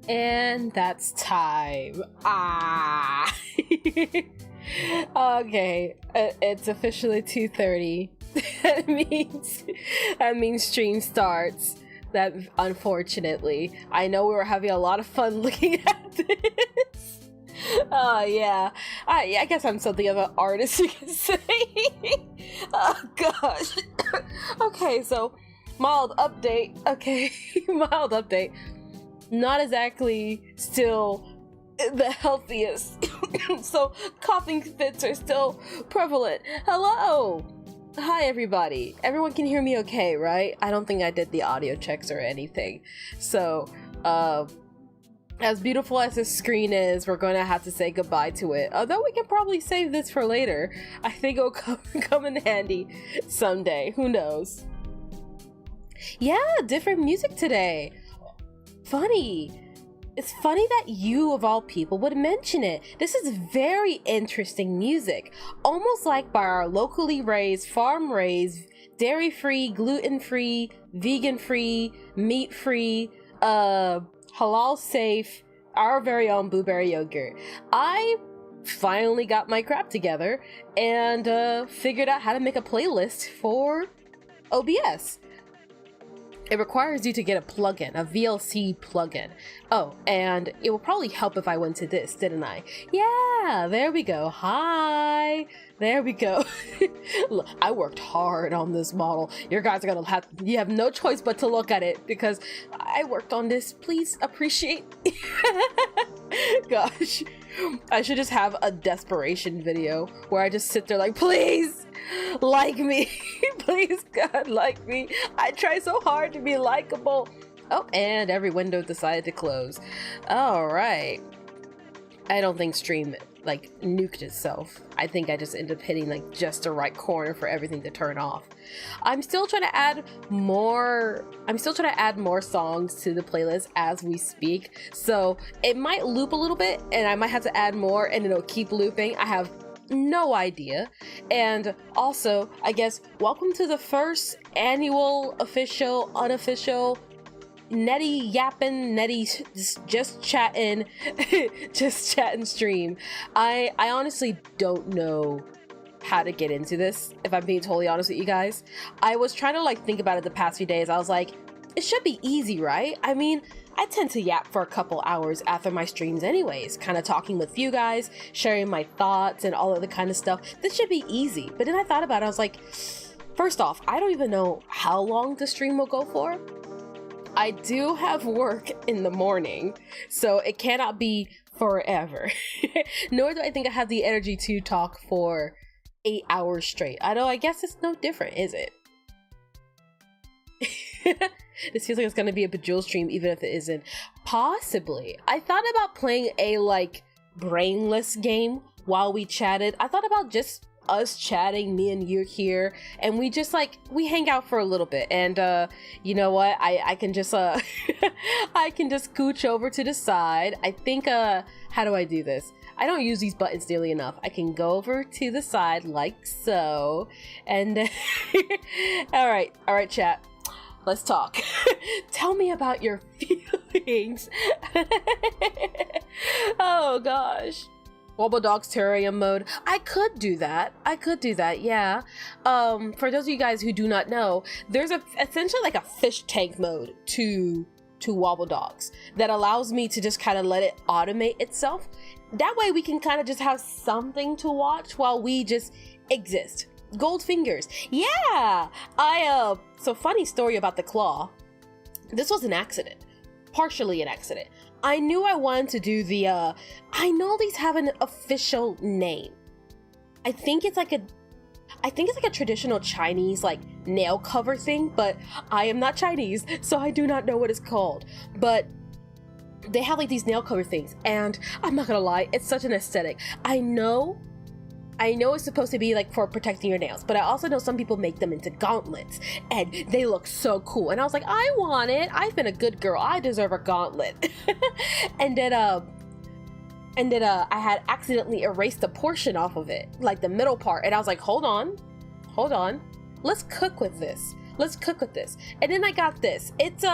And that's time. Ah. Okay, it's officially 2:30. That means stream starts. That unfortunately, I know we were having a lot of fun looking at this. Yeah. I guess I'm something of an artist, you can say. Oh gosh. Okay, so mild update. Okay, mild update. Not exactly still the healthiest. So coughing fits are still prevalent. Hello. Hi everybody. Everyone can hear me okay, right? I don't think I did the audio checks or anything. So, as beautiful as this screen is, we're going to have to say goodbye to it. Although we can probably save this for later. I think it'll come in handy someday. Who knows? Yeah, different music today. Funny. It's funny that you, of all people, would mention it. This is very interesting music. Almost like by our locally raised, farm-raised, dairy-free, gluten-free, vegan-free, meat-free, halal-safe, our very own BwueBerryYoghurt. I finally got my crap together and figured out how to make a playlist for OBS. It requires you to get a plugin, a VLC plugin. Oh, and it will probably help if I went to this, didn't I? Yeah, there we go. Hi. There we go. Look, I worked hard on this model. You guys are gonna you have no choice but to look at it because I worked on this. Please appreciate. Gosh, I should just have a desperation video where I just sit there like, please like me. Please, God, like me. I try so hard to be likable. Oh, and every window decided to close. All right. I don't think stream like nuked itself. I think I just ended up hitting like just the right corner for everything to turn off. I'm still trying to add more songs to the playlist as we speak. So it might loop a little bit and I might have to add more and it'll keep looping. I have no idea. And also, I guess, welcome to the first annual official, unofficial Netty Yapping, Netty just chatting, just chatting stream. I honestly don't know how to get into this, if I'm being totally honest with you guys. I was trying to like think about it the past few days. I was like, it should be easy, right? I mean, I tend to yap for a couple hours after my streams anyways, kind of talking with you guys, sharing my thoughts and all of the kind of stuff. This should be easy. But then I thought about it, I was like, first off, I don't even know how long the stream will go for. I do have work in the morning, so it cannot be forever. Nor do I think I have the energy to talk for 8 hours straight. I guess it's no different, is it? This feels like it's gonna be a Bejeweled stream, even if it isn't. Possibly. I thought about playing a like brainless game while we chatted. I thought about just us chatting, me and you here, and we just like we hang out for a little bit. And you know what? I can just I can just scooch over to the side. I think how do I do this? I don't use these buttons nearly enough. I can go over to the side like so, and all right, chat. Let's talk. Tell me about your feelings. Oh gosh. Wobble Dogs Terrarium mode. I could do that, yeah. For those of you guys who do not know, there's essentially like a fish tank mode to Wobble Dogs that allows me to just kind of let it automate itself. That way we can kind of just have something to watch while we just exist. Gold fingers. Yeah! So funny story about the claw. This was an accident. Partially an accident. I knew I wanted to do the, I know these have an official name. I think it's like a traditional Chinese, like, nail cover thing, but I am not Chinese, so I do not know what it's called. But they have, like, these nail cover things, and I'm not gonna lie, it's such an aesthetic. I know it's supposed to be like for protecting your nails, but I also know some people make them into gauntlets and they look so cool. And I was like, I want it. I've been a good girl. I deserve a gauntlet. and then I had accidentally erased a portion off of it, like the middle part. And I was like, hold on. Let's cook with this. And then I got this. It's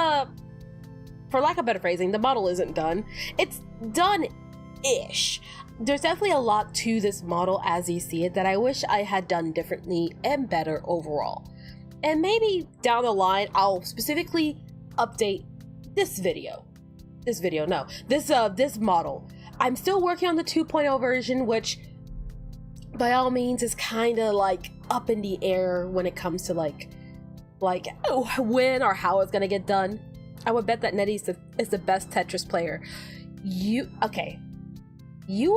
for lack of better phrasing, the model isn't done. It's done-ish. There's definitely a lot to this model as you see it that I wish I had done differently and better overall. And maybe down the line, I'll specifically update this model. I'm still working on the 2.0 version, which by all means is kind of like up in the air when it comes to like when or how it's gonna get done. I would bet that Nettie is the best Tetris player. You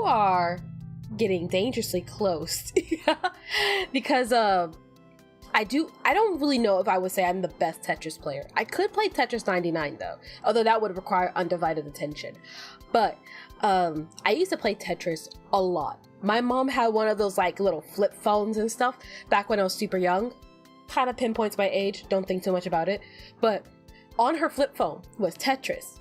are getting dangerously close because I don't really know if I would say I'm the best Tetris player. I could play Tetris 99 though, although that would require undivided attention. But I used to play Tetris a lot. My mom had one of those like little flip phones and stuff back when I was super young. Kind of pinpoints my age, don't think too much about it. But on her flip phone was Tetris.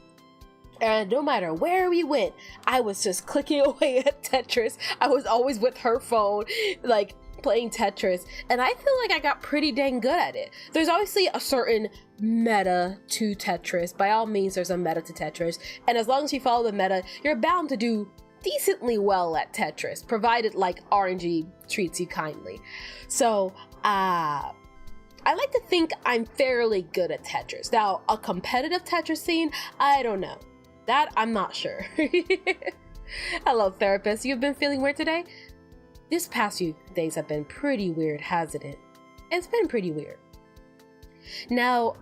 And no matter where we went, I was just clicking away at Tetris. I was always with her phone, like playing Tetris. And I feel like I got pretty dang good at it. There's obviously a certain meta to Tetris. By all means, there's a meta to Tetris. And as long as you follow the meta, you're bound to do decently well at Tetris, provided like RNG treats you kindly. So, I like to think I'm fairly good at Tetris. Now, a competitive Tetris scene, I don't know. That, I'm not sure. Hello, therapist. You've been feeling weird today? This past few days have been pretty weird, hasn't it? It's been pretty weird. Now,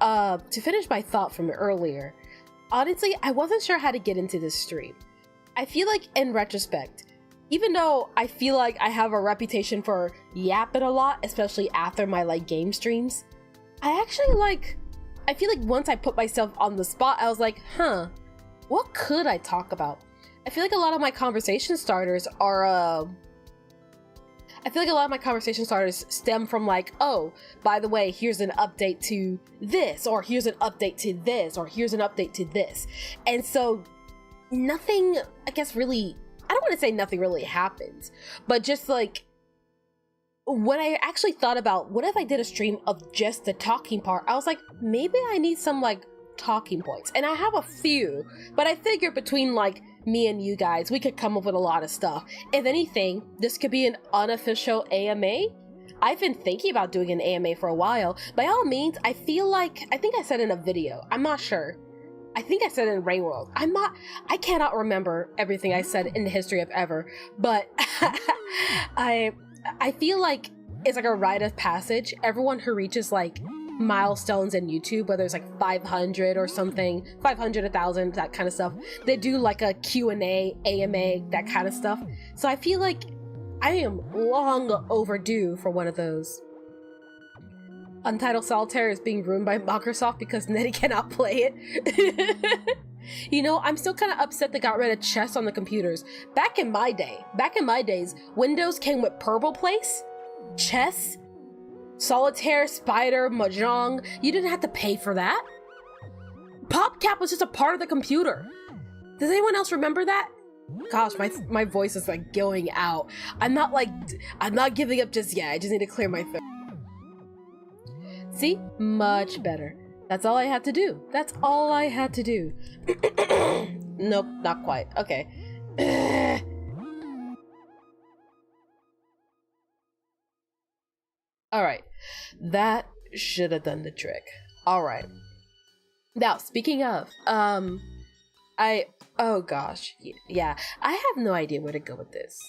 to finish my thought from earlier, honestly, I wasn't sure how to get into this stream. I feel like, in retrospect, even though I feel like I have a reputation for yapping a lot, especially after my like game streams, I feel like once I put myself on the spot, I was like, what could I talk about? I feel like a lot of my conversation starters stem from like, oh, by the way, here's an update to this, or here's an update to this, or here's an update to this. And so nothing, I guess really, I don't want to say nothing really happens, but just like when I actually thought about what if I did a stream of just the talking part, I was like, maybe I need some like talking points. And I have a few, but I figured between like me and you guys, we could come up with a lot of stuff. If anything, this could be an unofficial AMA. I've been thinking about doing an AMA for a while. By all means, I think I said in a video, I'm not sure. I think I said it in Rain World. I cannot remember everything I said in the history of ever, but I feel like it's like a rite of passage. Everyone who reaches like milestones in YouTube, whether it's like 500 or something, 500, 1,000, that kind of stuff, they do like a Q&A, AMA, that kind of stuff. So I feel like I am long overdue for one of those. Untitled Solitaire is being ruined by Microsoft because Nettie cannot play it. You know, I'm still kind of upset they got rid of chess on the computers. Back in my days, Windows came with Purple Place, chess, Solitaire, Spider, Mahjong. You didn't have to pay for that. PopCap was just a part of the computer. Does anyone else remember that? Gosh, my voice is like going out. I'm not giving up just yet. I just need to clear my throat. See? Much better. That's all I had to do. That's all I had to do. Nope, not quite. Okay. Alright. That should have done the trick. Alright. Now, speaking of, oh gosh. Yeah, I have no idea where to go with this.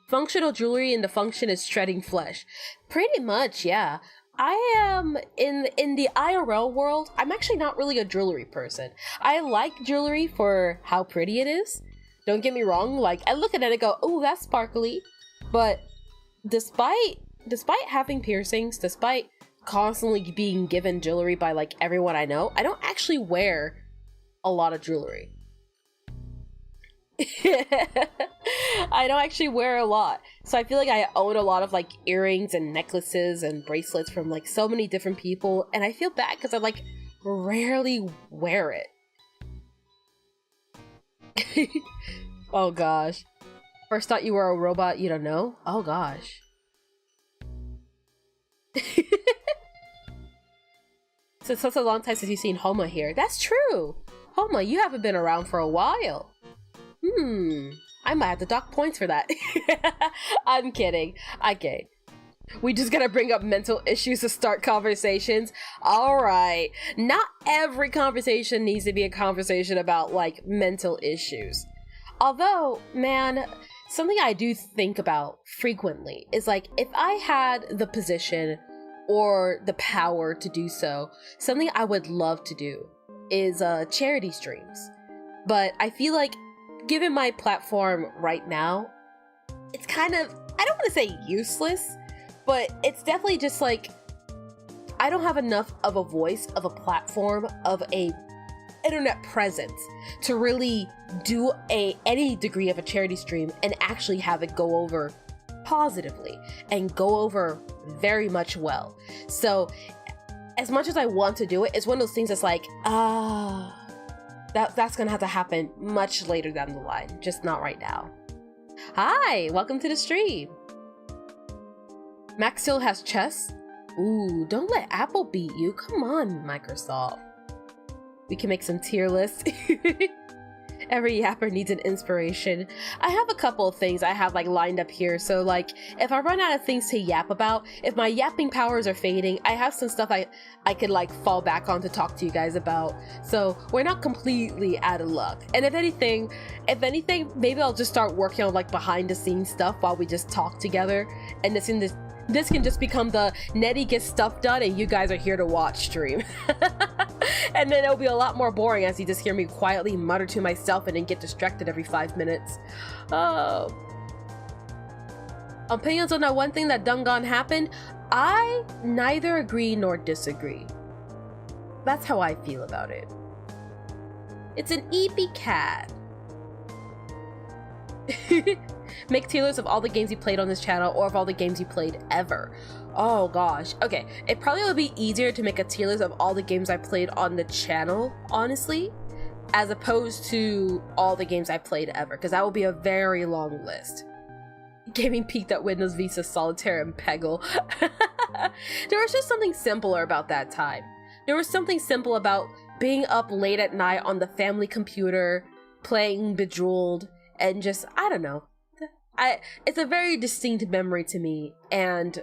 Functional jewelry, and the function is shredding flesh. Pretty much, yeah. I am in the IRL world. I'm actually not really a jewelry person. I like jewelry for how pretty it is. Don't get me wrong. Like, I look at it and go, "Oh, that's sparkly." But despite having piercings, despite constantly being given jewelry by like everyone I know, I don't actually wear a lot of jewelry. I don't actually wear a lot. So I feel like I own a lot of like earrings and necklaces and bracelets from like so many different people, and I feel bad because I like rarely wear it. Oh gosh. First thought you were a robot you don't know? Oh It's such a long time since you've seen Homa here. That's true. Homa, you haven't been around for a while. I might have to dock points for that. I'm kidding. Okay. We just gotta bring up mental issues to start conversations. Alright. Not every conversation needs to be a conversation about, like, mental issues. Although, man, something I do think about frequently is, like, if I had the position or the power to do so, something I would love to do is charity streams. But I feel like, given my platform right now, it's kind of, I don't want to say useless, but it's definitely just like, I don't have enough of a voice, of a platform, of a internet presence to really do any degree of a charity stream and actually have it go over positively and go over very much well. So as much as I want to do it, it's one of those things that's like, that's gonna have to happen much later down the line, just not right now. Hi, welcome to the stream. Max still has chess? Ooh, don't let Apple beat you. Come on, Microsoft. We can make some tier lists. Every yapper needs an inspiration. I have a couple of things I have like lined up here. So like, if I run out of things to yap about, if my yapping powers are fading, I have some stuff I could like fall back on to talk to you guys about. So we're not completely out of luck. And if anything, maybe I'll just start working on like behind the scenes stuff while we just talk together. And this can just become the Nettie gets stuff done and you guys are here to watch stream. And then it'll be a lot more boring as you just hear me quietly mutter to myself and then get distracted every 5 minutes. Oh. Opinions on that one thing that done gone happened? I neither agree nor disagree. That's how I feel about it. It's an EP cat. Make tier lists of all the games you played on this channel or of all the games you played ever. Oh gosh. Okay, it probably would be easier to make a tier list of all the games I played on the channel, honestly, as opposed to all the games I played ever, because that would be a very long list. Gaming peaked at Windows Vista, Solitaire, and Peggle. There was just something simpler about that time. There was something simple about being up late at night on the family computer, playing Bejeweled, and just, I don't know. It's a very distinct memory to me, and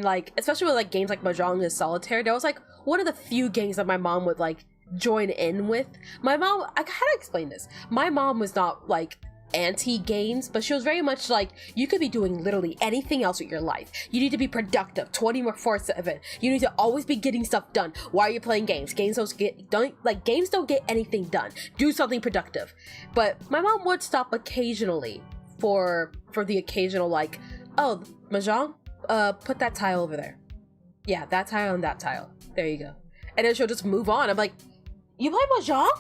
like, especially with like games like Mahjong and Solitaire, that was like one of the few games that my mom would like join in with. My mom, how do I explain this? My mom was not like anti-games, but she was very much like, you could be doing literally anything else with your life. You need to be productive 24/7. You need to always be getting stuff done. Why are you playing games? Games don't get anything done. Do something productive. But my mom would stop occasionally for the occasional like, oh, Mahjong, put that tile over there. Yeah, that tile and that tile. There you go. And then she'll just move on. I'm like, you play Mahjong?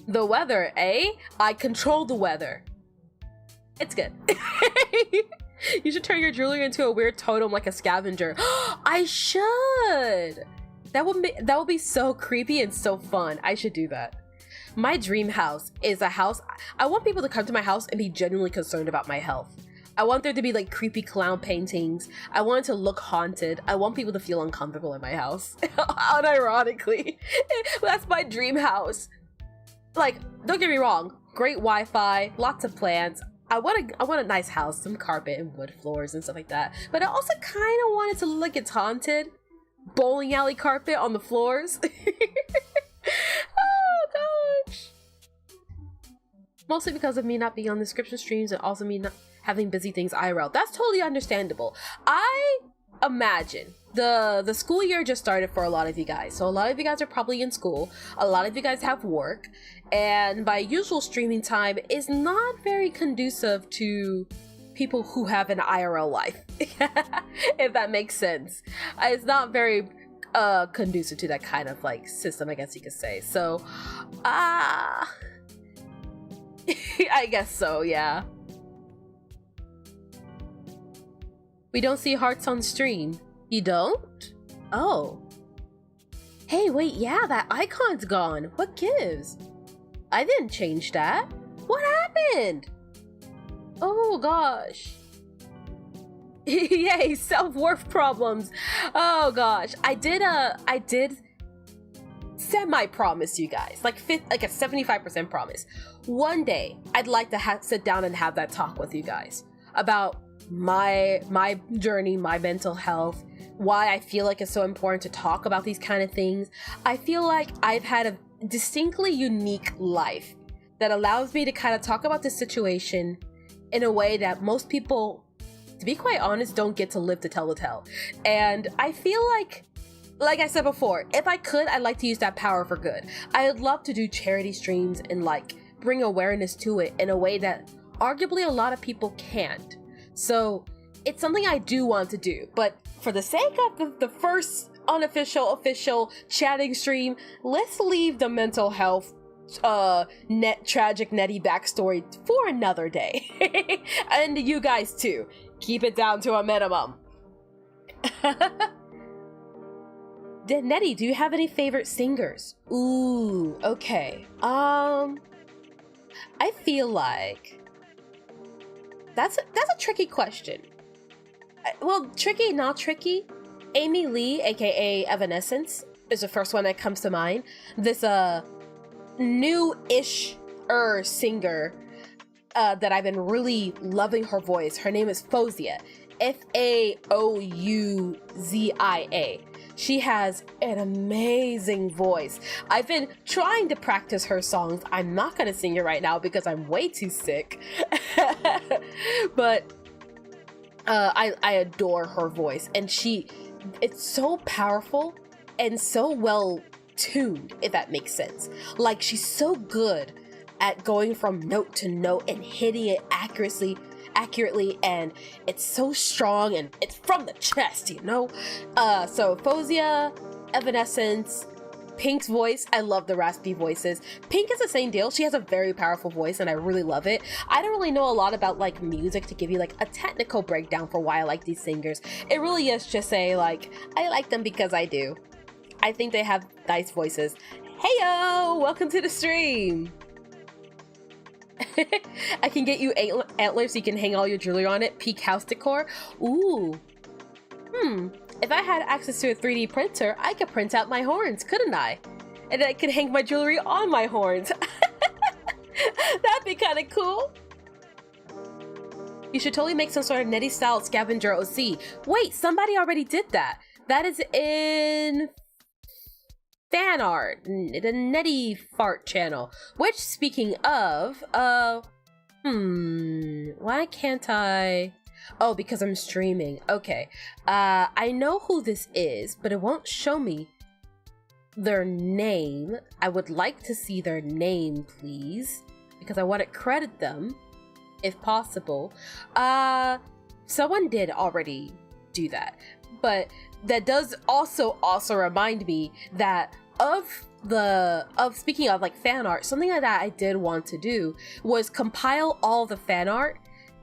The weather, eh? I control the weather. It's good. You should turn your jewelry into a weird totem like a scavenger. I should. That would be so creepy and so fun. I should do that. My dream house is a house. I want people to come to my house and be genuinely concerned about my health. I want there to be like creepy clown paintings. I want it to look haunted. I want people to feel uncomfortable in my house. Unironically. That's my dream house. Like, don't get me wrong, great Wi-Fi, lots of plants. I want a nice house, some carpet and wood floors and stuff like that. But I also kind of want it to look like it's haunted. Bowling alley carpet on the floors. Oh gosh. Mostly because of me not being on the description streams and also me not having busy things IRL. That's totally understandable. I imagine the school year just started for a lot of you guys. So a lot of you guys are probably in school. A lot of you guys have work. And my usual streaming time is not very conducive to people who have an IRL life. If that makes sense. It's not very conducive to that kind of like system, I guess you could say. So I guess so, yeah. We don't see hearts on stream. You don't? Oh. Hey, wait, yeah, that icon's gone. What gives? I didn't change that. What happened? Oh gosh. Yay, self-worth problems. Oh gosh, I did semi-promise you guys, like a 75% promise. One day, I'd like to sit down and have that talk with you guys about my journey, my mental health, why I feel like it's so important to talk about these kind of things. I feel like I've had a distinctly unique life that allows me to kind of talk about the situation in a way that most people, to be quite honest, don't get to live to tell the tale. And I feel like I said before, if I could, I'd like to use that power for good. I'd love to do charity streams and like bring awareness to it in a way that arguably a lot of people can't. So it's something I do want to do, but for the sake of the first official chatting stream, let's leave the mental health tragic Nettie backstory for another day. And you guys too, keep it down to a minimum. Nettie, do you have any favorite singers? Ooh, okay. I feel like that's a tricky question. Well, tricky, not tricky. Amy Lee, aka Evanescence, is the first one that comes to mind. This new-ish singer that I've been really loving her voice. Her name is Fauzia, Faouzia. She has an amazing voice. I've been trying to practice her songs. I'm not gonna sing it right now because I'm way too sick. But I adore her voice, and it's so powerful and so well tuned, if that makes sense. Like, she's so good at going from note to note and hitting it accurately, and it's so strong and it's from the chest, you know? So Fauzia, Evanescence, Pink's voice, I love the raspy voices. Pink is the same deal. She has a very powerful voice and I really love it. I don't really know a lot about like music to give you like a technical breakdown for why I like these singers. It really is just say like, I like them because I do. I think they have nice voices. Heyo, welcome to the stream. I can get you antlers so you can hang all your jewelry on it. Peak house decor. Ooh. If I had access to a 3D printer, I could print out my horns, couldn't I? And I could hang my jewelry on my horns. That'd be kind of cool. You should totally make some sort of Nettie style scavenger OC. Wait, somebody already did that. That is in fan art, the Nettie fart channel. Which, speaking of, why can't I? Oh, because I'm streaming. Okay. I know who this is, but it won't show me their name. I would like to see their name, please, because I want to credit them, if possible. Someone did already do that, but that does also remind me that speaking of like fan art, something like that I did want to do was compile all the fan art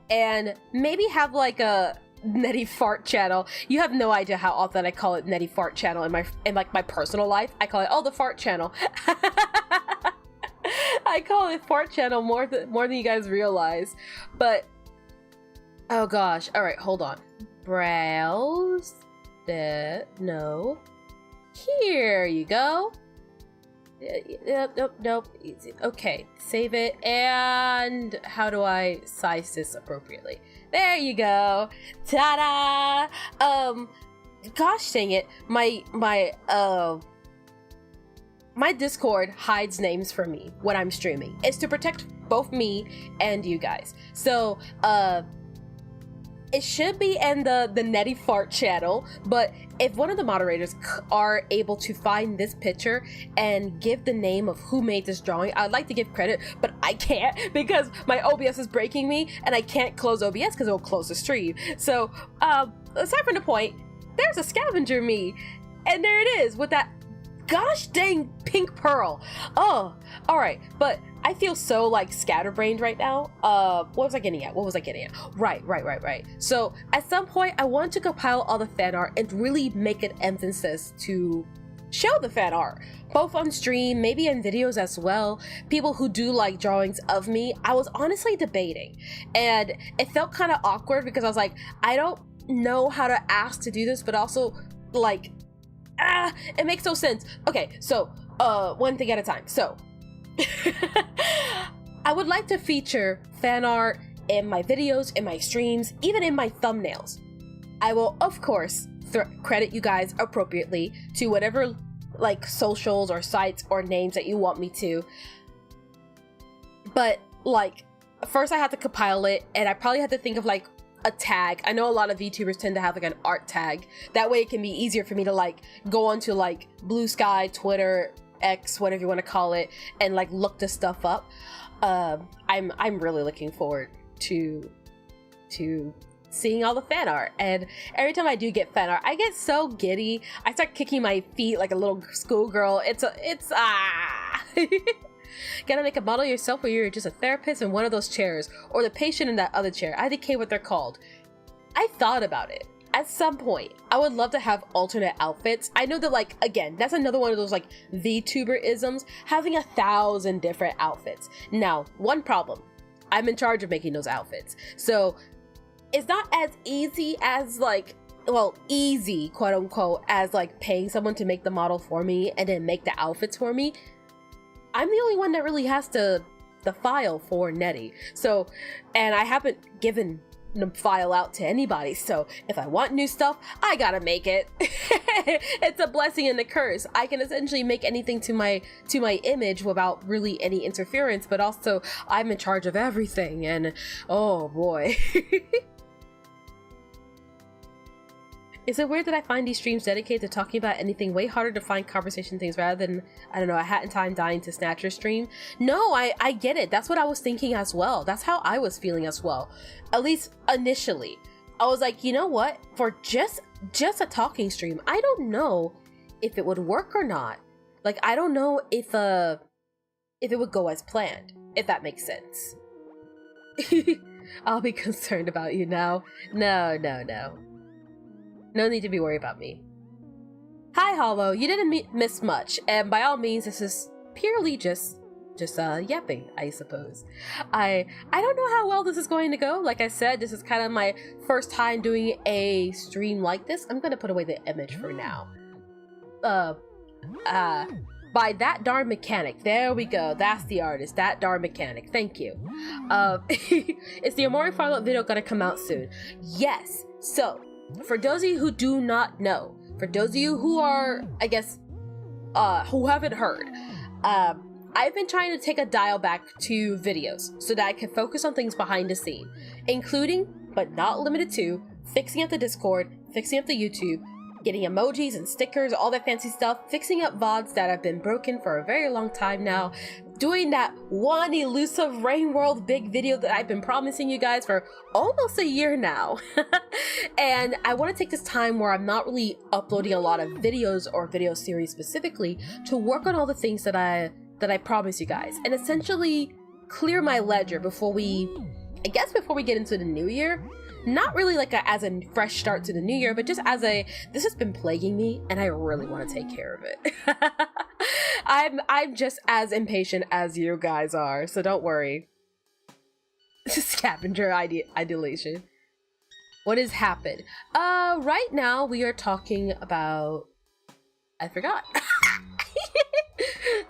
and maybe have like a Nettie fart channel. You have no idea how often I call it Nettie fart channel in my personal life. I call it the fart channel. I call it fart channel more than you guys realize. But oh gosh, all right, hold on. Browse. No. Here you go. Nope. Okay, save it. And how do I size this appropriately? There you go. Ta-da! Gosh dang it. My Discord hides names for me when I'm streaming. It's to protect both me and you guys. So, it should be in the Nettie Fart channel, but if one of the moderators are able to find this picture and give the name of who made this drawing, I'd like to give credit, but I can't because my OBS is breaking me and I can't close OBS because it will close the stream. So, aside from the point, there's a scavenger me, and there it is with that gosh dang pink pearl. Oh, all right, but I feel so like scatterbrained right now. What was I getting at? Right. So at some point I want to compile all the fan art and really make an emphasis to show the fan art, both on stream, maybe in videos as well. People who do like drawings of me, I was honestly debating, and it felt kind of awkward because I was like, I don't know how to ask to do this, but also like, it makes no sense. Okay, so one thing at a time. So I would like to feature fan art in my videos, in my streams, even in my thumbnails. I will, of course, credit you guys appropriately to whatever like socials or sites or names that you want me to. But like, first I had to compile it, and I probably had to think of like a tag. I know a lot of VTubers tend to have like an art tag. That way it can be easier for me to like go onto like Blue Sky, Twitter, X, whatever you want to call it, and like look this stuff up. I'm really looking forward to seeing all the fan art, and every time I do get fan art, I get so giddy. I start kicking my feet like a little schoolgirl. It's Gotta make a model yourself where you're just a therapist in one of those chairs, or the patient in that other chair. I think what they're called. I thought about it. At some point, I would love to have alternate outfits. I know that, like, again, that's another one of those, like, VTuber-isms, having 1,000 different outfits. Now, one problem. I'm in charge of making those outfits. So, it's not as easy as, like, well, easy, quote-unquote, as, like, paying someone to make the model for me and then make the outfits for me. I'm the only one that really has the file for Nettie. So, and I haven't given the file out to anybody. So if I want new stuff, I gotta make it. It's a blessing and a curse. I can essentially make anything to my image without really any interference, but also I'm in charge of everything, and oh boy. Is it weird that I find these streams dedicated to talking about anything way harder to find conversation things rather than, I don't know, a Hat in Time Dying to Snatcher stream? No, I get it. That's what I was thinking as well. That's how I was feeling as well. At least initially. I was like, you know what? For just a talking stream, I don't know if it would work or not. Like, I don't know if it would go as planned, if that makes sense. I'll be concerned about you now. No. No need to be worried about me. Hi, Hollow. You didn't miss much, and by all means, this is purely just yapping, I suppose. I don't know how well this is going to go. Like I said, this is kind of my first time doing a stream like this. I'm gonna put away the image for now. By That Darn Mechanic. There we go. That's the artist. That Darn Mechanic. Thank you. Is the Amori follow-up video gonna come out soon? Yes. So, for those of you who do not know, for those of you who are, I guess, who haven't heard, I've been trying to take a dial back to videos so that I can focus on things behind the scene, including, but not limited to, fixing up the Discord, fixing up the YouTube, getting emojis and stickers, all that fancy stuff, fixing up VODs that have been broken for a very long time now, doing that one elusive Rain World big video that I've been promising you guys for almost a year now. And I want to take this time where I'm not really uploading a lot of videos or video series specifically to work on all the things that I promised you guys, and essentially clear my ledger before we get into the new year. Not really like as a fresh start to the new year, but just as this has been plaguing me and I really want to take care of it. I'm just as impatient as you guys are, so don't worry. Scavenger idolation. What has happened? Right now we are talking about, I forgot.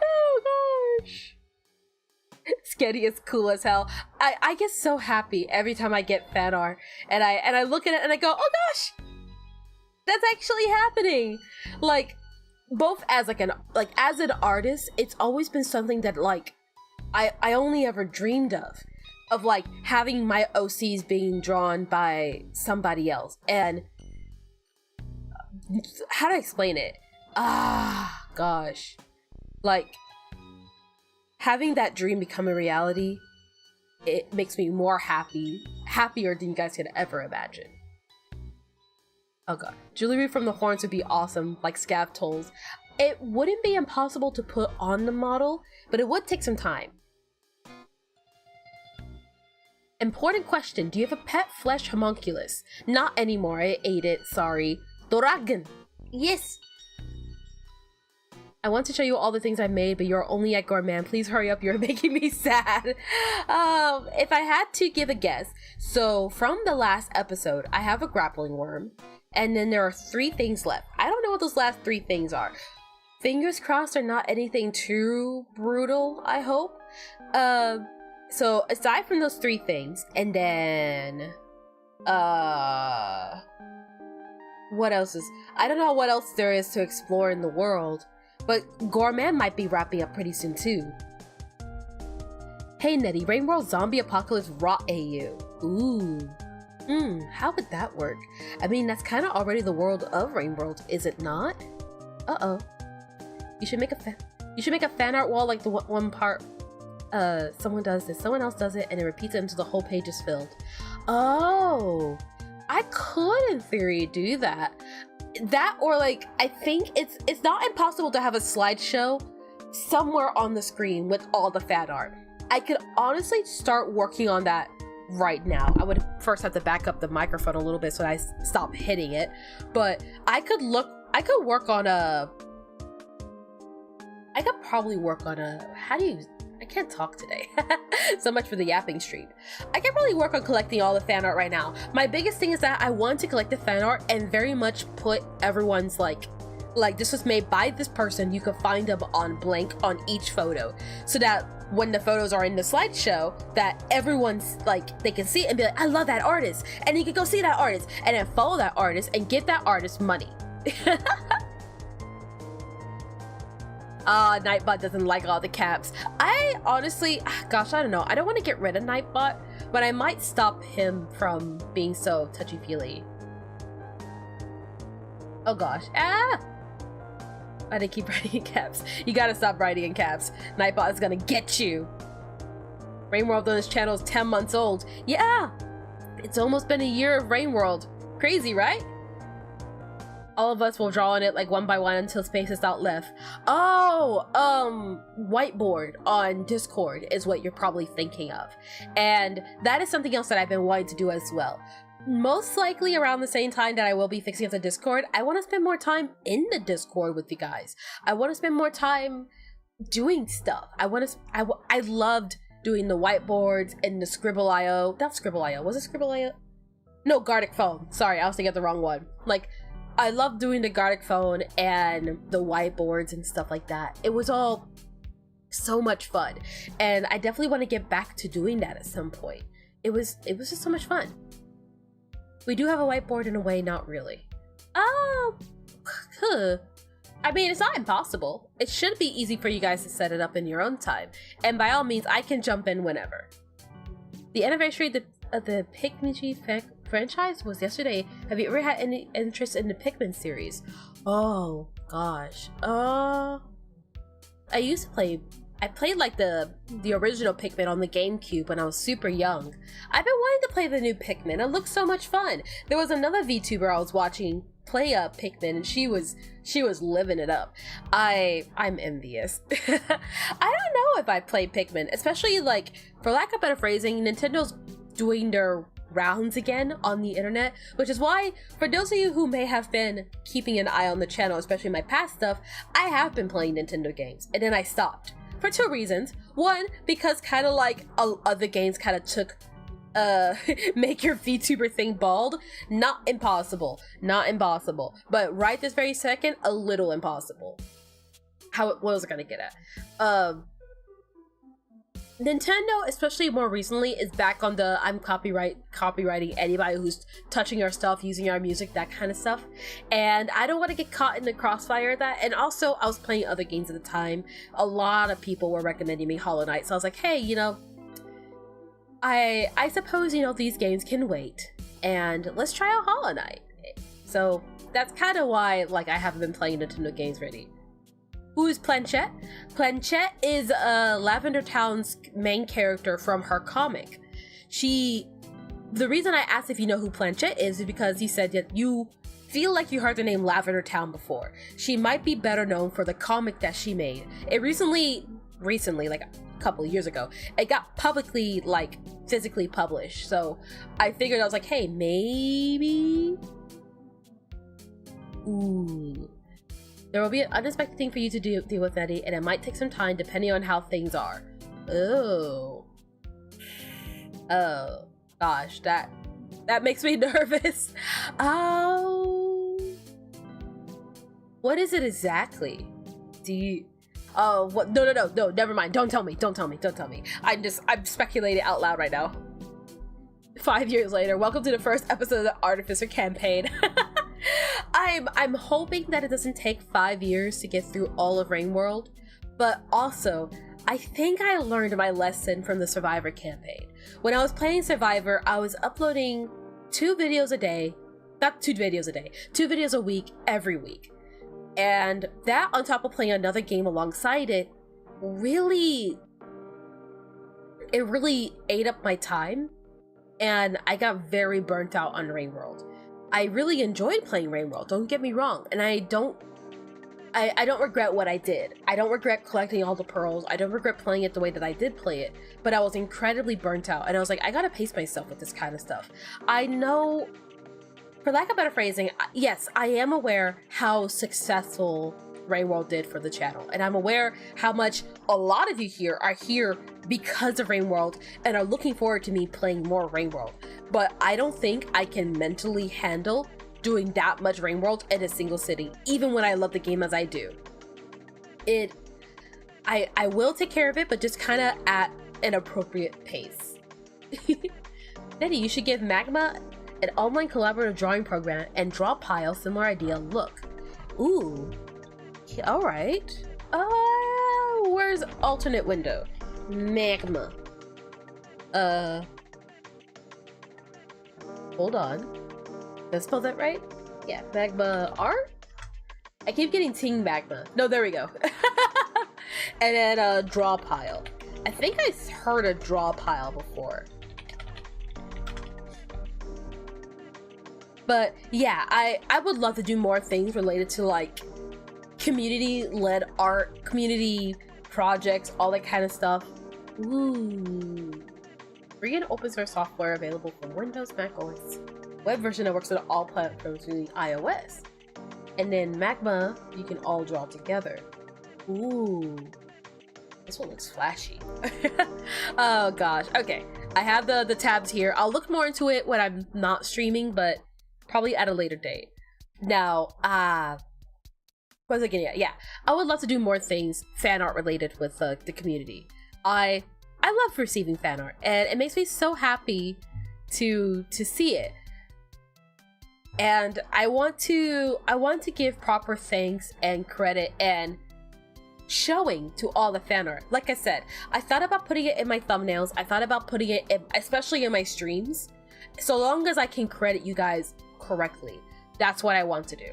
Oh gosh. Sketty is cool as hell. I get so happy every time I get fan art, and I look at it and I go, oh gosh, that's actually happening. Like, both as as an artist, it's always been something that like I only ever dreamed of like having my OCs being drawn by somebody else. And how do I explain it? Gosh, like, having that dream become a reality, it makes me more happier than you guys could ever imagine. Oh god. Jewelry from the horns would be awesome, like scav tolls. It wouldn't be impossible to put on the model, but it would take some time. Important question, do you have a pet flesh homunculus? Not anymore, I ate it, sorry. Doragon! Yes! I want to show you all the things I made, but you're only at Gourmand. Please hurry up, you're making me sad. If I had to give a guess, so from the last episode, I have a grappling worm, and then there are 3 things left. I don't know what those last 3 things are. Fingers crossed they're not anything too brutal, I hope. So aside from those 3 things, and then, what else is, I don't know what else there is to explore in the world. But Gourmand might be wrapping up pretty soon too. Hey Nettie, Rainworld Zombie Apocalypse Raw AU. Ooh. How would that work? I mean, that's kind of already the world of Rainworld, is it not? Uh-oh. You should make a fan art wall like the one part someone does this, someone else does it, and it repeats it until the whole page is filled. Oh. I could in theory do that. That, or like, I think it's not impossible to have a slideshow somewhere on the screen with all the fan art. I could honestly start working on that right now. I would first have to back up the microphone a little bit so I stop hitting it, but I could probably work on a, I can't talk today. So much for the yapping stream. I can probably work on collecting all the fan art right now. My biggest thing is that I want to collect the fan art and very much put everyone's like this was made by this person. You can find them on blank on each photo, so that when the photos are in the slideshow, that everyone's like, they can see it and be like, I love that artist, and you can go see that artist and then follow that artist and give that artist money. Nightbot doesn't like all the caps. I honestly, gosh, I don't know. I don't want to get rid of Nightbot, but I might stop him from being so touchy-feely. Oh gosh. I didn't keep writing in caps. You gotta stop writing in caps. Nightbot is gonna get you. Rainworld on this channel is 10 months old. Yeah! It's almost been a year of Rainworld. Crazy, right? All of us will draw on it like one by one until space is not left. Oh, whiteboard on Discord is what you're probably thinking of. And that is something else that I've been wanting to do as well. Most likely around the same time that I will be fixing up the Discord, I want to spend more time in the Discord with you guys. I want to spend more time doing stuff. I loved doing the whiteboards and the Scribble.io. Not Scribble.io. Was it Scribble.io? No, Gartic Phone. Sorry, I was thinking of the wrong one. Like, I love doing the Gartic Phone and the whiteboards and stuff like that. It was all so much fun, and I definitely want to get back to doing that at some point. It was just so much fun. We do have a whiteboard in a way, not really. I mean, it's not impossible. It should be easy for you guys to set it up in your own time, and by all means, I can jump in whenever. The anniversary of the Pikmin franchise was yesterday. Have you ever had any interest in the Pikmin series? Oh gosh. I played like the original Pikmin on the GameCube when I was super young. I've been wanting to play the new Pikmin. It looks so much fun. There was another VTuber I was watching play Pikmin, and she was living it up. I'm envious. I don't know if I play Pikmin, especially like, for lack of better phrasing, Nintendo's doing their rounds again on the internet, which is why, for those of you who may have been keeping an eye on the channel, especially my past stuff, I have been playing Nintendo games, and then I stopped for 2 reasons. One, because kind of like other games kind of took make your VTuber thing bald. Not impossible, but right this very second, a little impossible. What was I gonna get at? Nintendo, especially more recently, is back on the I'm copyrighting anybody who's touching our stuff, using our music, that kind of stuff. And I don't want to get caught in the crossfire of that. And also, I was playing other games at the time. A lot of people were recommending me Hollow Knight, so I was like, hey, you know, I suppose, you know, these games can wait, and let's try out Hollow Knight. So that's kind of why, like, I haven't been playing Nintendo games really. Who's Planchette? Planchette is Lavender Town's main character from her comic. The reason I asked if you know who Planchette is because you said that you feel like you heard the name Lavender Town before. She might be better known for the comic that she made. It recently, like a couple of years ago, it got publicly, like, physically published. So I figured, I was like, hey, maybe? Ooh. There will be an unexpected thing for you to deal with, Eddie, and it might take some time depending on how things are. Oh. Oh, gosh, that makes me nervous. Oh. What is it exactly? Do you... Oh, what? No, never mind. Don't tell me. I'm speculating out loud right now. 5 years later, welcome to the first episode of the Artificer campaign. I'm hoping that it doesn't take 5 years to get through all of Rainworld, but also, I think I learned my lesson from the Survivor campaign. When I was playing Survivor, I was uploading 2 videos a day, not 2 videos a day, 2 videos a week, every week. And that, on top of playing another game alongside it, really ate up my time, and I got very burnt out on Rainworld. I really enjoyed playing Rainworld, don't get me wrong, and I don't regret what I did. I don't regret collecting all the pearls. I don't regret playing it the way that I did play it, but I was incredibly burnt out, and I was like, I gotta pace myself with this kind of stuff. I know, for lack of better phrasing, yes, I am aware how successful Rainworld did for the channel, and I'm aware how much a lot of you here are here because of Rainworld and are looking forward to me playing more Rainworld, but I don't think I can mentally handle doing that much Rainworld in a single city, even when I love the game as I do. I will take care of it, but just kind of at an appropriate pace. Daddy, you should give Magma an online collaborative drawing program and draw pile similar idea look. Ooh. All right. Where's alternate window? Magma. Hold on. Did I spell that right? Yeah, Magma art? I keep getting Ting Magma. No, there we go. And then draw pile. I think I heard a draw pile before. But yeah, I would love to do more things related to like community-led art, community projects, all that kind of stuff. Ooh. Free and open source software available for Windows, Mac OS. Web version that works on all platforms, including iOS. And then Magma, you can all draw together. Ooh. This one looks flashy. Oh gosh. Okay. I have the tabs here. I'll look more into it when I'm not streaming, but probably at a later date. Now, once again, yeah, I would love to do more things fan art related with the community. I love receiving fan art, and it makes me so happy to see it. And I want to give proper thanks and credit and showing to all the fan art. Like I said, I thought about putting it in my thumbnails. I thought about putting it in, especially in my streams. So long as I can credit you guys correctly, that's what I want to do.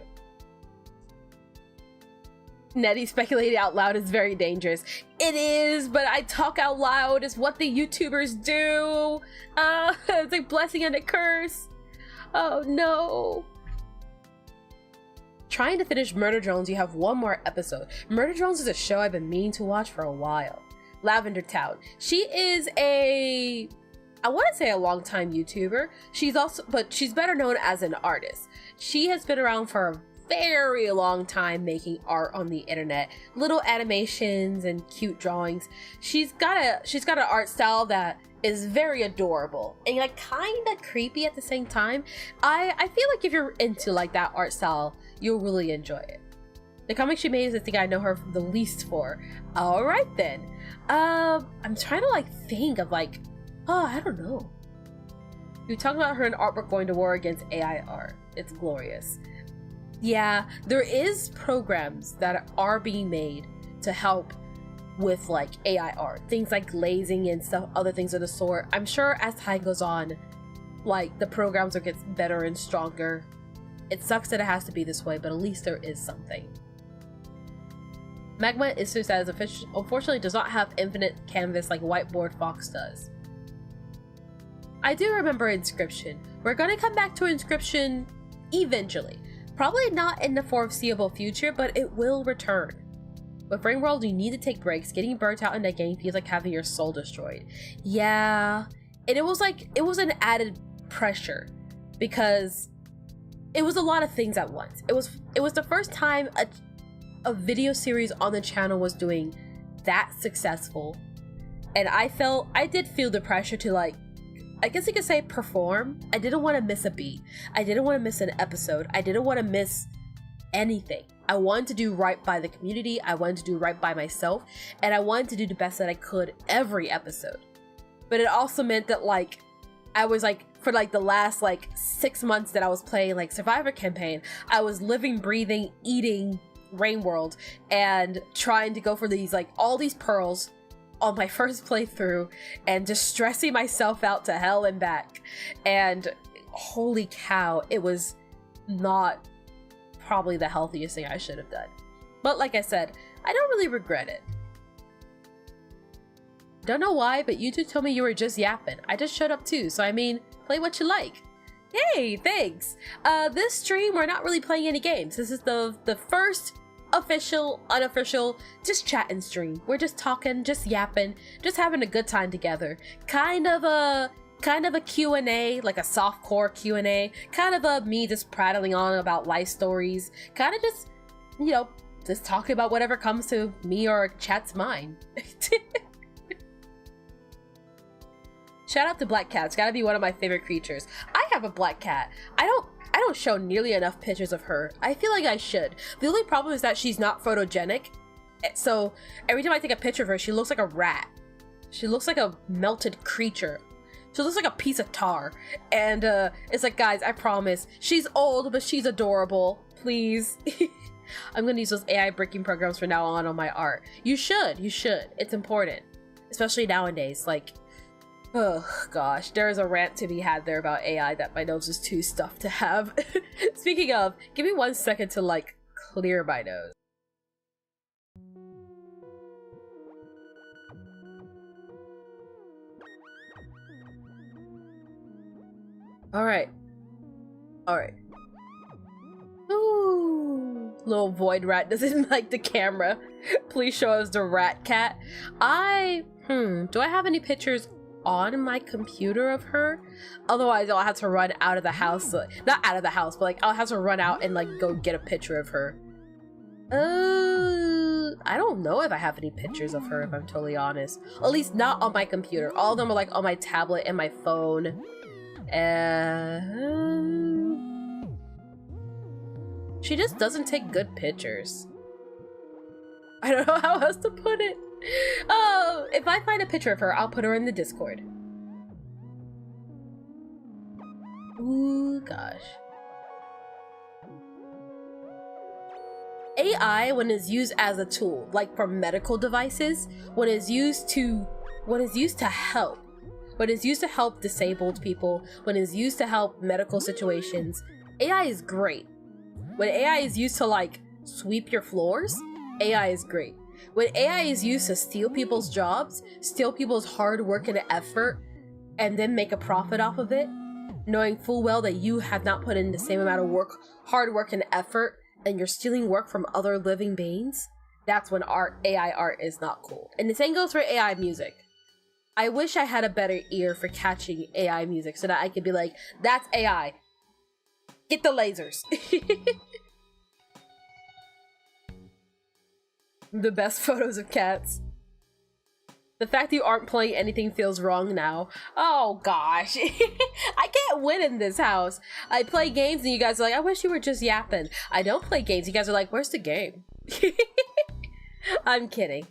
Nettie speculating out loud is very dangerous. It is, but I talk out loud is what the YouTubers do. It's a blessing and a curse. Oh no. Trying to finish Murder Drones, you have one more episode. Murder Drones is a show I've been meaning to watch for a while. Lavender Town. She is I want to say a long-time YouTuber. But she's better known as an artist. She has been around for a very long time making art on the internet, little animations and cute drawings. She's got an art style that is very adorable and like kind of creepy at the same time. I feel like if you're into like that art style, you'll really enjoy it. The comic she made is the thing I know her the least for. All right then. I'm trying to like think of like, I don't know. You talk about her in artwork going to war against AI art. It's glorious. Yeah, there is programs that are being made to help with like AI art, things like glazing and stuff, other things of the sort. I'm sure as time goes on, like the programs will get better and stronger. It sucks that it has to be this way, but at least there is something. Magma is says unfortunately does not have infinite canvas like Whiteboard Fox does. I do remember Inscription. We're gonna come back to Inscription eventually. Probably not in the foreseeable future, but it will return. With Rainworld, you need to take breaks. Getting burnt out in that game feels like having your soul destroyed. Yeah, and it was an added pressure because it was a lot of things at once. It was the first time a video series on the channel was doing that successful. And I did feel the pressure to, like, I guess you could say perform. I didn't want to miss a beat. I didn't want to miss an episode. I didn't want to miss anything. I wanted to do right by the community. I wanted to do right by myself. And I wanted to do the best that I could every episode. But it also meant that, like, I was like, for like the last like 6 months that I was playing like Survivor campaign, I was living, breathing, eating Rain World and trying to go for these, like, all these pearls on my first playthrough and just stressing myself out to hell and back. And holy cow, it was not probably the healthiest thing I should have done. But like I said, I don't really regret it. Don't know why, but you two told me you were just yapping. I just showed up too, so I mean, play what you like. Hey, thanks. This stream, we're not really playing any games. This is the first official, unofficial, just chatting stream. We're just talking, just yapping, just having a good time together. Kind of a Q&A, like a softcore Q&A. Kind of a me just prattling on about life stories. Kind of just, you know, just talking about whatever comes to me or chat's mind. Shout out to Black Cat. It's gotta be one of my favorite creatures. I have a black cat. I don't show nearly enough pictures of her. I feel like I should. The only problem is that she's not photogenic. So every time I take a picture of her, she looks like a rat. She looks like a melted creature. She looks like a piece of tar. And it's like, guys, I promise. She's old, but she's adorable. Please. I'm gonna use those AI bricking programs from now on my art. You should. It's important. Especially nowadays. Like, oh gosh, there's a rant to be had there about AI that my nose is too stuffed to have. Speaking of, give me 1 second to like clear my nose. Alright. Ooh, little void rat doesn't like the camera. Please show us the rat cat. Do I have any pictures on my computer of her? Otherwise I'll have to run out of the house, not out of the house, but like I'll have to run out and like go get a picture of her. I don't know if I have any pictures of her, if I'm totally honest. At least not on my computer. All of them are like on my tablet and my phone. She just doesn't take good pictures. I don't know how else to put it. Oh, if I find a picture of her, I'll put her in the Discord. Ooh, gosh. AI, when it's used as a tool, like for medical devices, when it's used to help, when it's used to help disabled people, when it's used to help medical situations, AI is great. When AI is used to like sweep your floors, AI is great. When AI is used to steal people's jobs, steal people's hard work and effort, and then make a profit off of it, knowing full well that you have not put in the same amount of work, hard work and effort, and you're stealing work from other living beings, that's when AI art is not cool. And the same goes for AI music. I wish I had a better ear for catching AI music so that I could be like, that's AI. Get the lasers. The best photos of cats. The fact you aren't playing anything feels wrong now. Oh gosh. I can't win in this house. I play games and you guys are like, I wish you were just yapping. I don't play games. You guys are like, where's the game? I'm kidding.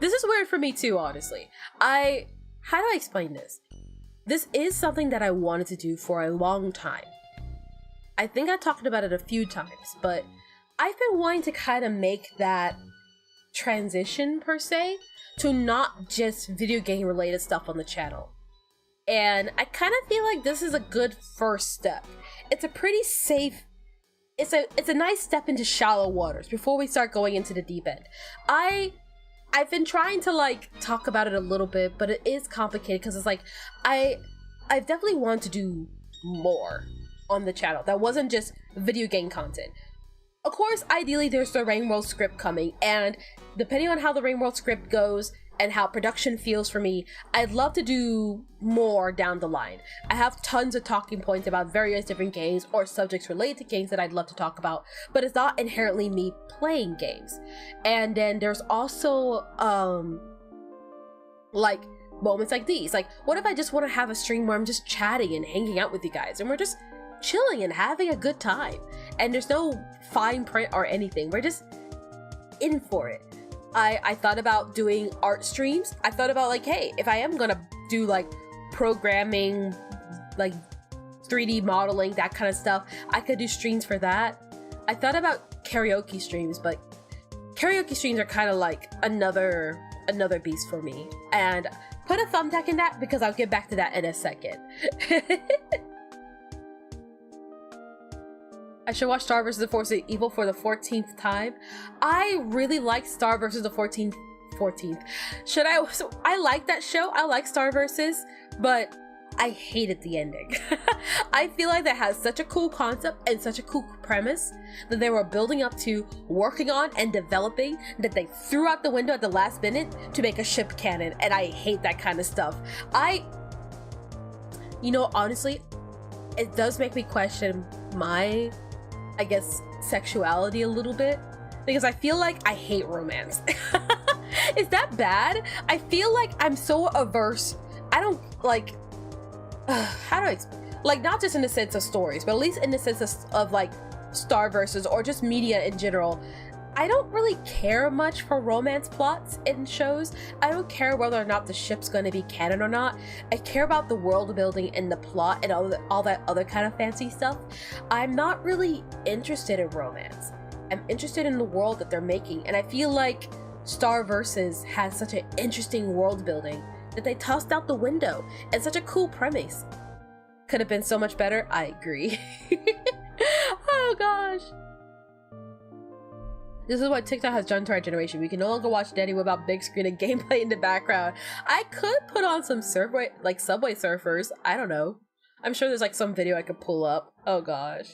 This is weird for me too, honestly. How do I explain this? This is something that I wanted to do for a long time. I think I talked about it a few times, but I've been wanting to kind of make that transition, per se, to not just video game related stuff on the channel. And I kind of feel like this is a good first step. It's a pretty safe, it's a nice step into shallow waters before we start going into the deep end. I've been trying to like talk about it a little bit, but it is complicated because it's like I've definitely wanted to do more on the channel that wasn't just video game content. Of course, ideally there's the Rain World script coming, and depending on how the Rain World script goes and how production feels for me, I'd love to do more down the line. I have tons of talking points about various different games or subjects related to games that I'd love to talk about, but it's not inherently me playing games. And then there's also like moments like these. Like, what if I just want to have a stream where I'm just chatting and hanging out with you guys and we're just chilling and having a good time, and there's no fine print or anything, we're just in for it. I thought about doing art streams. I thought about like, hey, if I am gonna do like programming, like 3D modeling, that kind of stuff, I could do streams for that. I thought about karaoke streams, but karaoke streams are kind of like another beast for me. And put a thumbtack in that because I'll get back to that in a second. I should watch Star vs. the Force of Evil for the 14th time. I really like Star vs. the 14th. Should I? So I like that show. I like Star vs. But I hated the ending. I feel like that has such a cool concept and such a cool premise that they were building up to, working on, and developing, that they threw out the window at the last minute to make a ship canon. And I hate that kind of stuff. You know, honestly, it does make me question my, I guess, sexuality a little bit, because I feel like I hate romance. Is that bad? I feel like I'm so averse. I don't like, how do I explain? Like, not just in the sense of stories, but at least in the sense of like Star versus or just media in general. I don't really care much for romance plots in shows. I don't care whether or not the ship's going to be canon or not. I care about the world building and the plot and all that other kind of fancy stuff. I'm not really interested in romance. I'm interested in the world that they're making, and I feel like Star vs. has such an interesting world building that they tossed out the window, and such a cool premise. Could have been so much better, I agree. Oh gosh. This is what TikTok has done to our generation. We can no longer watch Daddy without big screen and gameplay in the background. I could put on some Subway Surfers. I don't know. I'm sure there's like some video I could pull up. Oh gosh.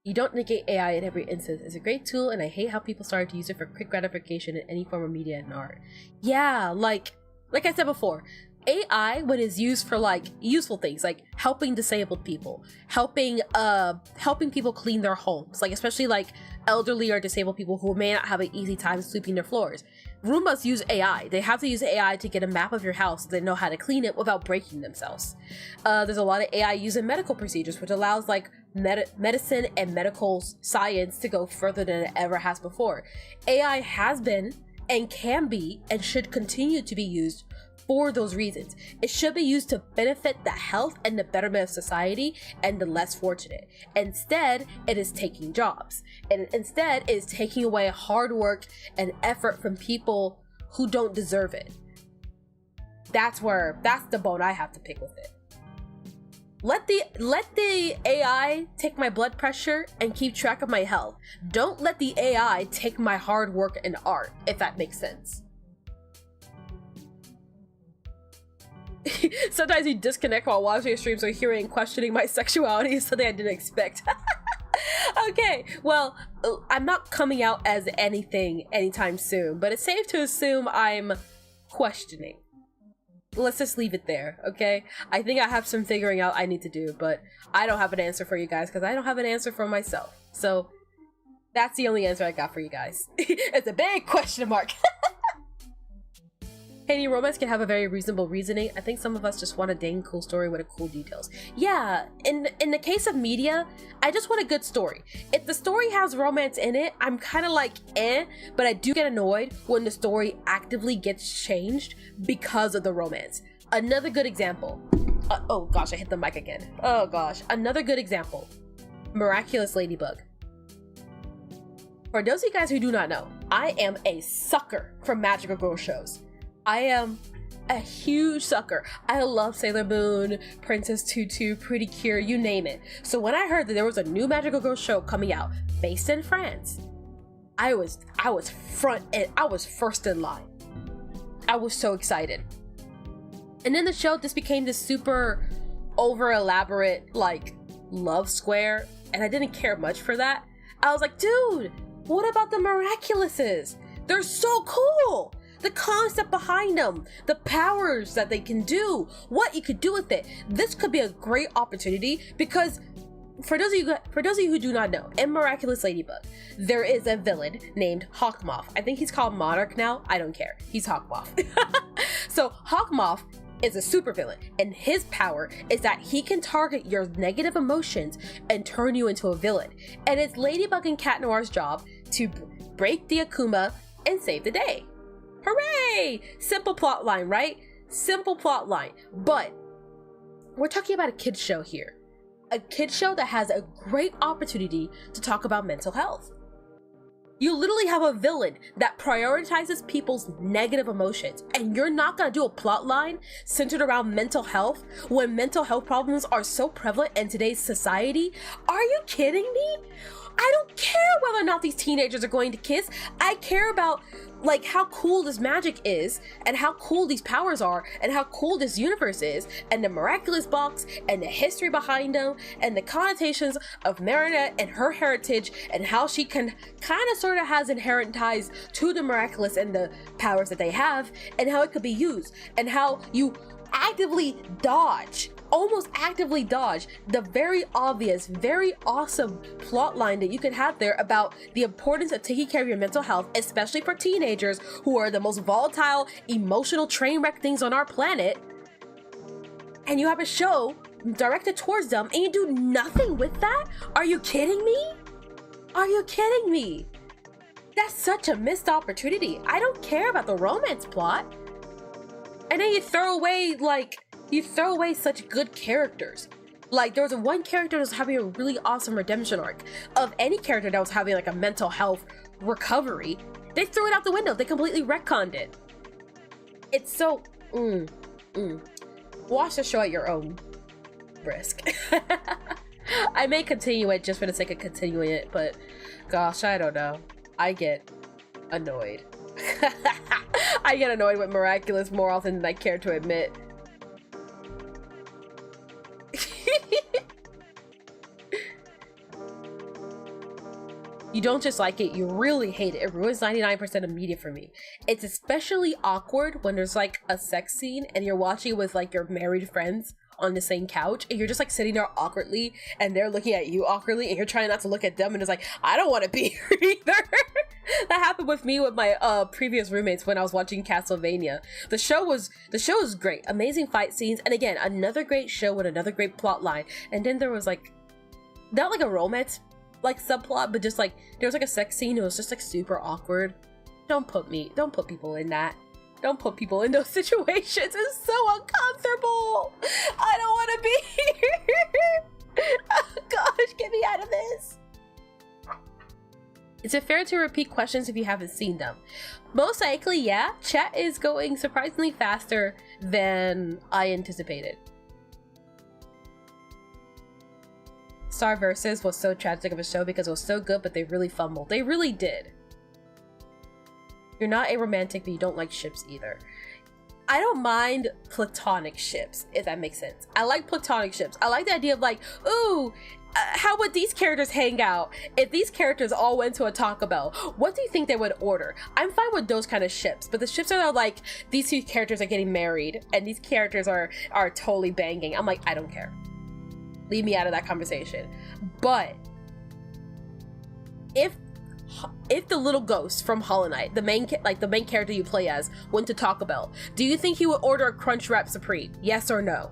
You don't negate AI in every instance. It's a great tool, and I hate how people started to use it for quick gratification in any form of media and art. Yeah, like I said before, AI, when it's used for like useful things, like helping disabled people, helping people clean their homes, like especially like elderly or disabled people who may not have an easy time sweeping their floors. Roombas use AI. They have to use AI to get a map of your house so they know how to clean it without breaking themselves. There's a lot of AI used in medical procedures, which allows like medicine and medical science to go further than it ever has before. AI has been and can be and should continue to be used for those reasons. It should be used to benefit the health and the betterment of society and the less fortunate. Instead, it is taking jobs. And instead, it is taking away hard work and effort from people who don't deserve it. That's the bone I have to pick with it. Let the AI take my blood pressure and keep track of my health. Don't let the AI take my hard work and art, if that makes sense. Sometimes you disconnect while watching a stream, so hearing and questioning my sexuality is something I didn't expect. Okay, well, I'm not coming out as anything anytime soon, but it's safe to assume I'm questioning. Let's just leave it there, okay? I think I have some figuring out I need to do, but I don't have an answer for you guys because I don't have an answer for myself. So that's the only answer I got for you guys. It's a big question mark. Any romance can have a very reasonable reasoning. I think some of us just want a dang cool story with cool details. Yeah, in the case of media, I just want a good story. If the story has romance in it, I'm kind of like, but I do get annoyed when the story actively gets changed because of the romance. Another good example. Oh gosh, I hit the mic again. Oh gosh, another good example. Miraculous Ladybug. For those of you guys who do not know, I am a sucker for magical girl shows. I am a huge sucker. I love Sailor Moon, Princess Tutu, Pretty Cure, you name it. So when I heard that there was a new magical girl show coming out based in France, I was first in line. I was so excited. And in the show, this became this super over elaborate like love square, and I didn't care much for that. I was like, dude, What about the Miraculouses? They're so cool! The concept behind them, the powers that they can do, what you could do with it. This could be a great opportunity because for those of you who do not know, in Miraculous Ladybug, there is a villain named Hawkmoth. I think he's called Monarch now. I don't care. He's Hawkmoth. So Hawkmoth is a supervillain, and his power is that he can target your negative emotions and turn you into a villain. And it's Ladybug and Cat Noir's job to break the Akuma and save the day. Hooray! Simple plot line, right? Simple plot line. But we're talking about a kid's show here. A kid's show that has a great opportunity to talk about mental health. You literally have a villain that prioritizes people's negative emotions, and you're not gonna do a plot line centered around mental health when mental health problems are so prevalent in today's society? Are you kidding me? I don't care whether or not these teenagers are going to kiss. I care about like how cool this magic is and how cool these powers are and how cool this universe is and the miraculous box and the history behind them and the connotations of Marinette and her heritage and how she can kind of sort of has inherent ties to the miraculous and the powers that they have and how it could be used and how you actively almost actively dodge the very obvious, very awesome plot line that you can have there about the importance of taking care of your mental health, especially for teenagers who are the most volatile, emotional train wreck things on our planet. And you have a show directed towards them and you do nothing with that? Are you kidding me? Are you kidding me? That's such a missed opportunity. I don't care about the romance plot. And then you throw away such good characters. Like there was one character that was having a really awesome redemption arc. Of any character that was having like a mental health recovery, they threw it out the window. They completely retconned it. It's so Watch the show at your own risk. I may continue it just for the sake of continuing it, but gosh, I don't know. I get annoyed. I get annoyed with Miraculous more often than I care to admit. You don't just like it, you really hate it. It ruins 99% of media for me. It's especially awkward when there's like a sex scene and you're watching it with like your married friends on the same couch and you're just like sitting there awkwardly and they're looking at you awkwardly and you're trying not to look at them and it's like, I don't want to be here either. That happened with me with my previous roommates when I was watching Castlevania. The show is great, amazing fight scenes, and again, another great show with another great plot line. And then there was like, not like a romance like subplot, but just like there was like a sex scene. It was just like super awkward. Don't put people in that. Don't put people in those situations. It's so uncomfortable. I don't want to be here. Oh gosh, get me out of this. Is it fair to repeat questions if you haven't seen them? Most likely, yeah. Chat is going surprisingly faster than I anticipated. Star Versus was so tragic of a show because it was so good, but they really fumbled. They really did. You're not a romantic, but you don't like ships either. I don't mind platonic ships, if that makes sense. I like platonic ships. I like the idea of like, ooh, how would these characters hang out if these characters all went to a Taco Bell? What do you think they would order? I'm fine with those kind of ships, but the ships that are like, these two characters are getting married and these characters are totally banging. I'm like, I don't care. Leave me out of that conversation. But if the little ghost from Hollow Knight, the main character you play as, went to Taco Bell, do you think he would order a Crunchwrap Supreme? Yes or no?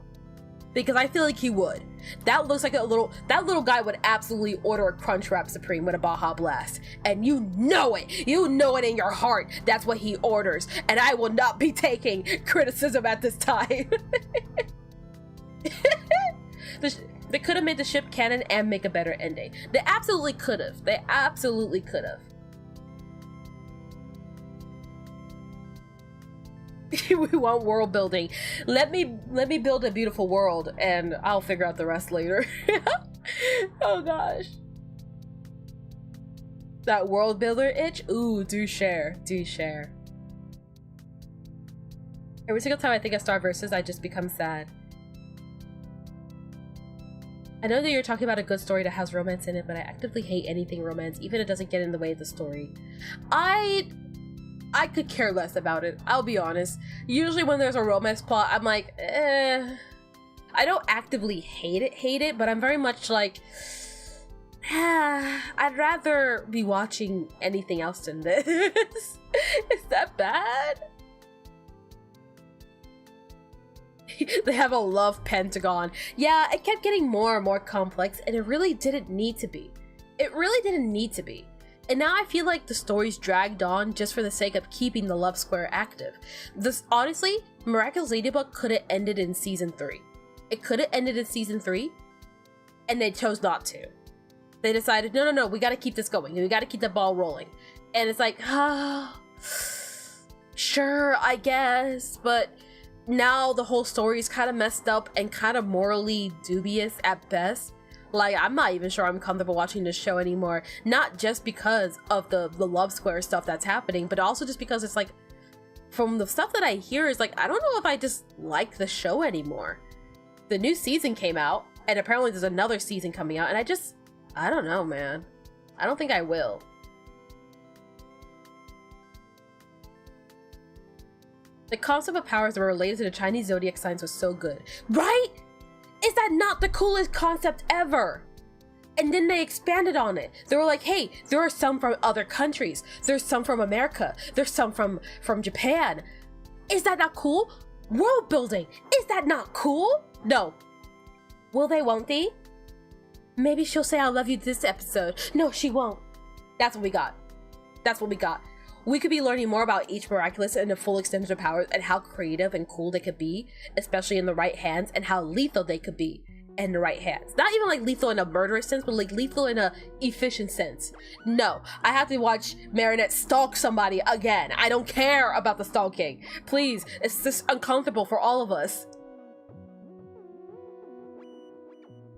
Because I feel like he would. That looks like that little guy would absolutely order a Crunchwrap Supreme with a Baja Blast. And you know it in your heart, that's what he orders. And I will not be taking criticism at this time. They could have made the ship canon and make a better ending. They absolutely could have. They absolutely could have. We want world building. Let me build a beautiful world and I'll figure out the rest later. Oh gosh. That world builder itch? Ooh, do share. Do share. Every single time I think of Star Versus, I just become sad. I know that you're talking about a good story that has romance in it, but I actively hate anything romance, even if it doesn't get in the way of the story. I could care less about it, I'll be honest. Usually when there's a romance plot, I'm like, eh. I don't actively hate it, but I'm very much like, I'd rather be watching anything else than this. Is that bad? They have a love pentagon. Yeah, it kept getting more and more complex, and it really didn't need to be. It really didn't need to be. And now I feel like the story's dragged on just for the sake of keeping the love square active. This, honestly, Miraculous Ladybug could have ended in season 3. It could have ended in season 3, and they chose not to. They decided, no, we gotta keep this going. We gotta keep the ball rolling. And it's like, sure, I guess, but now the whole story is kind of messed up and kind of morally dubious at best. Like, I'm not even sure I'm comfortable watching this show anymore. Not just because of the love square stuff that's happening, but also just because it's like, from the stuff that I hear, is like, I don't know if I just like the show anymore. The new season came out, and apparently there's another season coming out, and I don't know, man. I don't think I will. The concept of powers that were related to the Chinese zodiac signs was so good. Right? Is that not the coolest concept ever? And then they expanded on it. They were like, hey, there are some from other countries. There's some from America. There's some from Japan. Is that not cool? World building. Is that not cool? No. Will they, won't they? Maybe she'll say I love you this episode. No, she won't. That's what we got. That's what we got. We could be learning more about each Miraculous and the full extent of their powers and how creative and cool they could be, especially in the right hands, and how lethal they could be in the right hands. Not even like lethal in a murderous sense, but like lethal in a efficient sense. No, I have to watch Marinette stalk somebody again. I don't care about the stalking. Please, it's just uncomfortable for all of us.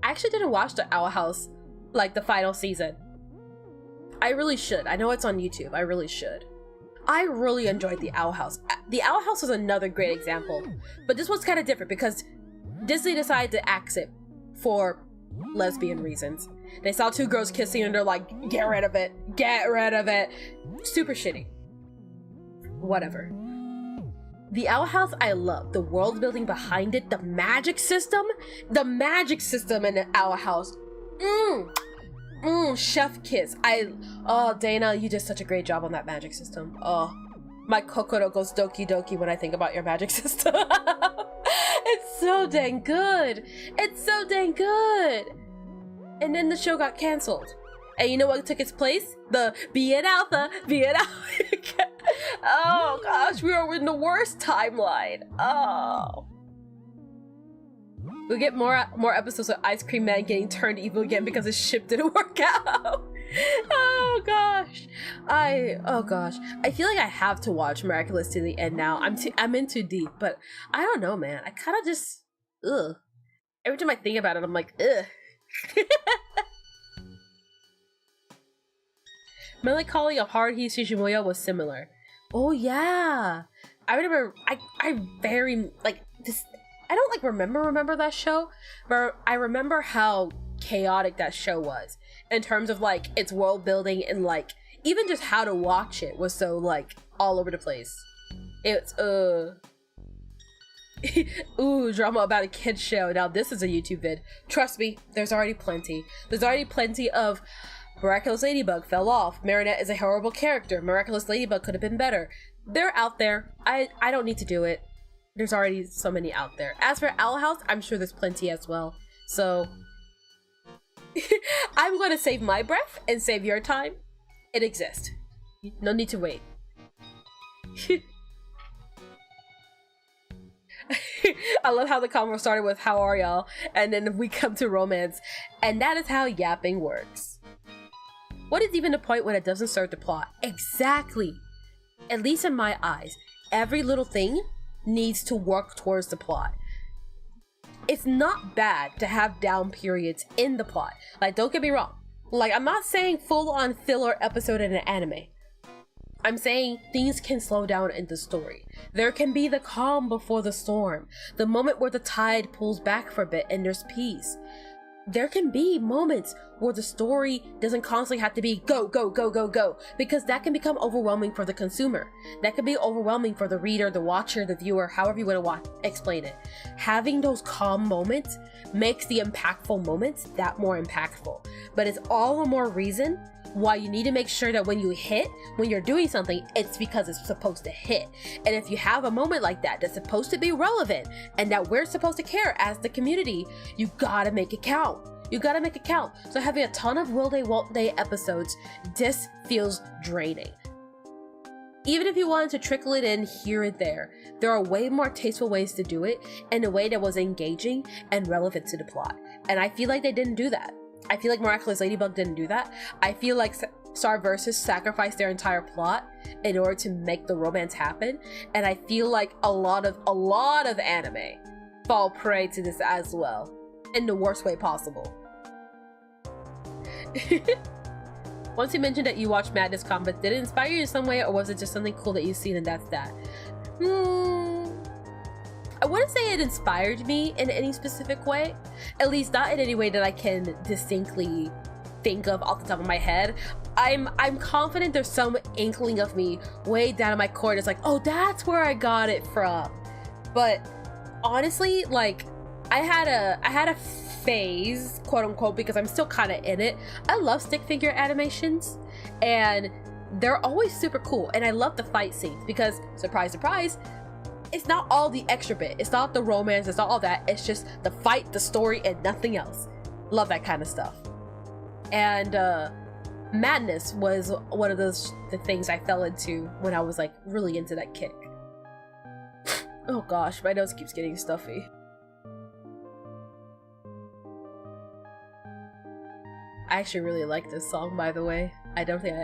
I actually didn't watch the Owl House, like the final season. I really should. I know it's on YouTube. I really should. I really enjoyed the Owl House. The Owl House was another great example, but this one's kind of different because Disney decided to axe it for lesbian reasons. They saw two girls kissing and they're like, get rid of it, get rid of it. Super shitty. Whatever. The Owl House, I love. The world building behind it, the magic system in the Owl House. Chef kiss. Oh, Dana, you did such a great job on that magic system. Oh, my kokoro goes doki doki when I think about your magic system. It's so dang good. It's so dang good. And then the show got canceled. And you know what took its place? The Be It Alpha, Be It Alpha. Oh gosh, we are in the worst timeline. Oh. We'll get more episodes of Ice Cream Man getting turned evil again because his ship didn't work out. Oh gosh. Oh gosh. I feel like I have to watch Miraculous to the end now. I'm in too deep, but I don't know, man. I kind of just ugh. Every time I think about it, I'm like, ugh. Melancholy of Haruhi Shichibuya was similar. Oh yeah. I remember I very like this. I don't like remember that show, but I remember how chaotic that show was in terms of like its world building and like even just how to watch it was so like all over the place. It's ooh, drama about a kid's show. Now this is a YouTube vid. Trust me, there's already plenty. There's already plenty of Miraculous Ladybug fell off. Marinette is a horrible character. Miraculous Ladybug could have been better. They're out there. I don't need to do it. There's already so many out there. As for Owl House, I'm sure there's plenty as well. So I'm gonna save my breath and save your time. It exists. No need to wait. I love how the convo started with how are y'all, and then we come to romance, and that is how yapping works. What is even the point when it doesn't serve the plot? Exactly. At least in my eyes, every little thing needs to work towards the plot. It's not bad to have down periods in the plot. Like, don't get me wrong. Like, I'm not saying full-on filler episode in an anime. I'm saying things can slow down in the story. There can be the calm before the storm. The moment where the tide pulls back for a bit and there's peace. there can be moments where the story doesn't constantly have to be go, go, go, go, go, because that can become overwhelming for the consumer. That can be overwhelming for the reader, the watcher, the viewer, however you want to explain it. Having those calm moments makes the impactful moments that more impactful. But it's all the more reason why you need to make sure that when you're doing something, it's because it's supposed to hit. And if you have a moment like that that's supposed to be relevant and that we're supposed to care as the community, you gotta make it count. You gotta make it count. So having a ton of Will They Won't They episodes just feels draining. Even if you wanted to trickle it in here and there are way more tasteful ways to do it in a way that was engaging and relevant to the plot. And I feel like they didn't do that. I feel like Miraculous Ladybug didn't do that. I feel like Star Versus sacrificed their entire plot in order to make the romance happen. And I feel like a lot of anime fall prey to this as well, in the worst way possible. Once you mentioned that you watched Madness Combat, did it inspire you in some way, or was it just something cool that you've seen and that's that? I wouldn't say it inspired me in any specific way, at least not in any way that I can distinctly think of off the top of my head. I'm confident there's some inkling of me way down in my core that's like, oh, that's where I got it from. But honestly, like, I had a phase, quote unquote, because I'm still kind of in it. I love stick figure animations, and they're always super cool, and I love the fight scenes because, surprise, surprise, it's not all the extra bit. It's not the romance, it's not all that. It's just the fight, the story, and nothing else. Love that kind of stuff. And Madness was one of the things I fell into when I was like really into that kick. Oh gosh, my nose keeps getting stuffy. I actually really like this song, by the way. I don't think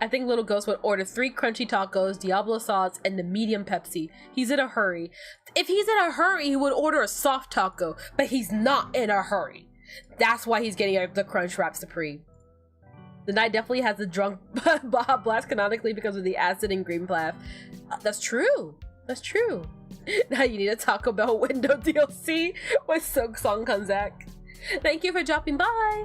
I think Little Ghost would order 3 crunchy tacos, Diablo sauce, and the medium Pepsi. He's in a hurry. If he's in a hurry, he would order a soft taco, but he's not in a hurry. That's why he's getting the Crunch Wrap Supreme. The Knight definitely has the drunk Baja Blast canonically because of the acid and green path. That's true. That's true. Now you need a Taco Bell window DLC when Silk Song comes back. Thank you for dropping by.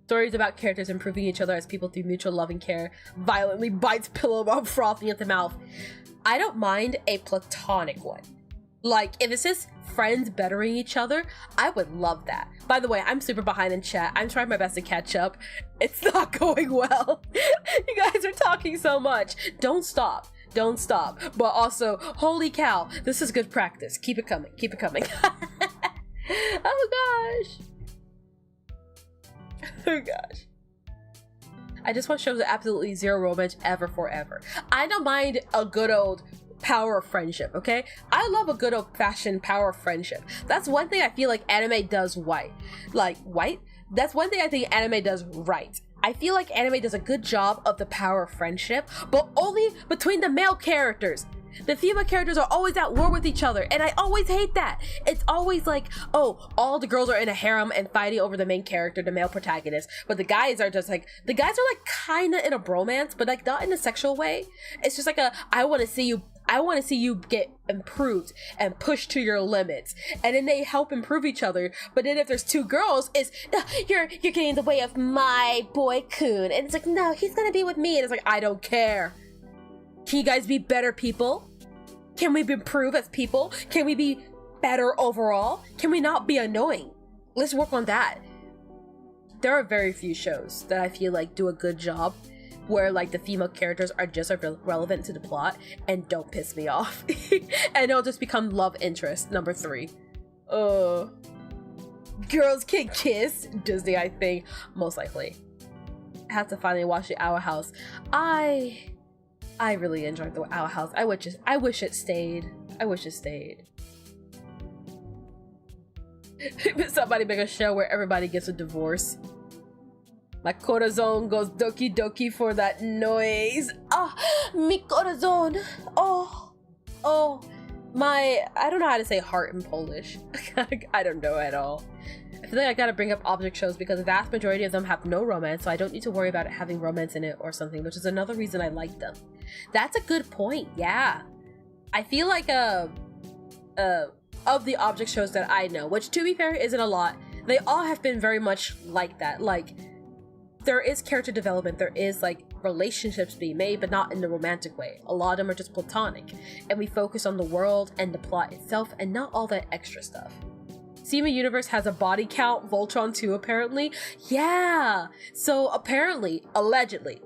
Stories about characters improving each other as people through mutual love and care violently bites pillow while frothing at the mouth. I don't mind a platonic one. Like, if it's just friends bettering each other, I would love that. By the way, I'm super behind in chat. I'm trying my best to catch up. It's not going well. You guys are talking so much. Don't stop. Don't stop. But also, holy cow, this is good practice. Keep it coming. Keep it coming. Oh gosh. Oh gosh. I just want shows with absolutely zero romance ever forever. I don't mind a good old power of friendship, okay? I love a good old-fashioned power of friendship. That's one thing I feel like anime does That's one thing I think anime does right. I feel like anime does a good job of the power of friendship, but only between the male characters. The female characters are always at war with each other, and I always hate that. It's always like, oh, all the girls are in a harem and fighting over the main character, the male protagonist, but the guys are like kind of in a bromance, but like not in a sexual way. It's just like I want to see you get improved and pushed to your limits, and then they help improve each other. But then if there's 2 girls, it's you're getting in the way of my boy Kun, and it's like, no, he's gonna be with me, and it's like, I don't care. Can you guys be better people? Can we improve as people? Can we be better overall? Can we not be annoying? Let's work on that. There are very few shows that I feel like do a good job where like the female characters are just relevant to the plot and don't piss me off. And it'll just become love interest number 3. Girls can kiss. Disney, I think. Most likely. I have to finally watch the Owl House. I really enjoyed the Owl House. I wish it stayed. I wish it stayed. Somebody make a show where everybody gets a divorce. My corazon goes doki doki for that noise. Ah, mi corazon. Oh, I don't know how to say heart in Polish. I don't know at all. I feel like I gotta bring up object shows because the vast majority of them have no romance, so I don't need to worry about it having romance in it or something, which is another reason I like them. That's a good point, yeah. I feel like of the object shows that I know, which to be fair isn't a lot, they all have been very much like that. Like, there is character development, there is like relationships being made, but not in the romantic way. A lot of them are just platonic, and we focus on the world and the plot itself and not all that extra stuff. Steven Universe has a body count, Voltron too, apparently. Yeah! So apparently, allegedly,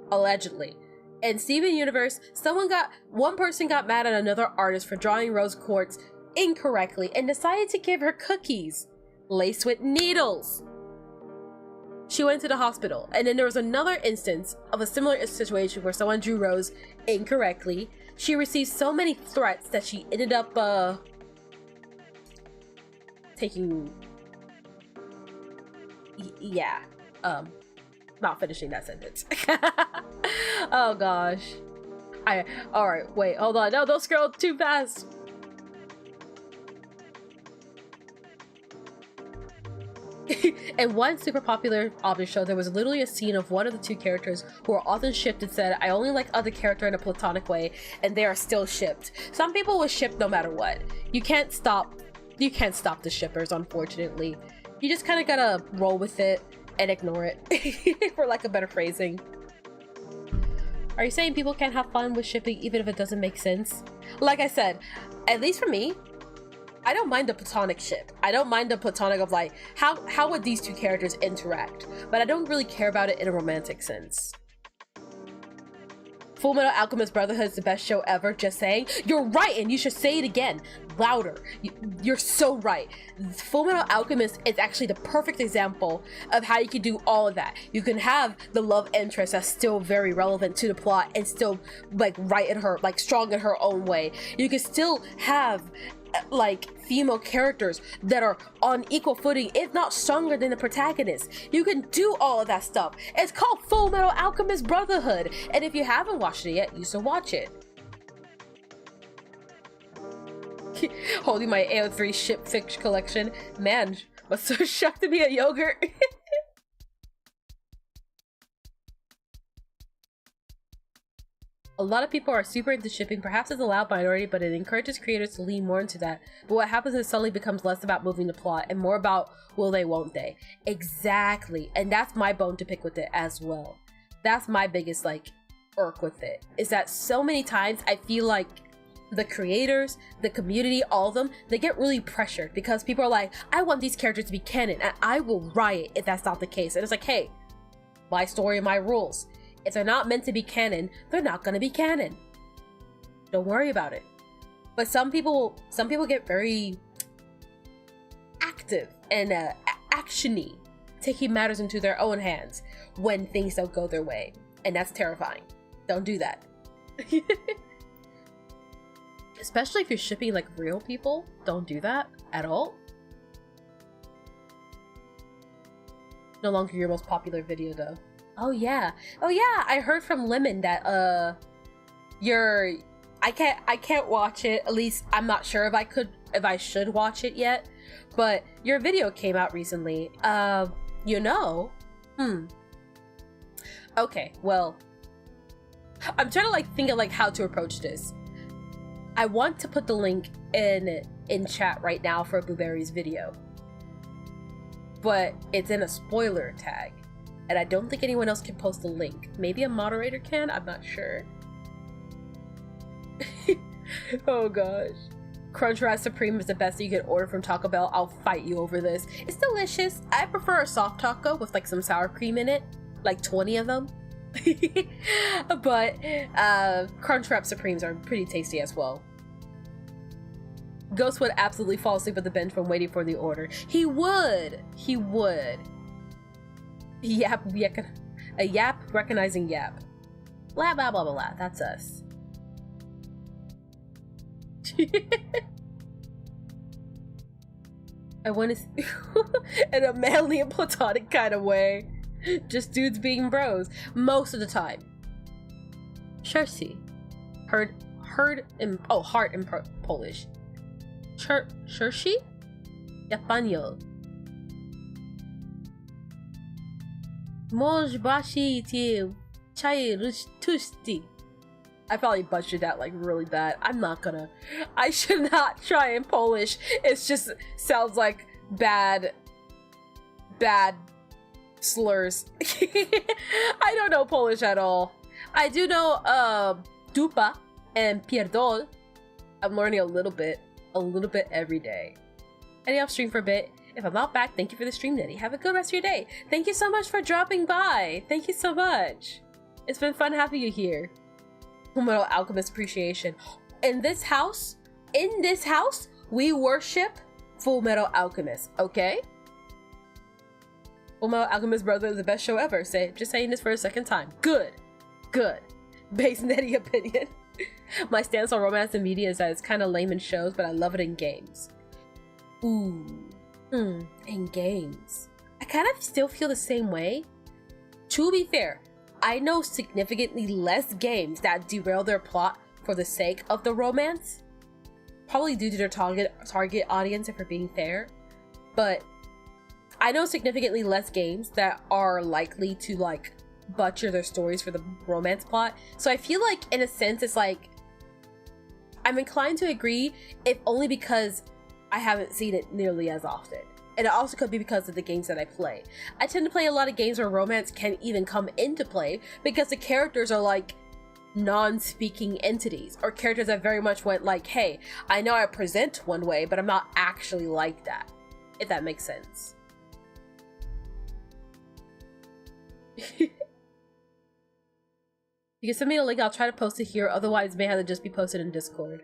in Steven Universe, one person got mad at another artist for drawing Rose Quartz incorrectly and decided to give her cookies laced with needles. She went to the hospital, and then there was another instance of a similar situation where someone drew Rose incorrectly. She received so many threats that she ended up not finishing that sentence. Oh gosh. Alright, wait, hold on. No, don't scroll too fast. In one super popular object show, there was literally a scene of one of the two characters who are often shipped and said, I only like other character in a platonic way, and they are still shipped. Some people will ship no matter what. You can't stop the shippers, unfortunately. You just kind of gotta roll with it and ignore it, for lack of better phrasing. Are you saying people can't have fun with shipping even if it doesn't make sense? Like I said, at least for me, I don't mind the platonic ship. I don't mind the platonic of like, how would these two characters interact? But I don't really care about it in a romantic sense. Fullmetal Alchemist Brotherhood is the best show ever, just saying. You're right, and you should say it again. Louder. You're so right. Fullmetal Alchemist is actually the perfect example of how you can do all of that. You can have the love interest that's still very relevant to the plot and still like right in her, like strong in her own way. You can still have like female characters that are on equal footing, if not stronger than the protagonist. You can do all of that stuff. It's called Fullmetal Alchemist Brotherhood, and if you haven't watched it yet, you should watch it. Holding my AO3 ship fish collection. Man, what's so shocked to be a yogurt? A lot of people are super into shipping, perhaps as a loud minority, but it encourages creators to lean more into that. But what happens is it suddenly becomes less about moving the plot and more about will they, won't they. Exactly. And that's my bone to pick with it as well. That's my biggest like irk with it, is that so many times I feel like the creators, the community, all of them, they get really pressured because people are like, I want these characters to be canon and I will riot if that's not the case. And it's like, hey, my story and my rules. If they're not meant to be canon, they're not gonna be canon. Don't worry about it. But some people get very active and actiony, taking matters into their own hands when things don't go their way. And that's terrifying. Don't do that. Especially if you're shipping like real people, don't do that at all. No longer your most popular video though. Oh yeah, I heard from Lemon that I can't watch it. At least I'm not sure if I should watch it yet. But your video came out recently. Okay, well, I'm trying to like think of like how to approach this. I want to put the link in chat right now for BwueBerry's video, but it's in a spoiler tag. And I don't think anyone else can post a link. Maybe a moderator can? I'm not sure. Oh gosh. Crunchwrap Supreme is the best that you can order from Taco Bell. I'll fight you over this. It's delicious. I prefer a soft taco with like some sour cream in it. Like 20 of them. But Crunchwrap Supremes are pretty tasty as well. Ghost would absolutely fall asleep at the bench when waiting for the order. He would. He would. Yap, a yap recognizing yap. Blah blah blah blah blah. That's us. I want to in a manly and platonic kind of way. Just dudes being bros most of the time. Szersi. Heart in Polish. Szersi? Japanio. Mąż Basi tie czaje tuści. I probably butchered that like really bad. I should not try in Polish. It's just sounds like bad slurs. I don't know Polish at all. I do know dupa and pierdol. I'm learning a little bit every day. Heading off stream for a bit. If I'm not back, thank you for the stream, Nitty. Have a good rest of your day. Thank you so much for dropping by. Thank you so much. It's been fun having you here. Fullmetal Alchemist appreciation. In this house, we worship Fullmetal Alchemist, okay? Fullmetal Alchemist Brother is the best show ever. Just saying this for a second time. Good. Base Netty opinion. My stance on romance in media is that it's kind of lame in shows, but I love it in games. Ooh. In games. I kind of still feel the same way. To be fair, I know significantly less games that derail their plot for the sake of the romance. Probably due to their target audience, if we're being fair. But I know significantly less games that are likely to like butcher their stories for the romance plot. So I feel like in a sense it's like I'm inclined to agree, if only because I haven't seen it nearly as often. And it also could be because of the games that I play. I tend to play a lot of games where romance can even come into play because the characters are like non-speaking entities, or characters that very much went like, hey, I know I present one way, but I'm not actually like that. If that makes sense. You can send me a link, I'll try to post it here, otherwise it may have to just be posted in Discord.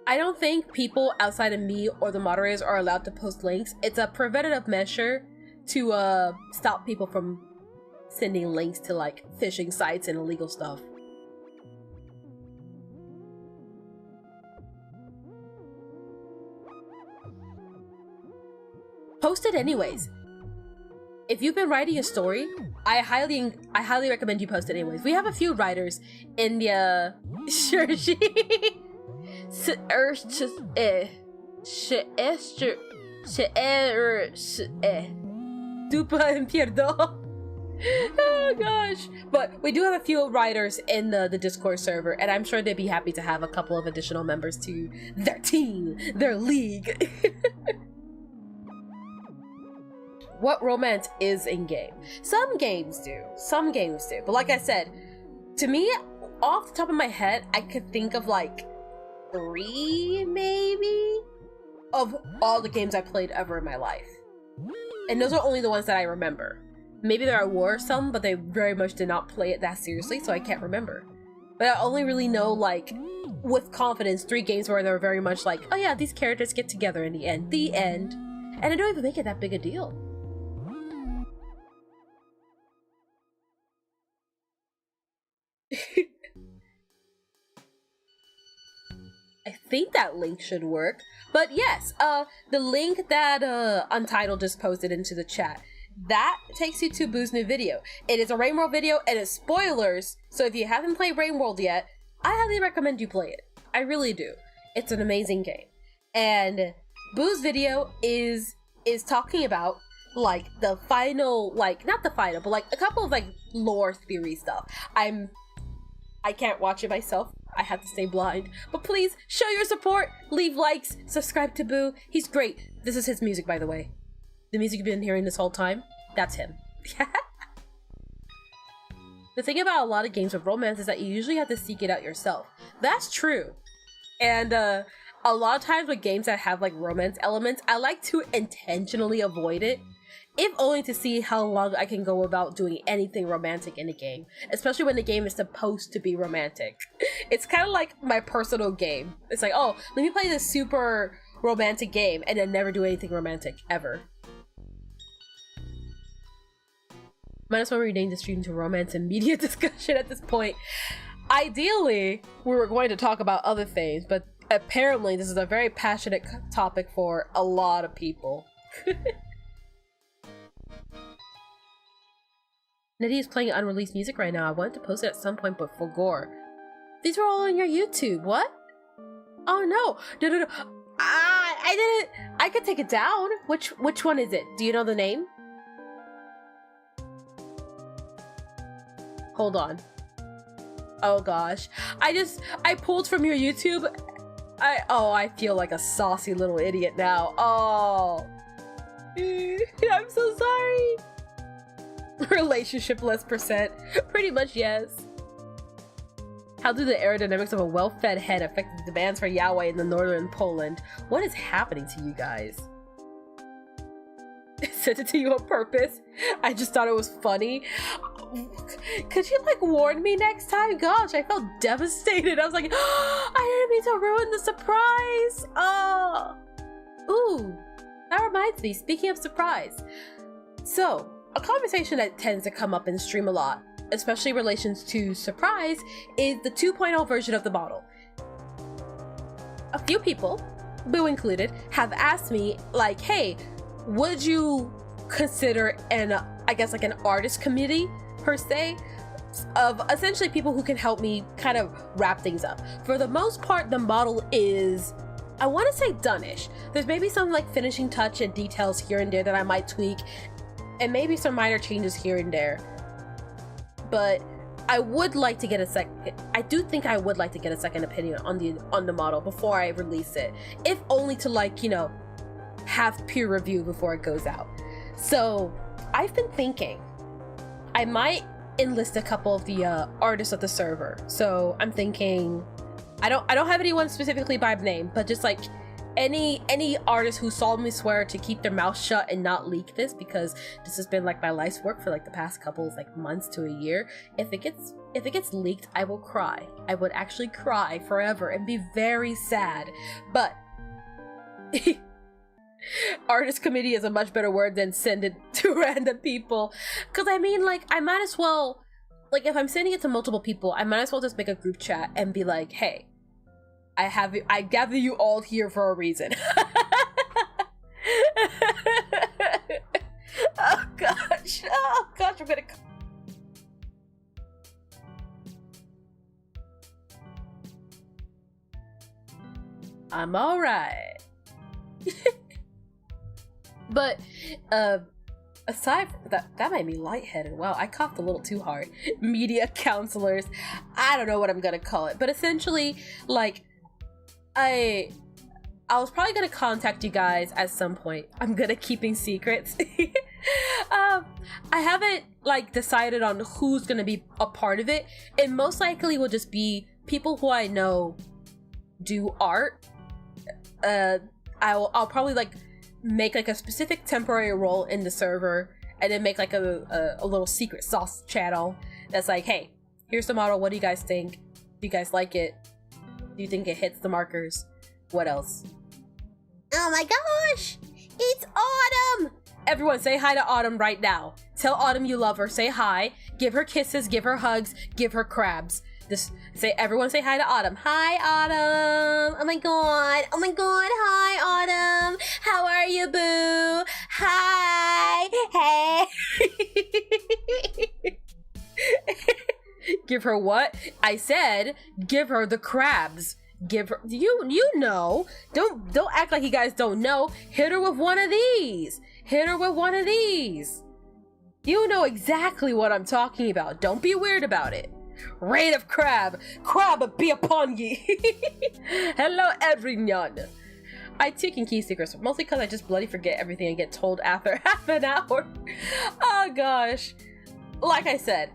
I don't think people outside of me or the moderators are allowed to post links. It's a preventative measure to stop people from sending links to like phishing sites and illegal stuff. Post it anyways. If you've been writing a story, I highly recommend you post it anyways. We have a few writers in the Dupa and Pierdo. Oh gosh. But we do have a few writers in the Discord server, and I'm sure they'd be happy to have a couple of additional members to their team, their league. What romance is in game? Some games do. But like I said, to me, off the top of my head, I could think of like 3 maybe of all the games I played ever in my life. And those are only the ones that I remember. Maybe there were some, but they very much did not play it that seriously, so I can't remember. But I only really know, like, with confidence, 3 games where they're very much like, oh yeah, these characters get together in the end. The end. And I don't even make it that big a deal. I think that link should work. But yes, the link that Untitled just posted into the chat, that takes you to Boo's new video. It is a Rain World video and it's spoilers, so if you haven't played Rain World yet, I highly recommend you play it. I really do. It's an amazing game. And Boo's video is talking about like the final, like not the final, but like a couple of like lore theory stuff. I can't watch it myself. I have to stay blind. But please show your support, leave likes, subscribe to Boo. He's great. This is his music, by the way. The music you've been hearing this whole time, that's him. The thing about a lot of games with romance is that you usually have to seek it out yourself. That's true. And a lot of times with games that have like romance elements, I like to intentionally avoid it. If only to see how long I can go about doing anything romantic in a game, especially when the game is supposed to be romantic. It's kind of like my personal game. It's like, oh, let me play this super romantic game and then never do anything romantic, ever. Might as well rename the stream to romance and media discussion at this point. Ideally, we were going to talk about other things, but apparently this is a very passionate topic for a lot of people. Nitty is playing unreleased music right now. I wanted to post it at some point, but for gore. These were all on your YouTube. What? Oh no. No. I didn't. I could take it down. Which one is it? Do you know the name? Hold on. Oh gosh. I pulled from your YouTube. I feel like a saucy little idiot now. Oh. I'm so sorry. Relationship less percent. Pretty much, yes. How do the aerodynamics of a well-fed head affect the demands for yaoi in the northern Poland? What is happening to you guys? I sent it to you on purpose. I just thought it was funny. Could you like warn me next time? Gosh, I felt devastated. I was like, oh, I didn't mean to ruin the surprise. Oh. Ooh, that reminds me, speaking of surprise. So, a conversation that tends to come up in stream a lot, especially in relations to surprise, is the 2.0 version of the model. A few people, Boo included, have asked me like, hey, would you consider I guess like an artist committee per se of essentially people who can help me kind of wrap things up. For the most part, the model is, I want to say done-ish. There's maybe some like finishing touch and details here and there that I might tweak, and maybe some minor changes here and there. But I would like to get I do think I would like to get a second opinion on the model before I release it, if only to like, you know, have peer review before it goes out. So I've been thinking I might enlist a couple of the artists of the server. So I'm thinking, I don't have anyone specifically by name, but just like any artist who solemnly swear to keep their mouth shut and not leak this, because this has been like my life's work for like the past couple of like months to a year. If it gets leaked, I will cry. I would actually cry forever and be very sad. But artist committee is a much better word than send it to random people, because I mean, like, I might as well, like, if I'm sending it to multiple people, I might as well just make a group chat and be like, hey, I gather you all here for a reason. Oh gosh, I'm gonna I'm all right. But aside from that made me lightheaded. Wow, I coughed a little too hard. Media counselors, I don't know what I'm gonna call it, but essentially, like, I was probably gonna contact you guys at some point. I'm good at keeping secrets. I haven't like decided on who's gonna be a part of it. It most likely will just be people who I know do art. I'll probably like make like a specific temporary role in the server, and then make like a little secret sauce channel that's like, hey, here's the model, what do you guys think? Do you guys like it? Do you think it hits the markers? What else? Oh my gosh, it's Autumn! Everyone say hi to Autumn right now. Tell Autumn you love her, say hi, give her kisses, give her hugs, give her crabs. Just say, everyone say hi to Autumn. Hi, Autumn. Oh my god. Oh my god. Hi, Autumn. How are you, boo? Hi. Hey. Give her what? I said, give her the crabs. Give her, you know. Don't act like you guys don't know. Hit her with one of these. Hit her with one of these. You know exactly what I'm talking about. Don't be weird about it. Raid of crab be upon ye. Hello everyone. I take in key secrets mostly because I just bloody forget everything and get told after half an hour. Oh gosh, like I said,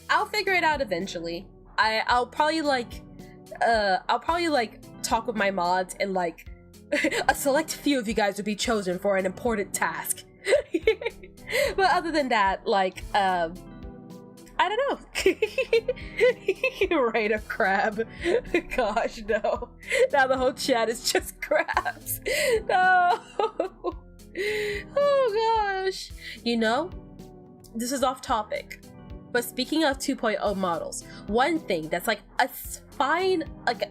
I'll figure it out eventually. I'll probably like talk with my mods, and like a select few of you guys would be chosen for an important task. But other than that, like I don't know. Raid a crab. Gosh, no. Now the whole chat is just crabs. No. Oh gosh. You know, this is off topic, but speaking of 2.0 models, one thing that's like a fine, like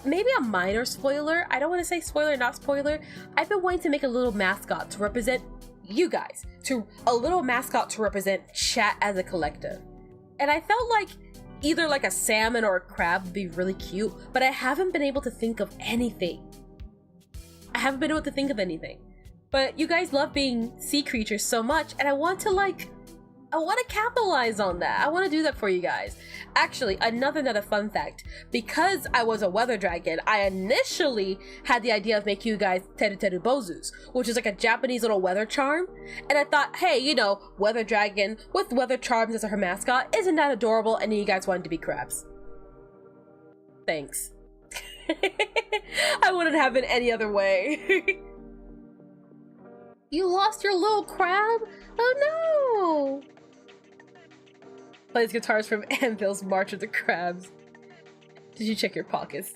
maybe a minor spoiler. I don't want to say spoiler, not spoiler. I've been wanting to make a little mascot to represent you guys, a little mascot to represent chat as a collective. And I felt like either like a salmon or a crab would be really cute, but I haven't been able to think of anything. But you guys love being sea creatures so much, and I want to like I want to capitalize on that. I want to do that for you guys. Actually, another fun fact. Because I was a weather dragon, I initially had the idea of making you guys teru teru bozus, which is like a Japanese little weather charm. And I thought, hey, you know, weather dragon with weather charms as her mascot, isn't that adorable? And you guys wanted to be crabs. Thanks. I wouldn't have it any other way. You lost your little crab? Oh no! Plays guitars from Anvil's March of the Crabs. Did you check your pockets?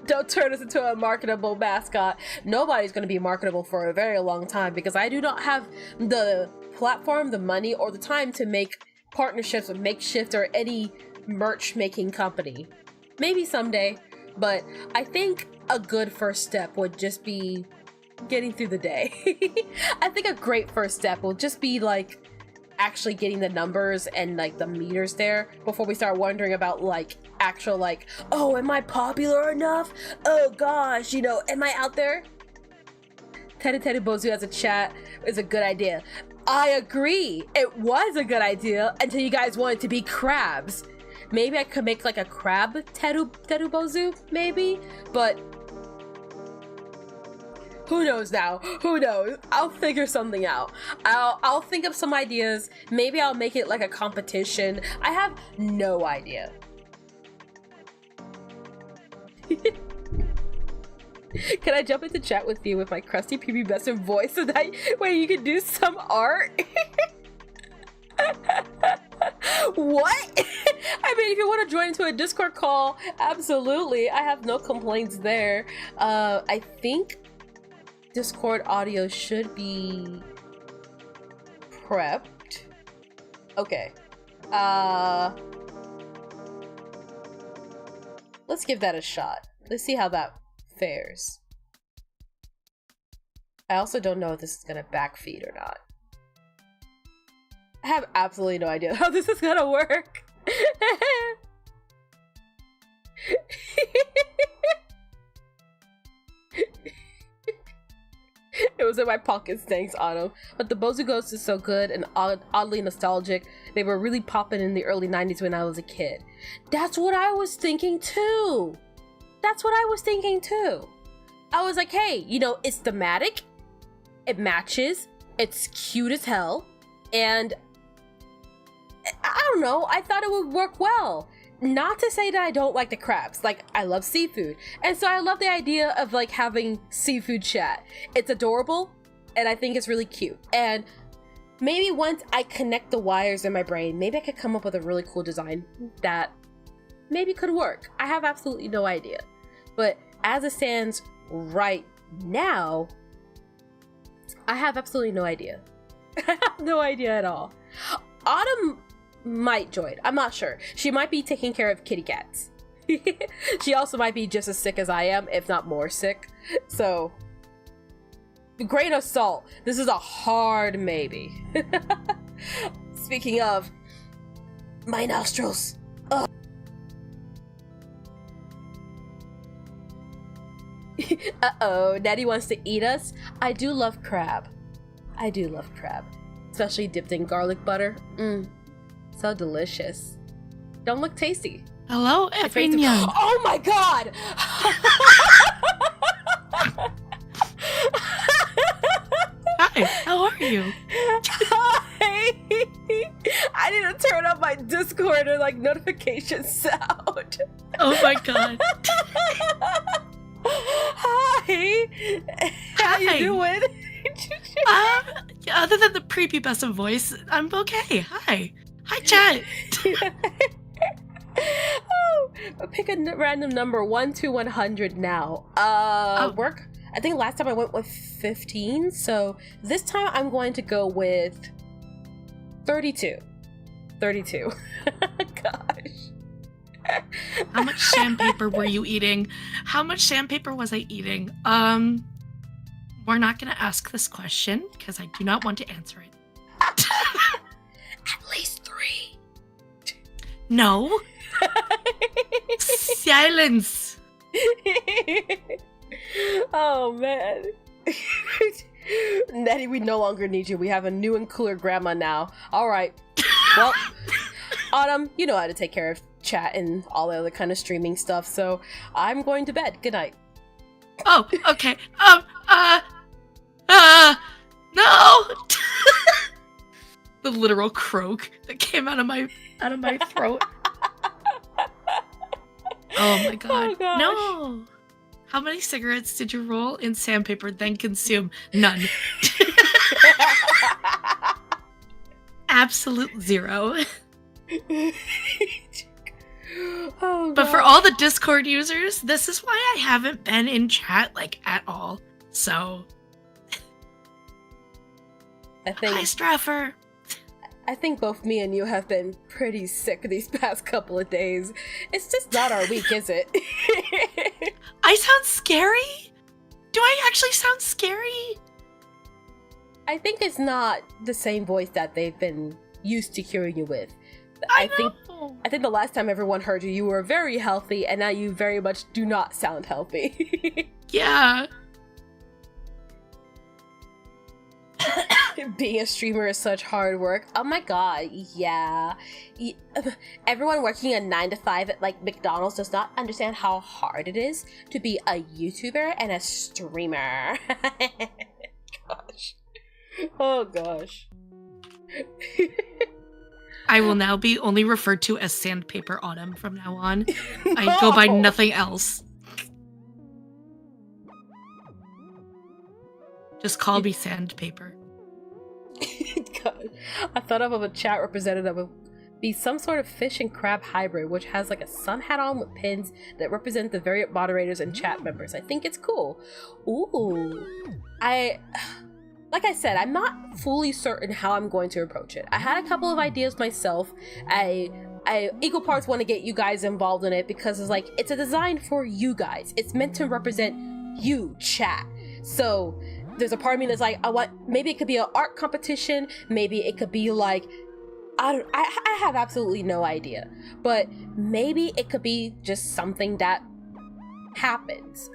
Don't turn us into a marketable mascot. Nobody's going to be marketable for a very long time because I do not have the platform, the money, or the time to make partnerships with Makeshift or any merch making company. Maybe someday, but I think a good first step would just be getting through the day. I think a great first step will just be like actually getting the numbers and like the meters there before we start wondering about like actual like, oh, am I popular enough? Oh gosh, you know, am I out there? Teru Teru Bozu as a chat is a good idea. I agree. It was a good idea until you guys wanted to be crabs. Maybe I could make like a crab Teru Bozu, maybe, but who knows now? Who knows? I'll figure something out. I'll think of some ideas. Maybe I'll make it like a competition. I have no idea. Can I jump into chat with you with my crusty prepubescent voice so that way you can do some art? What? I mean, if you want to join into a Discord call, absolutely. I have no complaints there. I think Discord audio should be prepped. Okay. Let's give that a shot. Let's see how that fares. I also don't know if this is gonna backfeed or not. I have absolutely no idea how this is gonna work. It was in my pockets, thanks Autumn. But the Bozu Ghost is so good and oddly nostalgic. They were really popping in the early 90s when I was a kid. That's what I was thinking too. That's what I was thinking too. I was like, hey, you know, it's thematic, it matches, it's cute as hell, and I don't know, I thought it would work well. Not to say that I don't like the crabs, like I love seafood, and so I love the idea of like having seafood chat. It's adorable and I think it's really cute, and maybe once I connect the wires in my brain, maybe I could come up with a really cool design that maybe could work. I have absolutely no idea, but as it stands right now, I have absolutely no idea. I have no idea at all. Autumn might join. I'm not sure. She might be taking care of kitty cats. She also might be just as sick as I am, if not more sick. So, grain of salt. This is a hard maybe. Speaking of, my nostrils. Ugh. Uh-oh, Daddy wants to eat us? I do love crab. I do love crab. Especially dipped in garlic butter. So delicious. Don't look tasty. Hello, everyone. Oh my god! Hi, how are you? Hi! I need to turn up my Discord or like notification sound. Oh my god. Hi! How you doing? Other than the prepubescent voice, I'm okay. Hi. Hi, chat. Oh, pick a random number, 1 to 100 now. Work. I think last time I went with 15, so this time I'm going to go with 32. 32. Gosh. How much sandpaper were you eating? How much sandpaper was I eating? We're not gonna ask this question because I do not want to answer it. At least 3. No. Silence. Oh man. Nettie, we no longer need you. We have a new and cooler grandma now. All right. Well, Autumn, you know how to take care of chat and all the other kind of streaming stuff, so I'm going to bed. Good night. Oh, okay. No! The literal croak that came out of my throat. Oh my god. Oh, no! How many cigarettes did you roll in sandpaper, then consume? None. Absolute zero. Oh, but for all the Discord users, this is why I haven't been in chat, like, at all. So... Hi, Straffer! I think both me and you have been pretty sick these past couple of days. It's just not our week, is it? I sound scary? Do I actually sound scary? I think it's not the same voice that they've been used to hearing you with. I think the last time everyone heard you, you were very healthy, and now you very much do not sound healthy. Yeah. Being a streamer is such hard work. Oh my god, yeah. Everyone working a 9 to 5 at like McDonald's does not understand how hard it is to be a YouTuber and a streamer. Gosh. Oh gosh. I will now be only referred to as Sandpaper Autumn from now on. I go by nothing else. Just call me Sandpaper. God. I thought of a chat representative would be some sort of fish and crab hybrid, which has like a sun hat on with pins that represent the various moderators and chat members. I think it's cool. Ooh. Like I said, I'm not fully certain how I'm going to approach it. I had a couple of ideas myself. I equal parts want to get you guys involved in it because it's like, it's a design for you guys. It's meant to represent you, chat. So there's a part of me that's like, maybe it could be an art competition. Maybe it could be like, I have absolutely no idea. But maybe it could be just something that happens.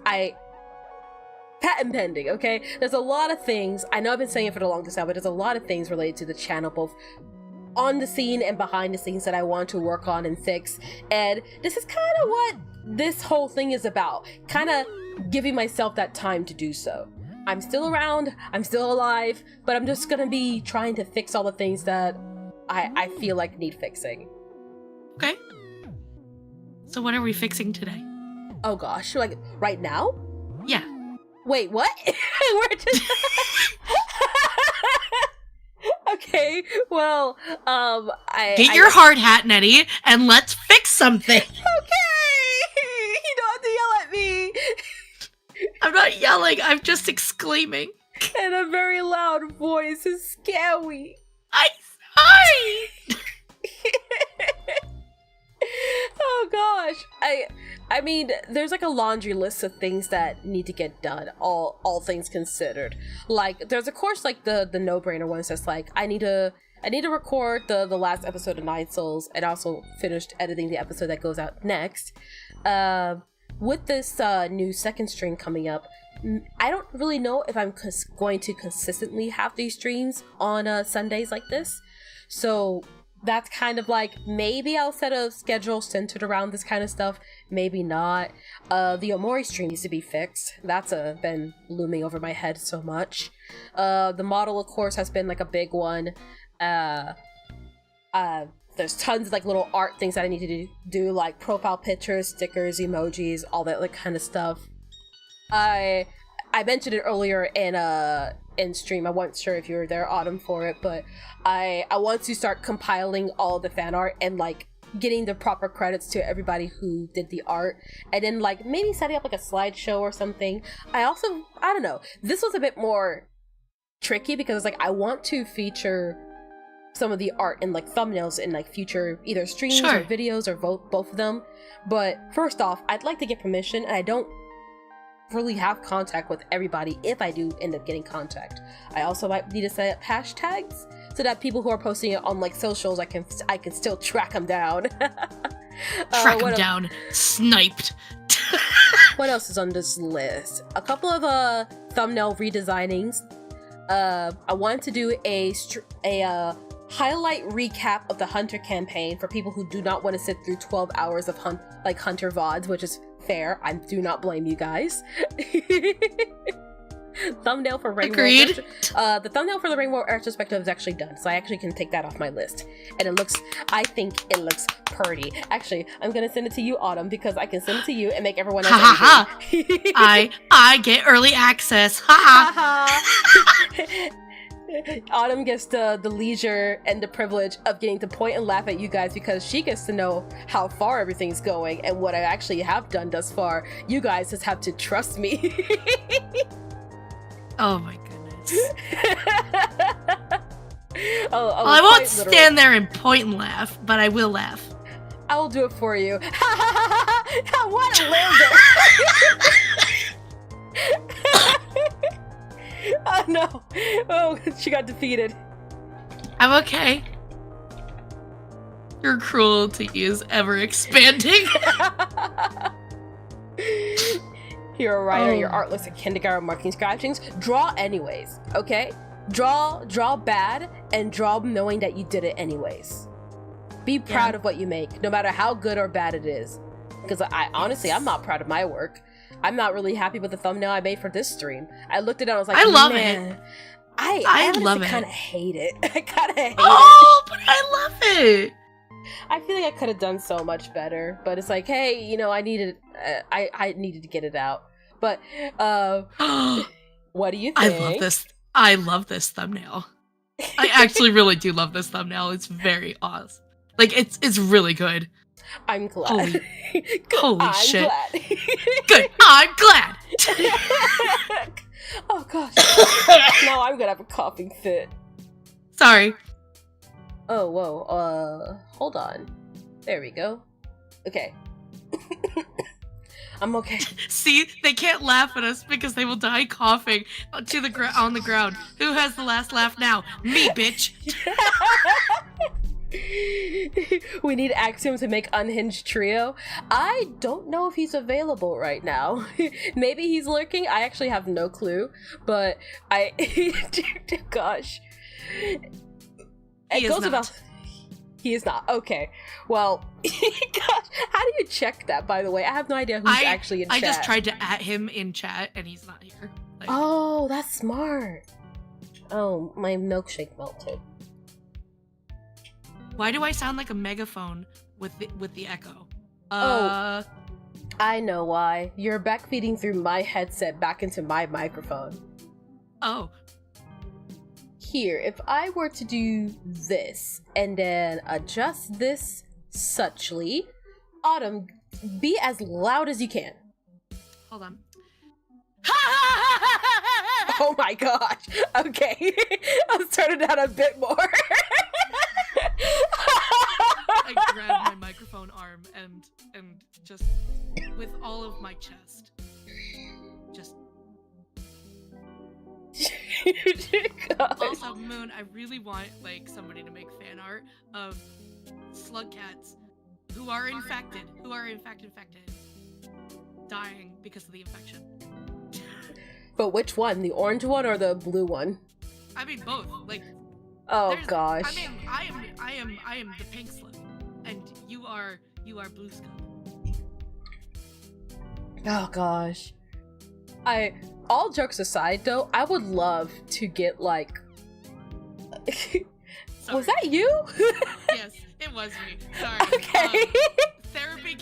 Patent pending, okay? There's a lot of things, I know I've been saying it for the longest time, but there's a lot of things related to the channel, both on the scene and behind the scenes that I want to work on and fix. And this is kind of what this whole thing is about. Kind of giving myself that time to do so. I'm still around, I'm still alive, but I'm just gonna be trying to fix all the things that I feel like need fixing. Okay. So what are we fixing today? Oh gosh, like right now? Yeah. Wait, what? We're just... Okay, well, Get your hard hat, Nettie, and let's fix something! Okay! You don't have to yell at me! I'm not yelling, I'm just exclaiming. And a very loud voice is scary. I'm sorry! Oh gosh, I mean, there's like a laundry list of things that need to get done, all things considered. Like, there's of course like the no-brainer ones that's like, I need to record the last episode of Nine Souls and also finished editing the episode that goes out next. With this new second stream coming up, I don't really know if I'm going to consistently have these streams on Sundays like this. So that's kind of like, maybe I'll set a schedule centered around this kind of stuff, maybe not. The Omori stream needs to be fixed. That's been looming over my head so much. The model, of course, has been like a big one. There's tons of like little art things that I need to do, like profile pictures, stickers, emojis, all that like kind of stuff. I mentioned it earlier in stream. I wasn't sure if you were there, Autumn, for it, but I want to start compiling all the fan art and like getting the proper credits to everybody who did the art, and then like maybe setting up like a slideshow or something. I don't know, this was a bit more tricky because like I want to feature some of the art in like thumbnails in like future either streams or videos or both of them. But first off, I'd like to get permission, and I don't really have contact with everybody if I do end up getting contact. I also might need to set up hashtags so that people who are posting it on like socials, I can still track them down. Track them down. Sniped. What else is on this list? A couple of thumbnail redesignings. I wanted to do a highlight recap of the Hunter campaign for people who do not want to sit through 12 hours of Hunter VODs, which is fair. I do not blame you guys. Thumbnail for Rainbow. Agreed. The thumbnail for the Rainbow retrospective is actually done, so I actually can take that off my list. And I think it looks pretty. Actually, I'm gonna send it to you, Autumn, because I can send it to you and make everyone else angry. I get early access. Ha ha. Autumn gets the leisure and the privilege of getting to point and laugh at you guys because she gets to know how far everything's going and what I actually have done thus far. You guys just have to trust me. Oh my goodness. I won't stand there and point and laugh, but I will laugh. I will do it for you. What a loser! Oh no! Oh, she got defeated. I'm okay. Your cruelty is ever expanding. You're a writer, your art looks like kindergarten marking scratchings. Draw anyways, okay? Draw bad, and draw knowing that you did it anyways. Be proud of what you make, no matter how good or bad it is. Because honestly, I'm not proud of my work. I'm not really happy with the thumbnail I made for this stream. I looked at it and I was like, I love man, it. I love it. kind of hate it. I kind of hate it. Oh, but I love it. I feel like I could have done so much better, but it's like, hey, you know, I needed to get it out. But what do you think? I love this thumbnail. I actually really do love this thumbnail. It's very awesome. Like it's really good. I'm glad. Holy shit. Glad. Good. I'm glad. Oh gosh. No, I'm gonna have a coughing fit. Sorry. Oh, whoa. Hold on. There we go. Okay. I'm okay. See, they can't laugh at us because they will die coughing on the ground. Who has the last laugh now? Me, bitch. We need Axiom to make Unhinged Trio. I don't know if he's available right now. Maybe he's lurking. I actually have no clue. But gosh. He is not. Okay. Well, gosh, how do you check that, by the way? I have no idea who's actually in chat. I just tried to @at him in chat, and he's not here. Like, oh, that's smart. Oh, my milkshake melted. Why do I sound like a megaphone with the echo? I know why. You're backfeeding through my headset back into my microphone. Oh. Here, if I were to do this and then adjust this suchly, Autumn, be as loud as you can. Hold on. Oh my gosh. Okay. Let's turn it down a bit more. I grabbed my microphone arm and just with all of my chest just Also, Moon, I really want like somebody to make fan art of slug cats who are in fact infected, dying because of the infection. But which one? The orange one or the blue one? I mean both. Like, oh gosh. I mean, I am the pink slug, and you are blue scum. Oh gosh. All jokes aside, though, I would love to get like. Was that you? Yes, it was me. Sorry. Okay. Therapy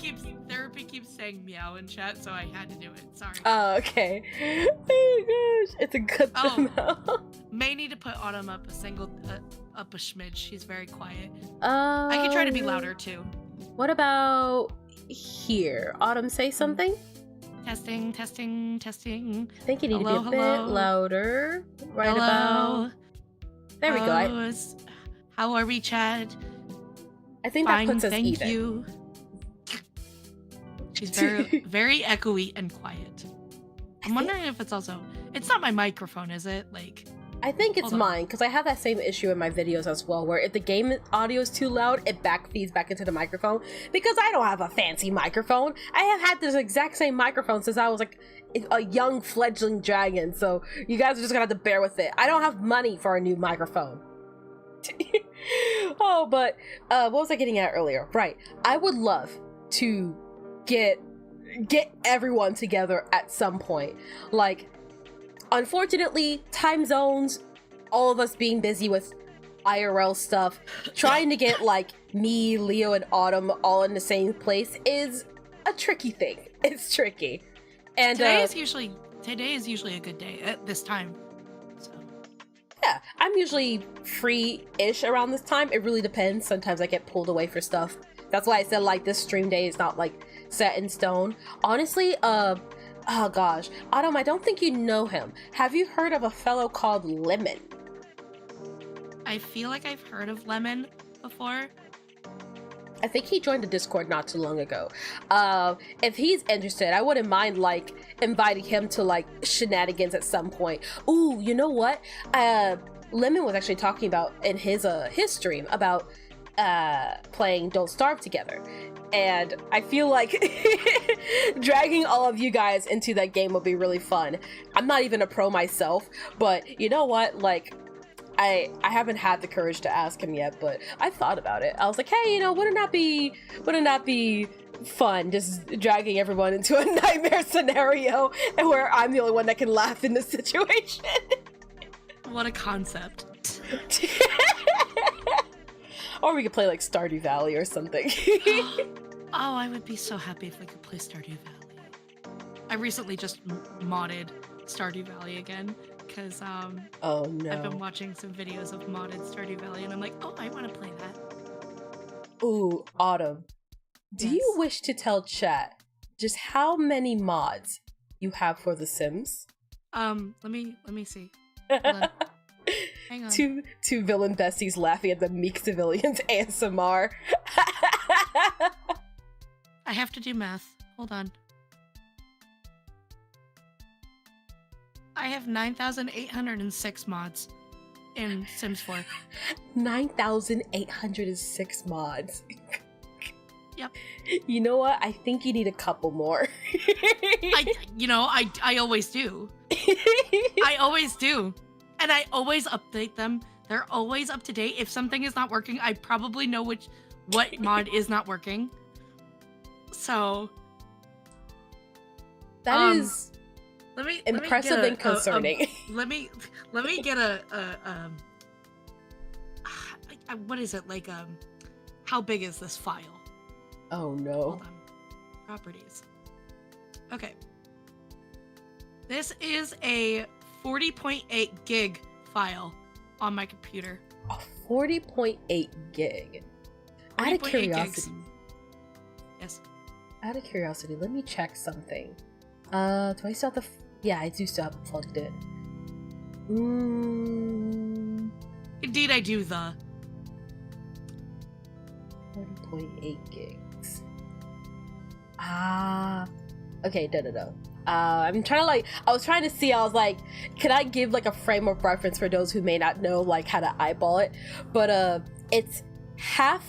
keeps saying meow in chat, so I had to do it. Sorry. Oh, okay. Oh gosh, it's a good thumbnail. May need to put Autumn up up a smidge. She's very quiet. I can try to be louder too. What about here? Autumn, say something. Testing. I think you need to be a bit louder. Right about. There we go. How are we, Chad? I think Fine, that puts us thank even. you. She's very echoey and quiet. I'm wondering if it's not my microphone, is it? Like, I think it's mine, because I have that same issue in my videos as well, where if the game audio is too loud, it feeds back into the microphone. Because I don't have a fancy microphone. I have had this exact same microphone since I was like a young fledgling dragon, so you guys are just gonna have to bear with it. I don't have money for a new microphone. Oh, but what was I getting at earlier? Right, I would love to get everyone together at some point. Like, unfortunately, time zones, all of us being busy with IRL stuff, trying to get like me, Leo, and Autumn all in the same place is a tricky thing. It's tricky. And today is usually a good day at this time. So yeah, I'm usually free-ish around this time. It really depends. Sometimes I get pulled away for stuff. That's why I said like this stream day is not like set in stone. Honestly, oh gosh, Autumn, I don't think you know him. Have you heard of a fellow called Lemon? I feel like I've heard of Lemon before. I think he joined the Discord not too long ago. If he's interested, I wouldn't mind like inviting him to like shenanigans at some point. Ooh, you know what? Lemon was actually talking about in his stream about playing Don't Starve together. And I feel like dragging all of you guys into that game would be really fun. I'm not even a pro myself, but you know what? Like, I haven't had the courage to ask him yet, but I thought about it. I was like, hey, you know, wouldn't that be fun, just dragging everyone into a nightmare scenario and where I'm the only one that can laugh in this situation? What a concept. Or we could play like Stardew Valley or something. Oh, I would be so happy if we could play Stardew Valley. I recently just modded Stardew Valley again because oh no, I've been watching some videos of modded Stardew Valley and I'm like, oh, I want to play that. Ooh, Autumn, do you wish to tell chat just how many mods you have for The Sims? Let me see. Hold on. Hang on. Two villain besties laughing at the meek civilians ASMR. I have to do math. Hold on. I have 9,806 mods in Sims 4. 9,806 mods. Yep. You know what? I think you need a couple more. I always do. I always do. And I always update them. They're always up to date. If something is not working, I probably know what mod is not working. So that is impressive and concerning. Let me get what is it, like, how big is this file? Oh no. Hold on. Properties. Okay. This is a 40.8 gig file on my computer. A 40.8 gig. Out of curiosity. Yes. Out of curiosity, let me check something. Do I still have yeah, I do still have it plugged in. Indeed, I do. 40.8 gigs. Okay, no. I'm trying to I was trying to see, I was like, can I give like a frame of reference for those who may not know like how to eyeball it? But it's half,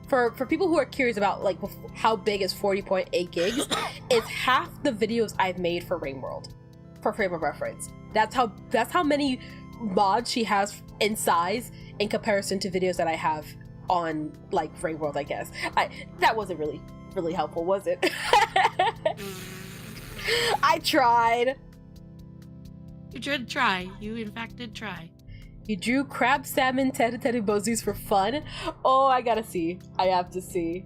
for people who are curious about like how big is 40.8 gigs, it's half the videos I've made for Rainworld, for frame of reference. That's how many mods she has in size in comparison to videos that I have on like Rainworld, I guess. That wasn't really helpful, was it? I tried. You did try. You in fact did try. You drew crab, salmon, teddy bozies for fun? Oh, I gotta see. I have to see.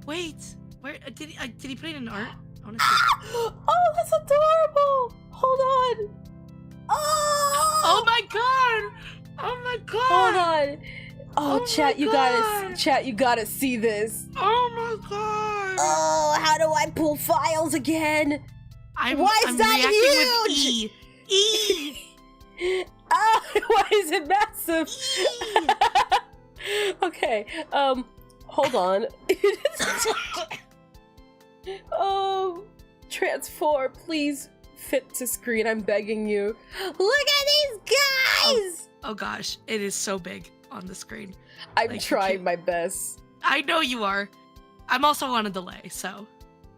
Wait, where did he put it in art? I wanna see. Oh, that's adorable. Hold on. Oh my god. Oh my god. Hold on. Oh, chat, you gotta see this. Oh my god. Oh, how do I pull files again? Why is that huge? With E. Oh, why is it massive? Okay, hold on. Oh, transform, please fit to screen. I'm begging you. Look at these guys! Oh gosh, it is so big on the screen. I'm like, trying my best. I know you are. I'm also on a delay, so.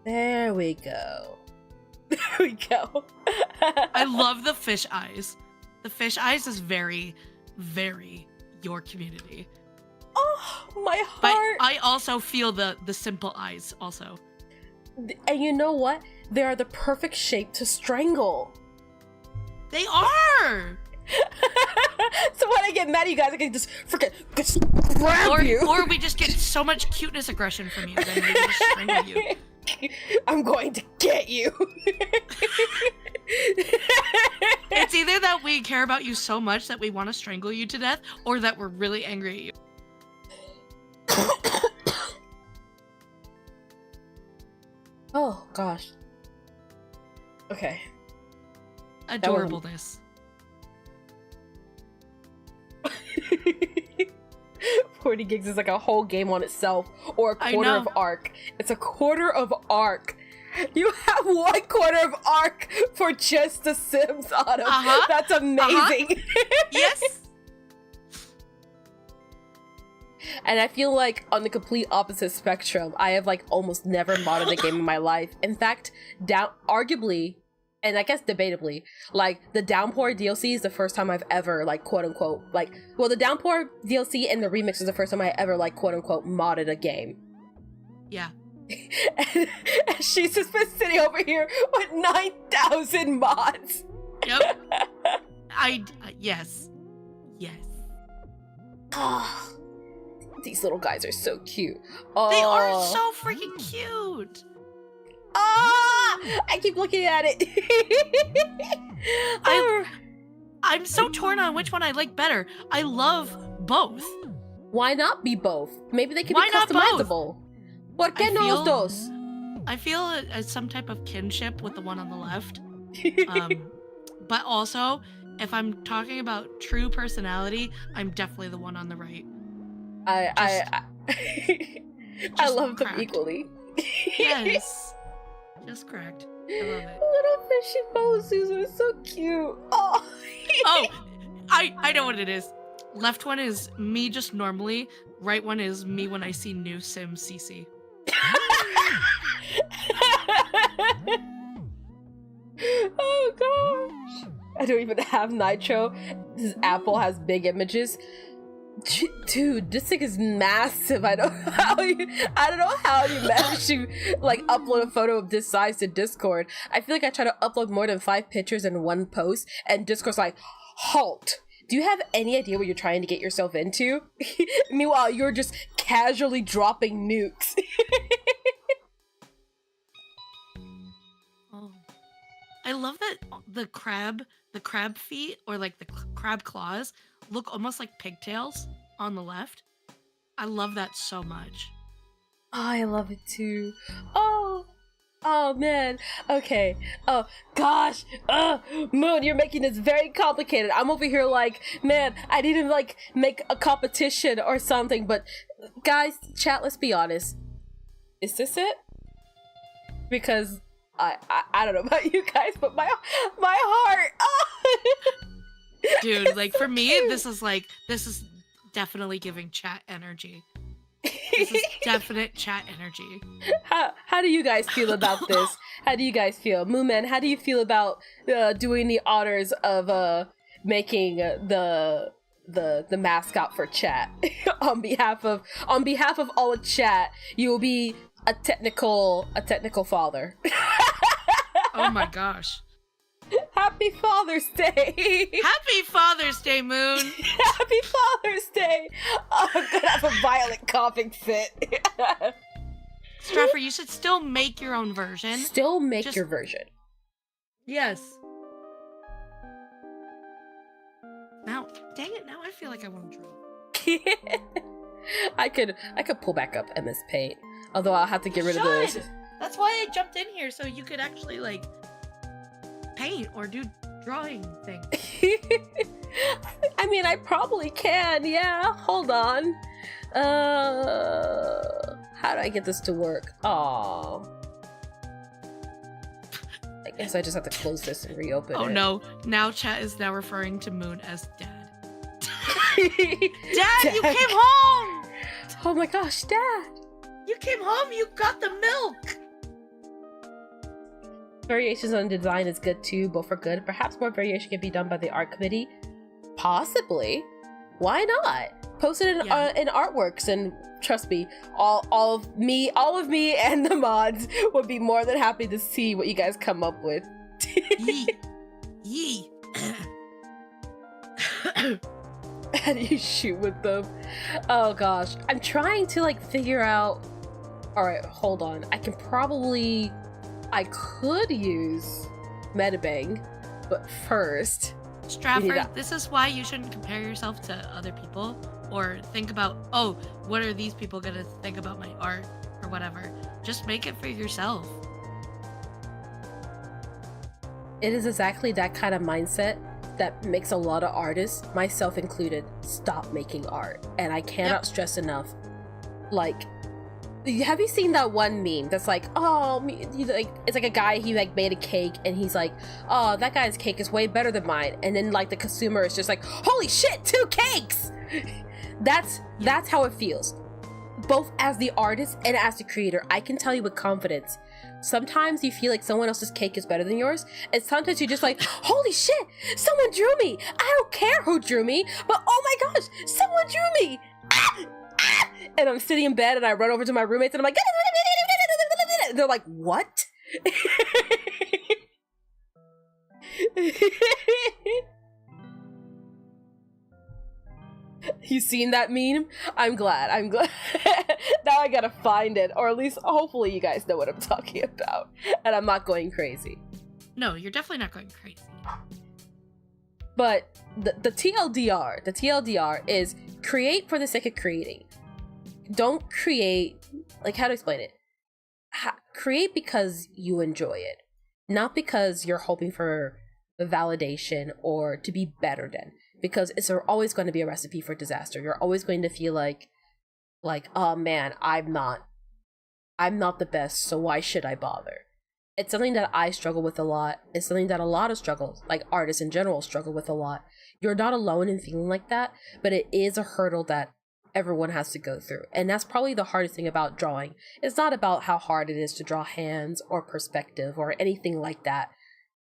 There we go. There we go. I love the fish eyes. The fish eyes is very, very your community. Oh, my heart. But I also feel the simple eyes also. And you know what? They are the perfect shape to strangle. They are! So when I get mad at you guys, I can just freaking grab you. Or we just get so much cuteness aggression from you, then we just strangle you. I'm going to get you. It's either that we care about you so much that we want to strangle you to death, or that we're really angry at you. Oh, gosh. Okay. Adorableness. 40 gigs is like a whole game on itself, or a quarter of Arc. It's a quarter of Arc. You have 1/4 of Arc for just the Sims, Autumn. That's amazing. Yes. And I feel like on the complete opposite spectrum, I have like almost never modded a game in my life. In fact, arguably, and I guess debatably, like the Downpour DLC is the first time I've ever like quote unquote the Downpour DLC and the remix is the first time I ever like quote unquote modded a game. Yeah. and she's just been sitting over here with 9,000 mods. Yep. Yes. Oh, these little guys are so cute. Oh. They are so freaking cute. I keep looking at it. I'm so torn on which one I like better. I love both. Why not be both? Maybe they can Why be not customizable. ¿Por qué no los dos? I feel some type of kinship with the one on the left. But also, if I'm talking about true personality, I'm definitely the one on the right. I love them equally. Yes. Just correct. I love it. Little fishy poses are so cute. Oh. Oh, I know what it is. Left one is me just normally. Right one is me when I see new Sim CC. Oh gosh. I don't even have Nitro. This Apple has big images. Dude, this thing is massive. I don't know how you manage to like upload a photo of this size to Discord. I feel like I try to upload more than 5 pictures in one post, and Discord's like, halt. Do you have any idea what you're trying to get yourself into? Meanwhile, you're just casually dropping nukes. Oh, I love that the crab feet or like the crab claws look almost like pigtails on the left. I love that so much. Oh, I love it too. Oh man. Okay. Oh gosh. Moon, you're making this very complicated. I'm over here like, man, I need to like make a competition or something. But guys, chat, let's be honest. Is this it? Because I don't know about you guys, but my heart. Dude, like for me, this is definitely giving chat energy. This is definite chat energy. How do you guys feel about this? How do you guys feel? Mooman, how do you feel about doing the honors of making the mascot for chat? on behalf of all of chat, you will be a technical father. Oh my gosh. Happy Father's Day! Happy Father's Day, Moon! Happy Father's Day! Oh, I'm gonna have a violent coughing fit. Straffer, you should still make your own version. Still make your version. Yes. Now, dang it, now I feel like I want to draw. I could pull back up MS Paint. Although I'll have to get rid of this. That's why I jumped in here, so you could actually, like, paint or do drawing things. I mean, I probably can, yeah. Hold on. How do I get this to work? Oh. Like guess I just have to close this and reopen it. Oh no, now chat is now referring to Moon as Dad. Dad, you came home! Oh my gosh, Dad! You came home, you got the milk! Variations on design is good too, both are good. Perhaps more variation can be done by the art committee. Possibly. Why not? Post it in artworks, and trust me, all of me and the mods would be more than happy to see what you guys come up with. Yee. How do you shoot with them? Oh gosh, I'm trying to like figure out. All right, hold on. I could use Metabang, but first, Stratford, this is why you shouldn't compare yourself to other people or think about, oh, what are these people gonna think about my art or whatever. Just make it for yourself. It is exactly that kind of mindset that makes a lot of artists, myself included, stop making art. And I cannot stress enough, like, have you seen that one meme that's like, oh, it's like a guy, he like made a cake and he's like, oh, that guy's cake is way better than mine, and then like the consumer is just like, holy shit, 2 cakes. That's how it feels, both as the artist and as the creator. I can tell you with confidence, sometimes you feel like someone else's cake is better than yours, and sometimes you're just like, holy shit, someone drew me. I don't care who drew me, but oh my gosh, someone drew me. And I'm sitting in bed and I run over to my roommates and I'm like, they're like, what? You seen that meme? I'm glad. Now I gotta find it, or at least hopefully you guys know what I'm talking about and I'm not going crazy. No, you're definitely not going crazy. But the TLDR is create for the sake of creating. Don't create, like, how to explain it? Create because you enjoy it, not because you're hoping for the validation or to be better than, because it's always going to be a recipe for disaster. You're always going to feel like, oh man, I'm not the best, so why should I bother? It's something that I struggle with a lot. It's something that a lot of artists in general struggle with a lot. You're not alone in feeling like that, but it is a hurdle that everyone has to go through. And that's probably the hardest thing about drawing. It's not about how hard it is to draw hands or perspective or anything like that.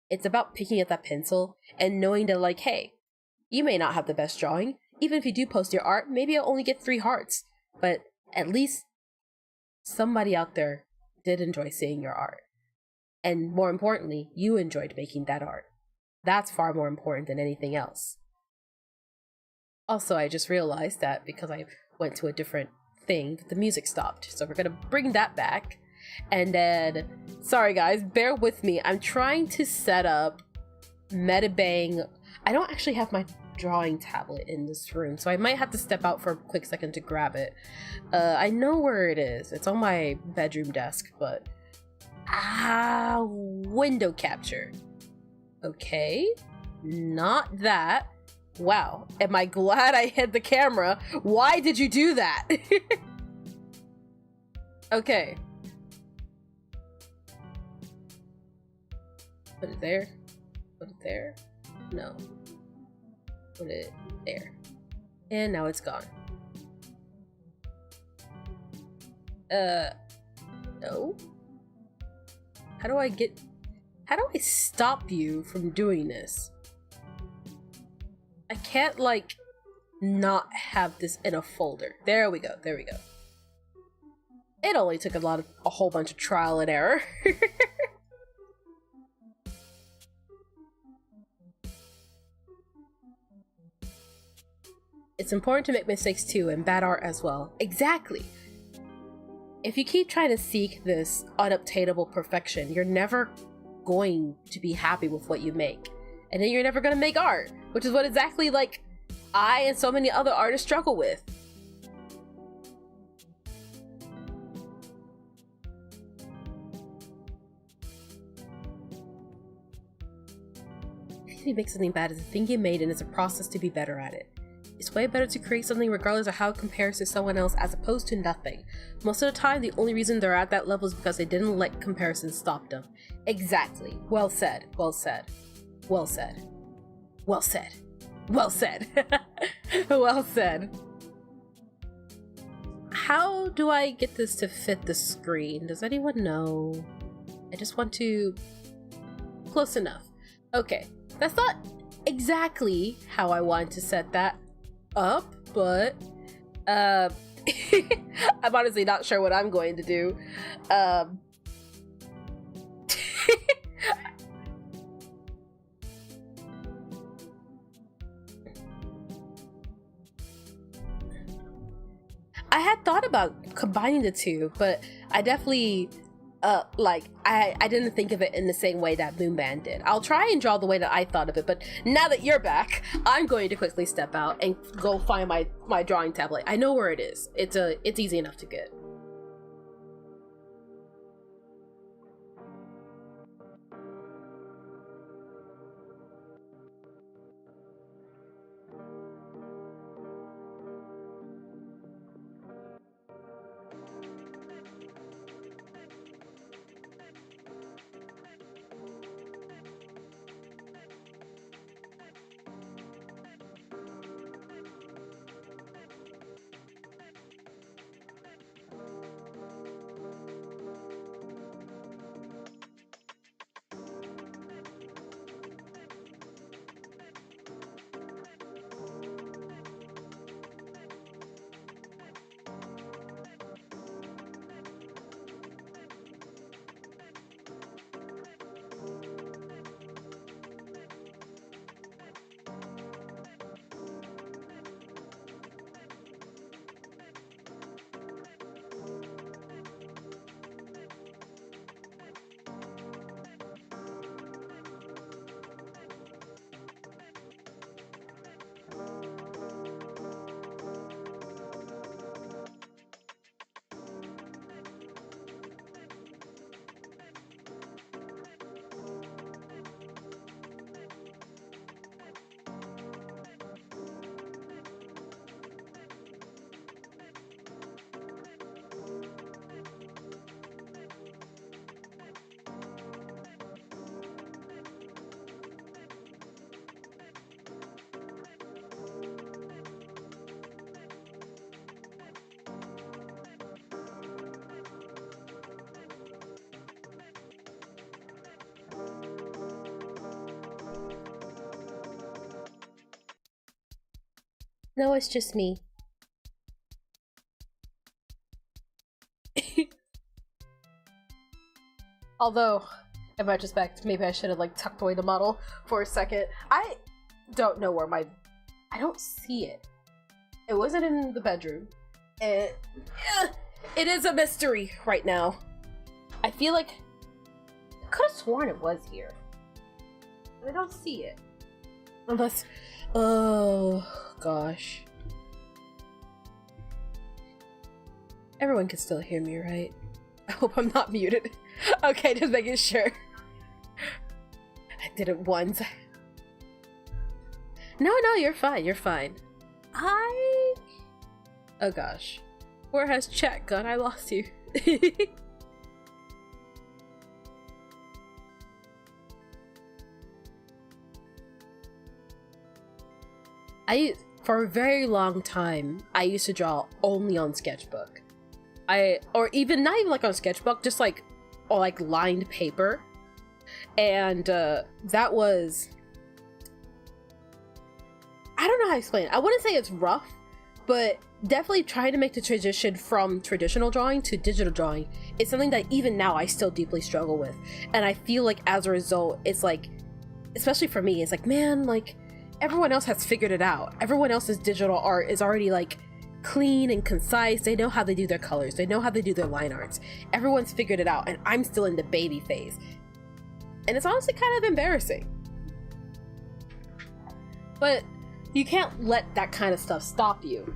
It's about picking up that pencil and knowing that, like, hey, you may not have the best drawing. Even if you do post your art, maybe you'll only get 3 hearts. But at least somebody out there did enjoy seeing your art. And more importantly, you enjoyed making that art. That's far more important than anything else. Also, I just realized that because I went to a different thing, the music stopped. So we're gonna bring that back. And then, sorry guys, bear with me. I'm trying to set up Metabang. I don't actually have my drawing tablet in this room, so I might have to step out for a quick second to grab it. I know where it is. It's on my bedroom desk, but... window capture. Okay, not that. Wow, am I glad I hid the camera? Why did you do that? Okay. Put it there. Put it there. No. Put it there. And now it's gone. No. How do I stop you from doing this? I can't, like, not have this in a folder. There we go. There we go. It only took a whole bunch of trial and error. It's important to make mistakes too, and bad art as well. Exactly. If you keep trying to seek this unobtainable perfection, you're never going to be happy with what you make. And then you're never going to make art, which is what exactly, like, I and so many other artists struggle with. If you make something bad, it's a thing you made and it's a process to be better at it. It's way better to create something regardless of how it compares to someone else as opposed to nothing. Most of the time, the only reason they're at that level is because they didn't let comparison stop them. Exactly. Well said. Well said. Well said. Well said. Well said. Well said. How do I get this to fit the screen? Does anyone know? I just want to... Close enough. Okay. That's not exactly how I wanted to set that up, but I'm honestly not sure what I'm going to do. I had thought about combining the two, but I definitely I didn't think of it in the same way that Moonband did. I'll try and draw the way that I thought of it, but now that you're back, I'm going to quickly step out and go find my drawing tablet. I know where it is. It's easy enough to get. No, it's just me. Although, in retrospect, maybe I should have like tucked away the model for a second. I don't know where I don't see it. It wasn't in the bedroom. It is a mystery right now. I feel like I could have sworn it was here. But I don't see it. Unless... Oh, gosh. Everyone can still hear me, right? I hope I'm not muted. Okay, just making sure. I did it once. No, you're fine, you're fine. Oh gosh. Where has chat gone? I lost you. For a very long time, I used to draw only on sketchbook. Or even not even like on sketchbook, just like lined paper. And that was, I don't know how to explain it. I wouldn't say it's rough, but definitely trying to make the transition from traditional drawing to digital drawing is something that even now I still deeply struggle with. And I feel like as a result, it's like, especially for me, it's like, man, like everyone else has figured it out. Everyone else's digital art is already like clean and concise. They know how they do their colors. They know how they do their line arts. Everyone's figured it out, and I'm still in the baby phase. And it's honestly kind of embarrassing. But you can't let that kind of stuff stop you.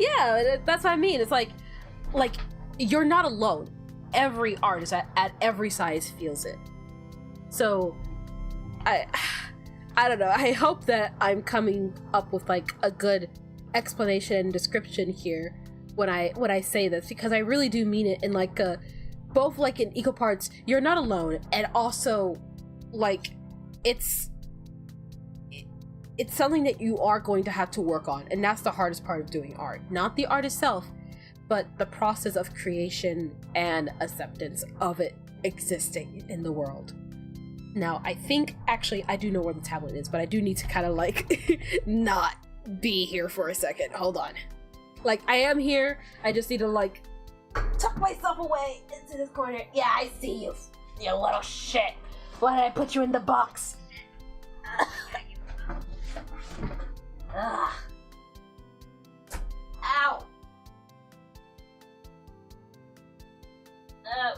Yeah, that's what I mean. It's like you're not alone. Every artist at every size feels it. So I don't know. I hope that I'm coming up with like a good explanation and description here when I say this, because I really do mean it in like both like in equal parts. You're not alone, and also like it's something that you are going to have to work on, and that's the hardest part of doing art. Not the art itself, but the process of creation and acceptance of it existing in the world. Now, I think, actually, I do know where the tablet is, but I do need to kind of, like, not be here for a second. Hold on. Like, I am here, I just need to, like, tuck myself away into this corner. Yeah, I see you, you little shit. Why did I put you in the box? Ugh. Ow.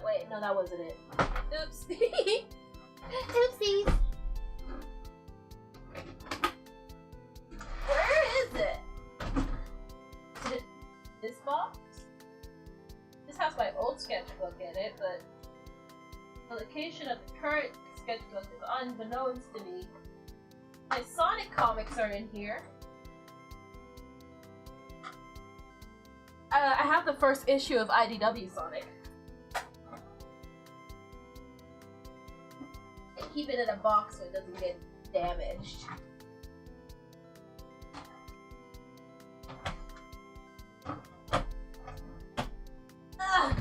Wait, no, that wasn't it. Oops. Oopsies. Where is it? Is it this box? This has my old sketchbook in it, but the location of the current sketchbook is unbeknownst to me. My Sonic comics are in here. I have the first issue of IDW Sonic. I keep it in a box so it doesn't get damaged. I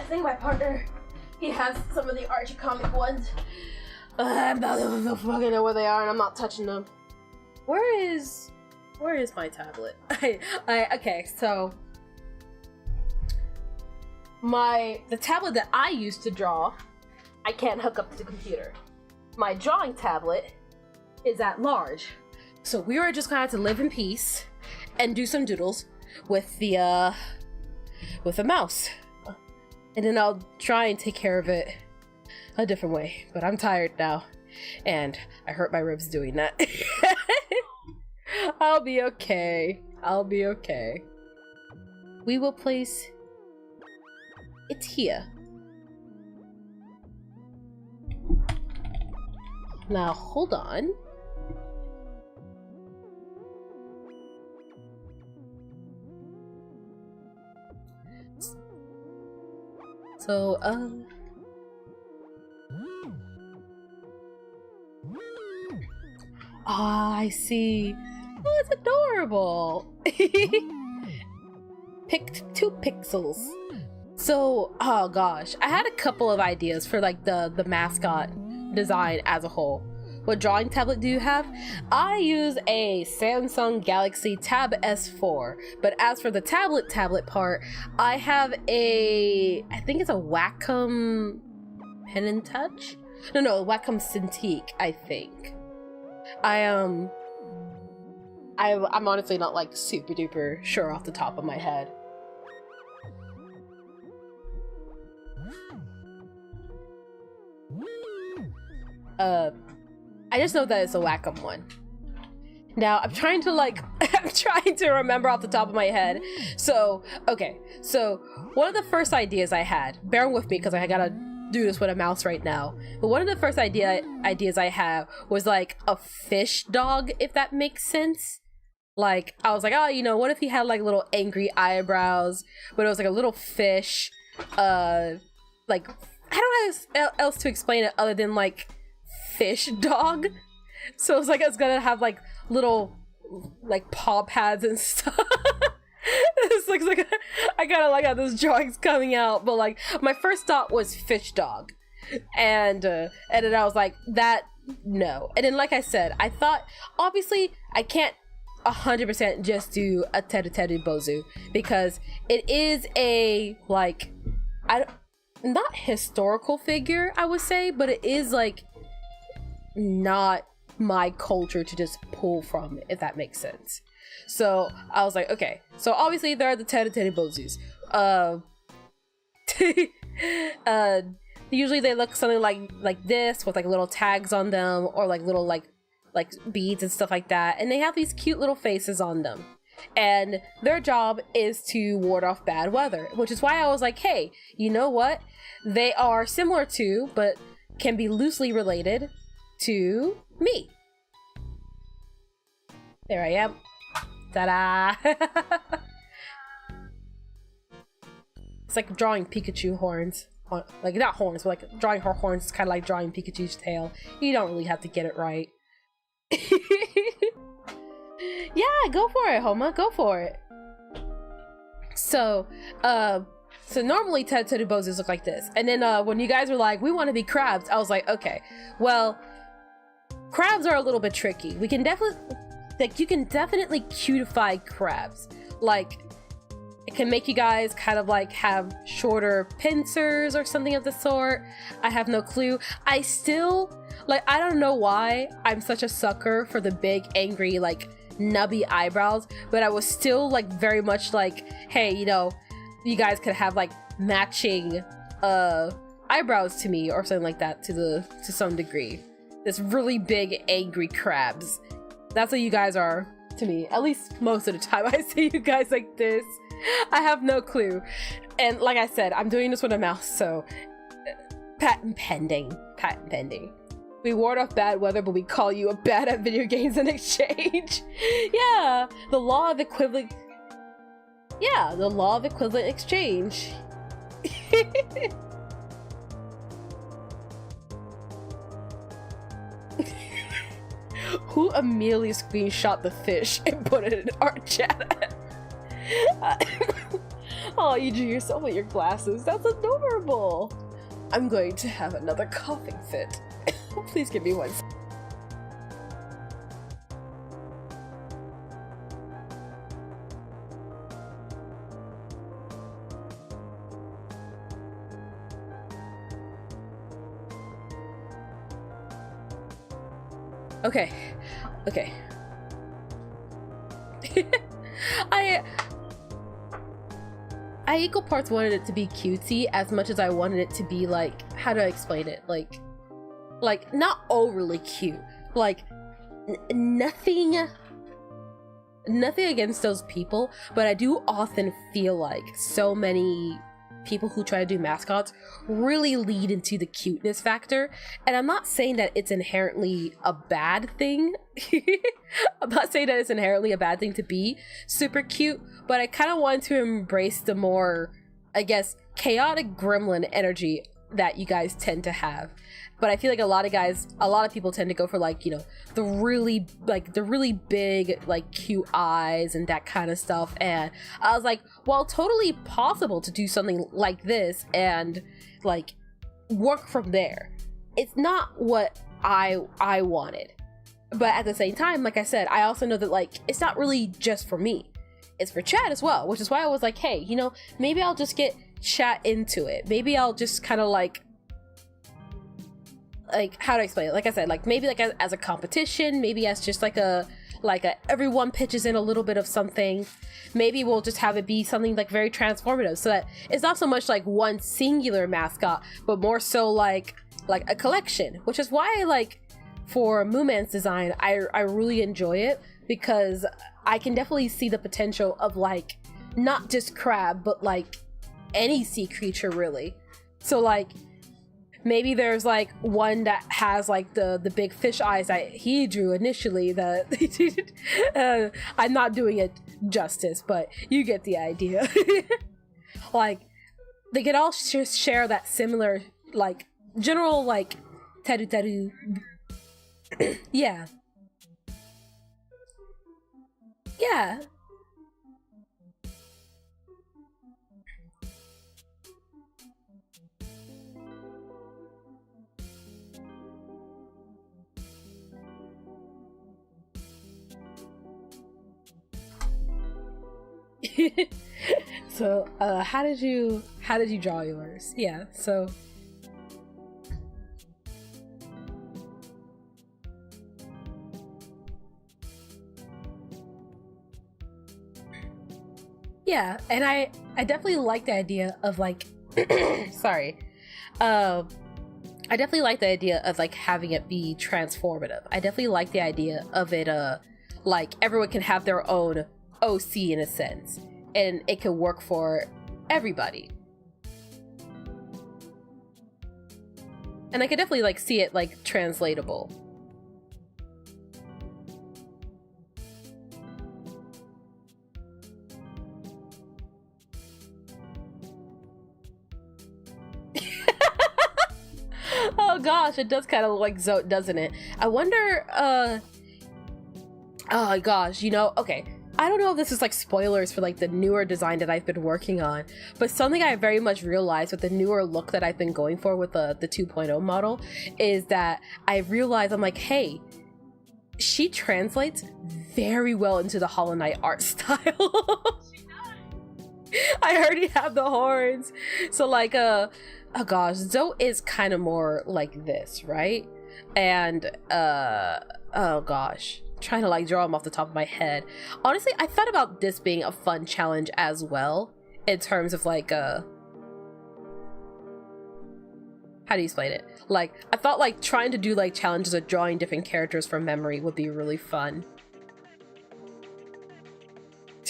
think my partner, he has some of the Archie comic ones. I don't fucking know where they are, and I'm not touching them. Where is my tablet? Okay, so the tablet that I used to draw, I can't hook up to the computer. My drawing tablet is at large, so we are just gonna have to live in peace and do some doodles with the mouse, and then I'll try and take care of it a different way. But I'm tired now, and I hurt my ribs doing that. I'll be okay. I'll be okay. We will place it here. Now, hold on. So, I see. Oh, it's adorable. Picked 2 pixels. So, oh gosh, I had a couple of ideas for like the mascot design as a whole. What drawing tablet do you have? I use a Samsung Galaxy Tab S4, but as for the tablet part, I have I think it's a Wacom Pen and Touch? No, Wacom Cintiq, I think. I'm honestly not like super duper sure off the top of my head. I just know that it's a Wacom one. Now, I'm trying to remember off the top of my head. So, okay. So, one of the first ideas I had, bear with me because I gotta do this with a mouse right now. But one of the first ideas I had was like a fish dog, if that makes sense. Like, I was like, oh, you know, what if he had like little angry eyebrows, but it was like a little fish, like, I don't know how else to explain it other than like fish dog. So it's like it's gonna have like little like paw pads and stuff. This looks like I kind of like how this drawing's coming out, but like my first thought was fish dog, and then I was like, that no. And then like I said, I thought obviously I can't 100% just do a Teru Teru Bozu because it is a like not historical figure, I would say, but it is like not my culture to just pull from, if that makes sense. So I was like, okay, so obviously there are the Teru Teru Bozus. Usually they look something like this with like little tags on them, or like little like beads and stuff like that, and they have these cute little faces on them, and their job is to ward off bad weather, which is why I was like, hey, you know what, they are similar to, but can be loosely related to me. There I am. Ta-da! It's like drawing Pikachu horns. Like, not horns, but like drawing her horns is kind of like drawing Pikachu's tail. You don't really have to get it right. Yeah, go for it, Homa. Go for it. So normally Teru poses look like this. And then when you guys were like, we want to be crabs, I was like, okay, well, crabs are a little bit tricky. We can definitely, like, you can definitely cutify crabs. Like, it can make you guys kind of like have shorter pincers or something of the sort. I have no clue. I still, like, I don't know why I'm such a sucker for the big, angry, like, nubby eyebrows, but I was still like very much like, hey, you know, you guys could have like matching eyebrows to me or something like that to some degree. This really big angry crabs. That's what you guys are to me. At least most of the time I see you guys like this. I have no clue. And like I said, I'm doing this with a mouse, so patent pending. Patent pending. We ward off bad weather, but we call you a bad at video games in exchange. Yeah, the law of equivalent. Yeah, the law of equivalent exchange. Who immediately screenshot the fish and put it in our chat? Oh, you drew yourself with your glasses. That's adorable. I'm going to have another coughing fit. Please give me one. Okay. Okay. I equal parts wanted it to be cutesy as much as I wanted it to be like, how do I explain it? Like not overly cute. Like nothing against those people, but I do often feel like so many people who try to do mascots really lead into the cuteness factor. And I'm not saying that it's inherently a bad thing. I'm not saying that it's inherently a bad thing to be super cute, but I kind of want to embrace the more, I guess, chaotic gremlin energy that you guys tend to have. But I feel like a lot of people tend to go for like, you know, the really big, like cute eyes and that kind of stuff. And I was like, well, totally possible to do something like this and like work from there. It's not what I wanted. But at the same time, like I said, I also know that like, it's not really just for me. It's for chat as well, which is why I was like, hey, you know, maybe I'll just get chat into it. Maybe I'll just kind of like, how do I explain it? Like I said, like maybe like as a competition, maybe as just like a everyone pitches in a little bit of something. Maybe we'll just have it be something like very transformative, so that it's not so much like one singular mascot, but more so like a collection. Which is why like for Mooman's design, I really enjoy it, because I can definitely see the potential of like not just crab, but like any sea creature really. So like maybe there's like one that has like the big fish eyes that he drew initially that I'm not doing it justice, but you get the idea. Like they could all just share that similar like general like teru. Yeah. Yeah. So how did you draw yours? Yeah, so yeah, and I definitely like the idea of like sorry, I definitely like the idea of like having it be transformative. I definitely like the idea of it like everyone can have their own OC in a sense, and it can work for everybody. And I could definitely like see it like translatable. Oh gosh, it does kind of look like Zote, doesn't it? I wonder, oh gosh, you know, okay. I don't know if this is like spoilers for like the newer design that I've been working on, but something I very much realized with the newer look that I've been going for with the 2.0 model is that I realized, I'm like, hey, she translates very well into the Hollow Knight art style. I already have the horns. So like, oh gosh, Zoe is kind of more like this, right? And oh gosh, trying to like draw them off the top of my head. Honestly, I thought about this being a fun challenge as well, in terms of like how do you explain it? Like, I thought like trying to do like challenges of drawing different characters from memory would be really fun.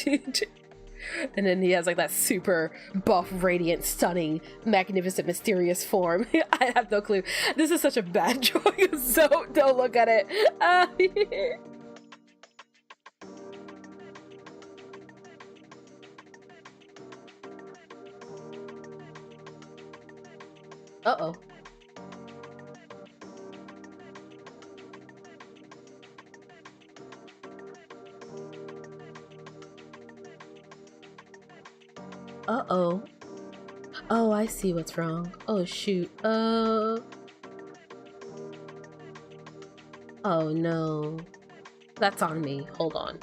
And then he has like that super buff, radiant, stunning, magnificent, mysterious form. I have no clue. This is such a bad drawing of Zoe. Don't look at it. Uh-oh. Uh-oh. Oh, I see what's wrong. Oh, shoot. Oh, no. That's on me. Hold on.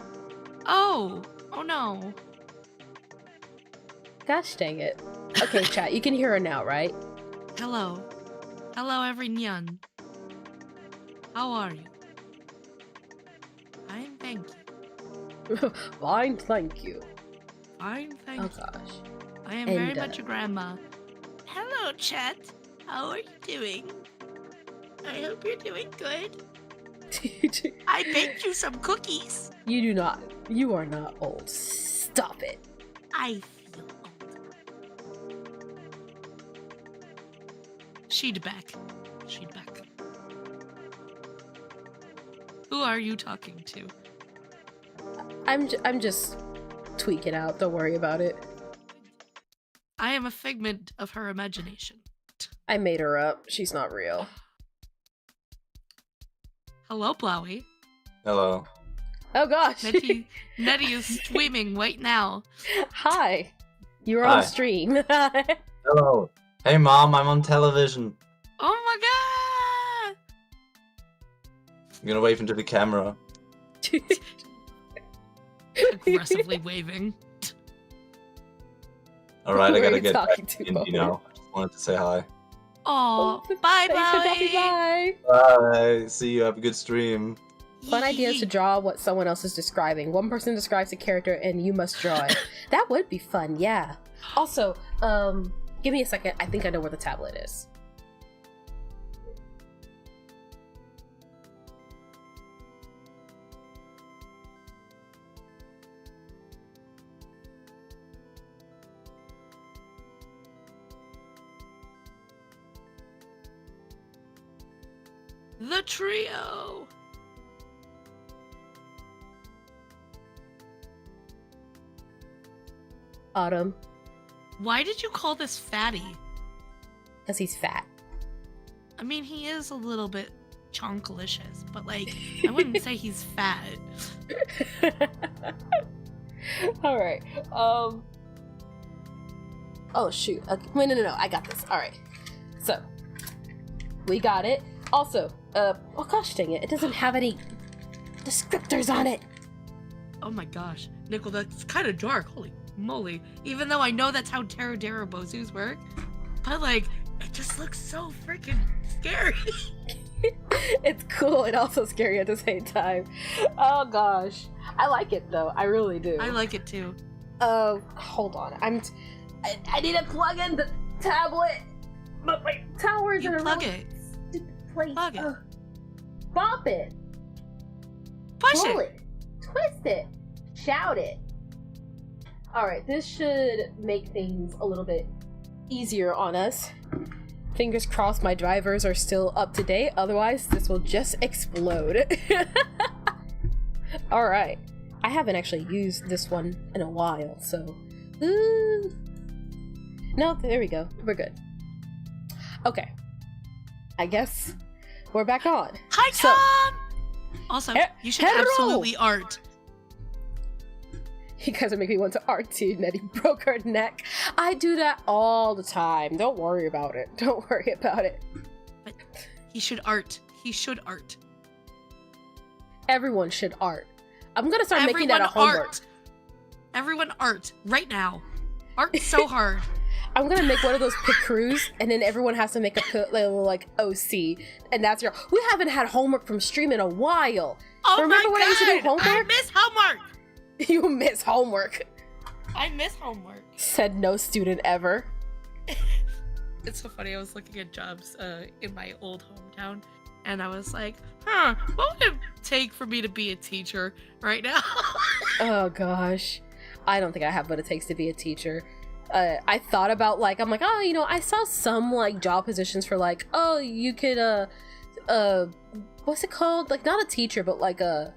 Oh no. Gosh dang it. Okay, chat, you can hear her now, right? Hello. Hello, everyone. How are you? Fine, thank you. Fine, thank you. Fine, thank you. Oh, gosh. I am very much a grandma. Hello, chat. How are you doing? I hope you're doing good. I baked you some cookies. You do not. You are not old. Stop it. I feel old. She'd back. She'd back. Who are you talking to? I'm just tweaking out. Don't worry about it. I am a figment of her imagination. I made her up. She's not real. Hello, Blowy. Hello. Oh gosh. Nettie is streaming right now. Hi. You're Hi. on stream. Hello. Hey, Mom, I'm on television. Oh my god! I'm gonna wave into the camera. Aggressively waving. Alright, I Who are gotta you get back talking to to, Indy now. I just wanted to say hi. Oh, bye, Thanks for dropping Blowy. by. Bye. See you. Have a good stream. Fun idea is to draw what someone else is describing. One person describes a character and you must draw it. That would be fun, yeah. Also, give me a second. I think I know where the tablet is. The trio. Autumn, Why did you call this fatty? because he's fat. I mean, he is a little bit chonkalicious, but like, I wouldn't say he's fat. All right. Oh shoot. Okay. Wait, no. I got this. All right. So we got it. Also, oh gosh, dang it! It doesn't have any descriptors on it. Oh my gosh, Nickel, that's kind of dark. Holy moly! Even though I know that's how Terradera Bozus work, but like, it just looks so freaking scary. It's cool and also scary at the same time. Oh gosh, I like it though. I really do. I like it too. Hold on. I need to plug in the tablet. But my towers You are plug really it. place. Plug it. Bop it. Push Pull it. it. Twist it. Shout it. Alright, this should make things a little bit easier on us. Fingers crossed my drivers are still up to date, otherwise this will just explode. Alright. I haven't actually used this one in a while, so... No, there we go. We're good. Okay. I guess we're back on. Hi, Tom! Also, you should absolutely art. You guys are making me want to art too. Nettie broke her neck. I do that all the time. Don't worry about it. Don't worry about it. But he should art. He should art. Everyone should art. I'm gonna start making that a homework. Art. Everyone art right now. Art so hard. I'm gonna make one of those pit crews, and then everyone has to make a little like OC, and that's your. We haven't had homework from stream in a while. Oh Remember my when God. I used to do homework? I miss homework. You miss homework. I miss homework. Said no student ever. It's so funny. I was looking at jobs in my old hometown, and I was like, what would it take for me to be a teacher right now? Oh gosh, I don't think I have what it takes to be a teacher. I thought about like, I'm like, oh, you know, I saw some like job positions for like, oh, you could what's it called? Like not a teacher, but like a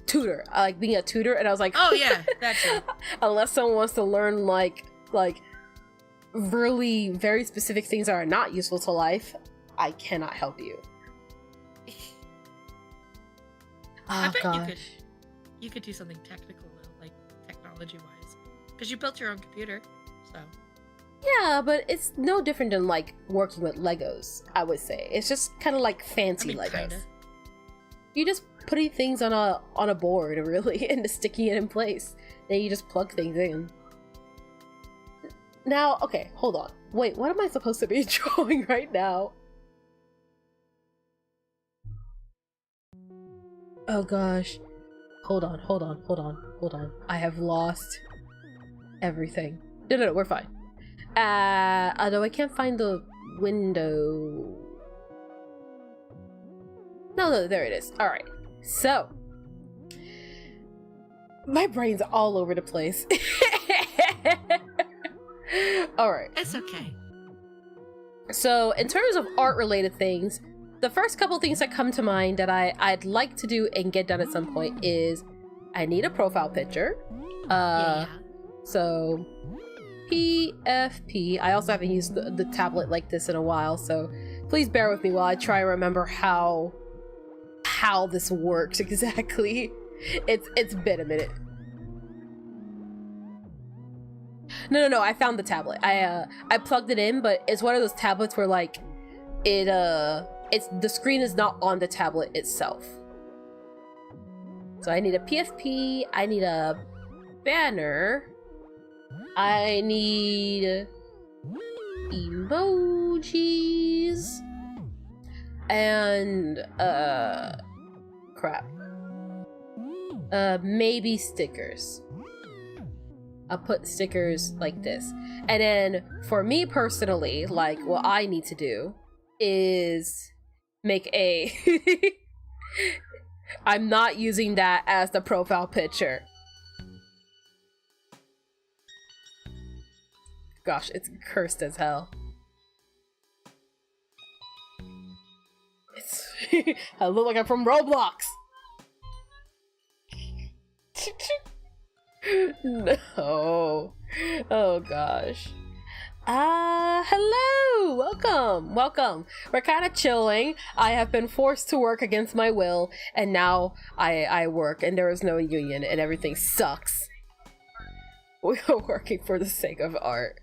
tutor. I like being a tutor, and I was like, oh yeah, that's it. Unless someone wants to learn like really very specific things that are not useful to life, I cannot help you. I Oh bet gosh. you could do something technical though, like technology wise, because you built your own computer, so. Yeah, but it's no different than like working with Legos, I would say. It's just kind of like fancy Legos. Kinda. You just putting things on a board, really, and just sticking it in place. Then you just plug things in. Now, okay, hold on. Wait, what am I supposed to be drawing right now? Oh gosh. Hold on. I have lost everything. No, we're fine. Although I can't find the window. No, there it is. Alright. So. My brain's all over the place. Alright. It's okay. So, in terms of art-related things, the first couple things that come to mind that I'd like to do and get done at some point is I need a profile picture. Yeah. So PFP. I also haven't used the tablet like this in a while, so please bear with me while I try and remember how this works exactly. It's been a minute. No, I found the tablet. I plugged it in, but it's one of those tablets where like it's the screen is not on the tablet itself. So I need a PFP, I need a banner, I need emojis, and crap. Maybe stickers. I'll put stickers like this. And then for me personally, like what I need to do is make a I'm not using that as the profile picture. Gosh, it's cursed as hell. It's I look like I'm from Roblox. No. Oh gosh. Hello! Welcome. We're kind of chilling. I have been forced to work against my will, and now I work, and there is no union, and everything sucks. We are working for the sake of art.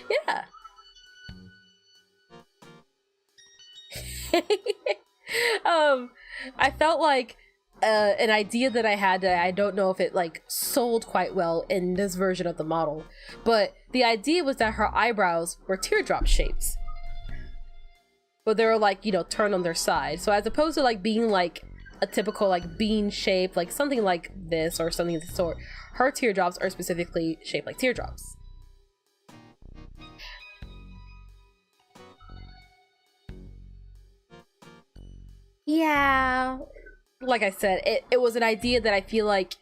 Yeah. I felt like an idea that I had that I don't know if it like sold quite well in this version of the model, but the idea was that her eyebrows were teardrop shapes, but they were like, you know, turned on their side. So as opposed to like being like a typical like bean shape, like something like this or something of the sort, her teardrops are specifically shaped like teardrops. Yeah, like I said, it was an idea that I feel like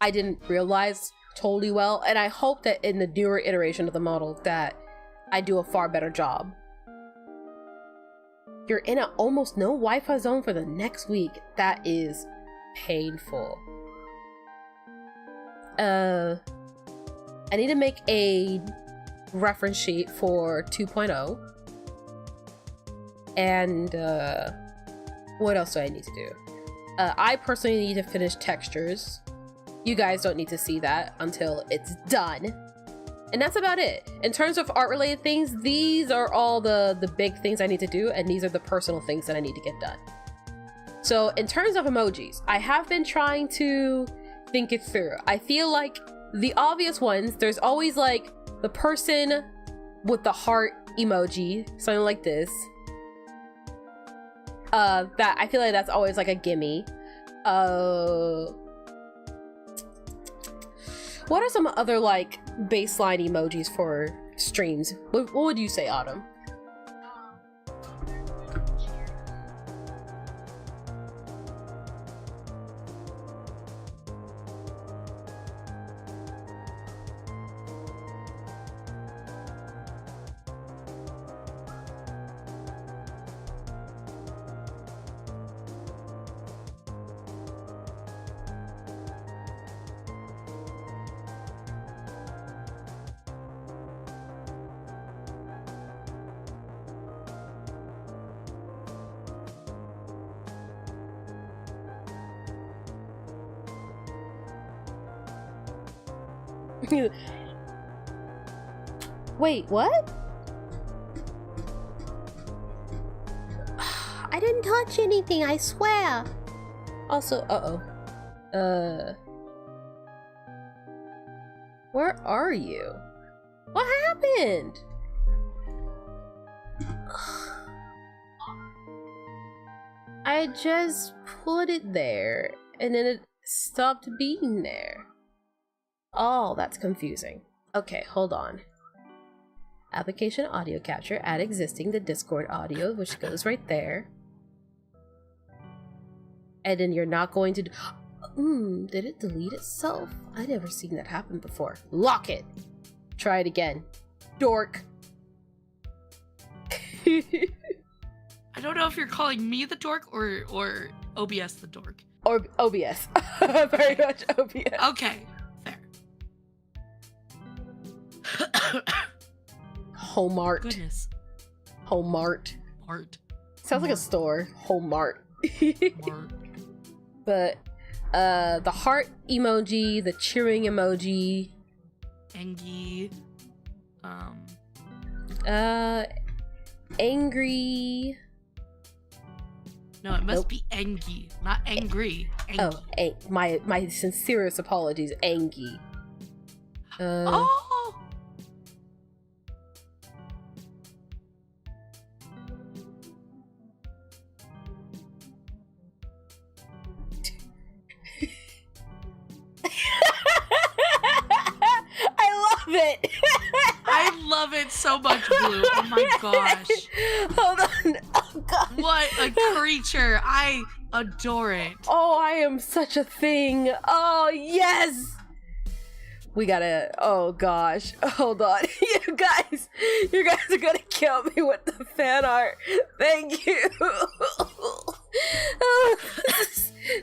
I didn't realize totally well, and I hope that in the newer iteration of the model that I do a far better job. You're in an almost no Wi-Fi zone for the next week. That is painful. I need to make a reference sheet for 2.0. And what else do I need to do? I personally need to finish textures. You guys don't need to see that until it's done. And that's about it. In terms of art related things, these are all the big things I need to do, and these are the personal things that I need to get done. So in terms of emojis, I have been trying to think it through. I feel like the obvious ones, there's always like the person with the heart emoji, something like this. That I feel like that's always like a gimme. What are some other like baseline emojis for streams? What would you say, Autumn? Wait, what? I didn't touch anything, I swear. Also, where are you? What happened? I just put it there and then it stopped being there. Oh, that's confusing. Okay, hold on. Application audio capture, add existing the Discord audio, which goes right there. And then you're not going to did it delete itself? I never seen that happen before. Lock it. Try it again. Dork. I don't know if you're calling me the dork or OBS the dork. Or OBS. Very much OBS. Okay. Homart. Goodness. Homart. Mart. Sounds like a store. Homart. Mart. But the heart emoji, the cheering emoji. Angie. Angry. No, it must be Angie, not angry. Angie. Oh, my sincerest apologies, Angie. Oh. It. I love it so much, Blue. Oh my gosh. Hold on. Oh god. What a creature. I adore it. Oh, I am such a thing. Oh, yes. We gotta, oh gosh. Hold on. You guys are gonna kill me with the fan art. Thank you. Oh,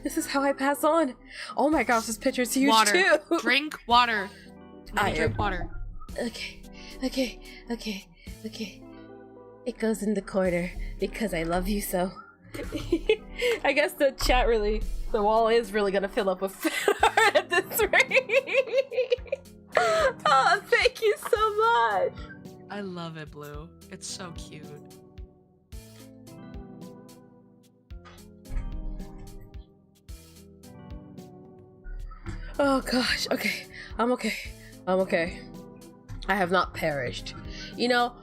this is how I pass on. Oh my gosh, this picture's huge water. too. Drink water. Drink water. Okay. It goes in the corner because I love you so. I guess the wall is really gonna fill up with fan art at this rate. Oh, thank you so much. I love it, Blue. It's so cute. Oh gosh, okay. I'm okay. I have not perished. You know,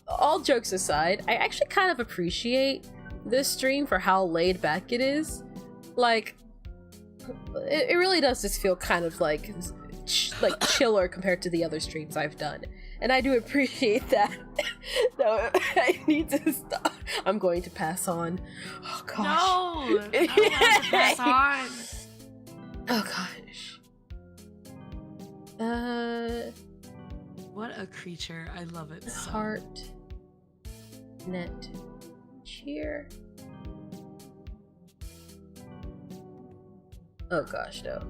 all jokes aside, I actually kind of appreciate this stream for how laid back it is. Like, it really does just feel kind of like chiller compared to the other streams I've done. And I do appreciate that. No, I need to stop. I'm going to pass on. Oh gosh. No! I don't want to pass on. Oh gosh. What a creature. I love it so. Heart. Net. Cheer. Oh gosh, no.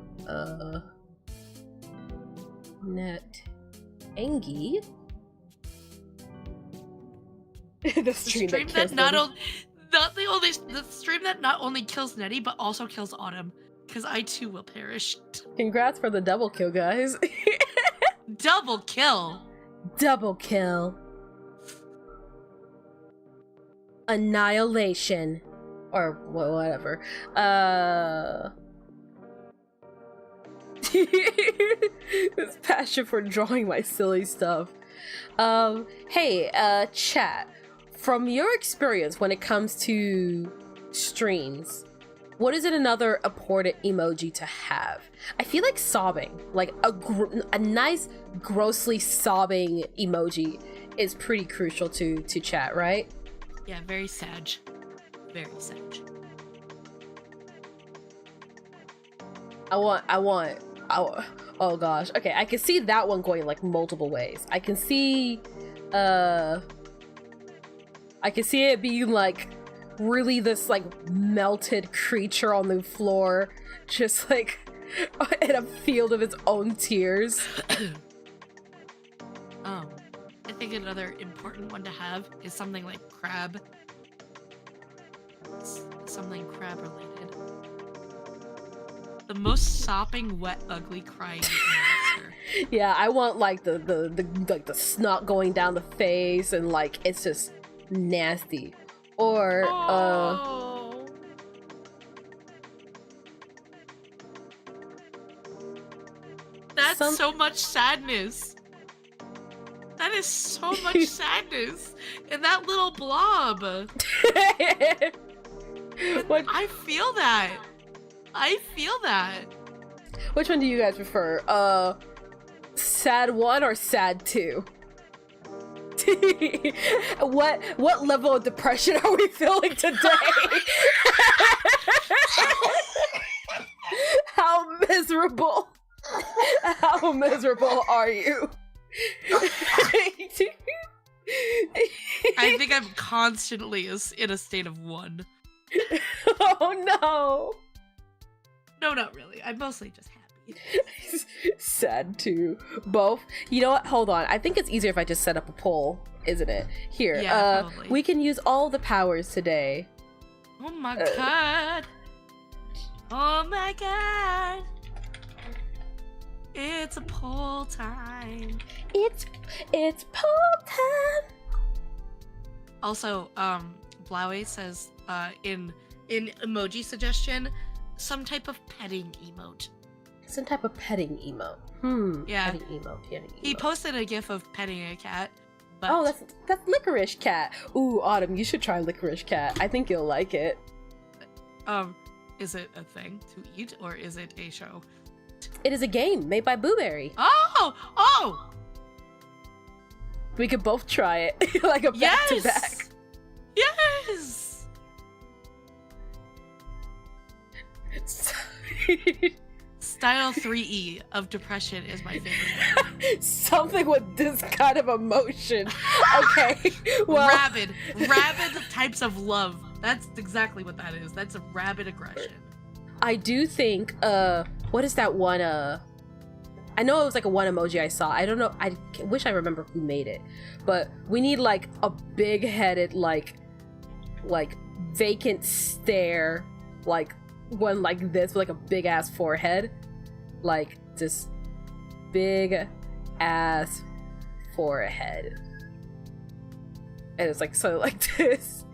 Net. Engie. The stream that not only kills Nettie, but also kills Autumn. Because I too will perish. Congrats for the double kill, guys. Double kill. Double kill. Annihilation. Or whatever. This passion for drawing my silly stuff. Hey, chat. From your experience when it comes to streams, what is another important emoji to have? I feel like sobbing, like a nice, grossly sobbing emoji is pretty crucial to chat, right? Yeah, very sad. Very sad. I want. Oh gosh. Okay, I can see that one going like multiple ways. I can see it being like really this like melted creature on the floor, just like in a field of its own tears. I think another important one to have is something like crab. Something crab related. The most sopping, wet, ugly, crying monster. Yeah, I want like the snot going down the face and like it's just nasty. Or that's so much sadness. That is so much sadness in that little blob. What? I feel that. I feel that. Which one do you guys prefer? Sad 1 or sad 2? What level of depression are we feeling today? How miserable are you? I think I'm constantly in a state of 1. Oh no. No, not really. I'm mostly just happy. Sad too. Both. You know what? Hold on. I think it's easier if I just set up a poll, isn't it? Here. Yeah, probably. We can use all the powers today. Oh my god. Oh my god. It's a poll time. It's poll time. Also, Blowie says in emoji suggestion, some type of petting emote. Some type of petting emote. Yeah. Petting emote. He posted a gif of petting a cat. But... Oh, that's Licorice Cat. Ooh, Autumn, you should try Licorice Cat. I think you'll like it. Is it a thing to eat or is it a show? It is a game made by BwueBerry. Oh! We could both try it, like a back-to-back. Yes! Style 3E of depression is my favorite. Something with this kind of emotion. Okay, well... Rabid types of love. That's exactly what that is. That's a rabid aggression. I do think, what is that one, I know it was like a one emoji I saw. I don't know, I wish I remember who made it. But we need like a big-headed, like vacant stare, like one like this with like a big-ass forehead. Like, just big-ass forehead. And it's like, so like this.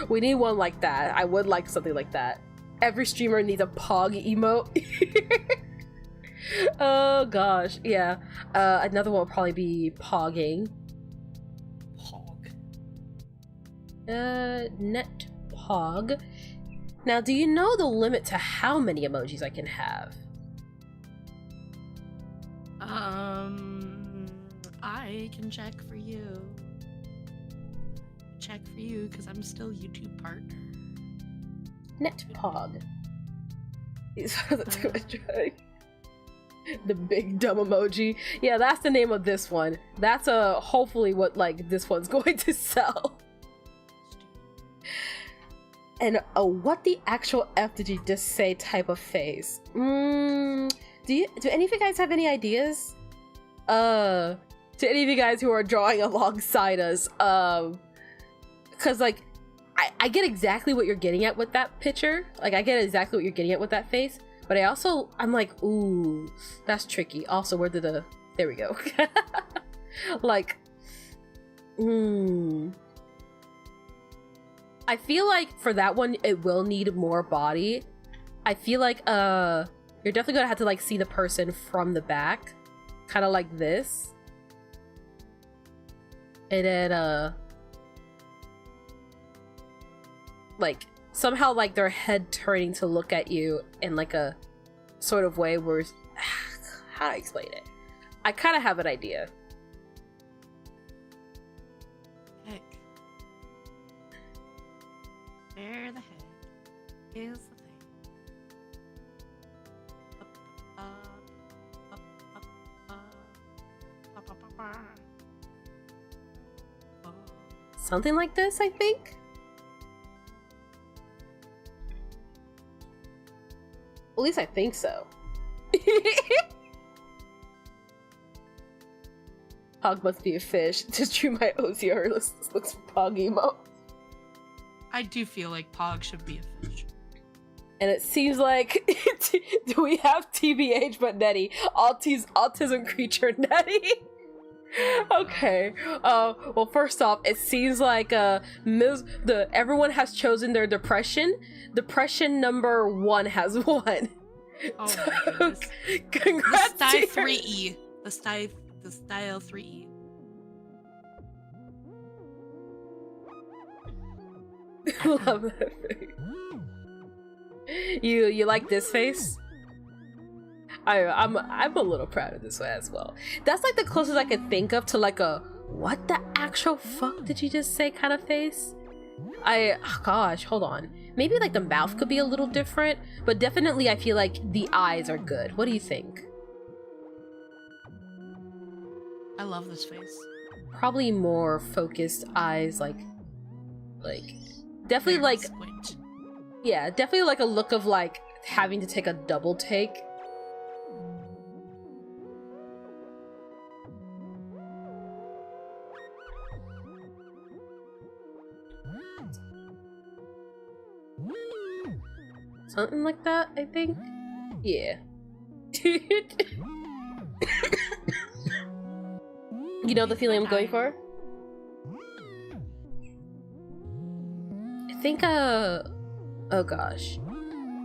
We need one like that. I would like something like that. Every streamer needs a pog emote. Oh gosh, yeah. Another one will probably be pogging. Pog. Net pog. Now, do you know the limit to how many emojis I can have? I can check for you. Check for you, because I'm still YouTube partner. Net pog. These are the two I tried. The big dumb emoji. Yeah, that's the name of this one. That's hopefully what like this one's going to sell. And what the actual F did you just say type of face? Do any of you guys have any ideas? To any of you guys who are drawing alongside us, cause like I get exactly what you're getting at with that picture. Like I get exactly what you're getting at with that face, but I'm like, ooh, that's tricky. Also, where did there we go. Like, I feel like for that one, it will need more body. I feel like you're definitely gonna have to like see the person from the back, kind of like this, and then like somehow like their head turning to look at you in like a sort of way where how do I explain it? I kind of have an idea. Heck. Where the heck is the thing? Something like this, I think. At least I think so. Pog must be a fish. Just drew my OCR looks Pog emo. I do feel like Pog should be a fish. And it seems like do we have TBH but Nettie? Autism creature Nettie. Okay. Well, first off, it seems like everyone has chosen their depression. Depression number 1 has won. Oh so, my goodness. Congrats. The style 3E. The style 3E. Love that face. You like this face? I'm a little proud of this one as well. That's like the closest I could think of to like a what the actual fuck did you just say kind of face. Oh gosh, hold on. Maybe like the mouth could be a little different, but definitely I feel like the eyes are good. What do you think? I love this face. Probably more focused eyes, like definitely Very like squint. yeah, definitely like a look of like having to take a double take. Something like that, I think. Yeah. You know the feeling I'm going for? I think, oh gosh.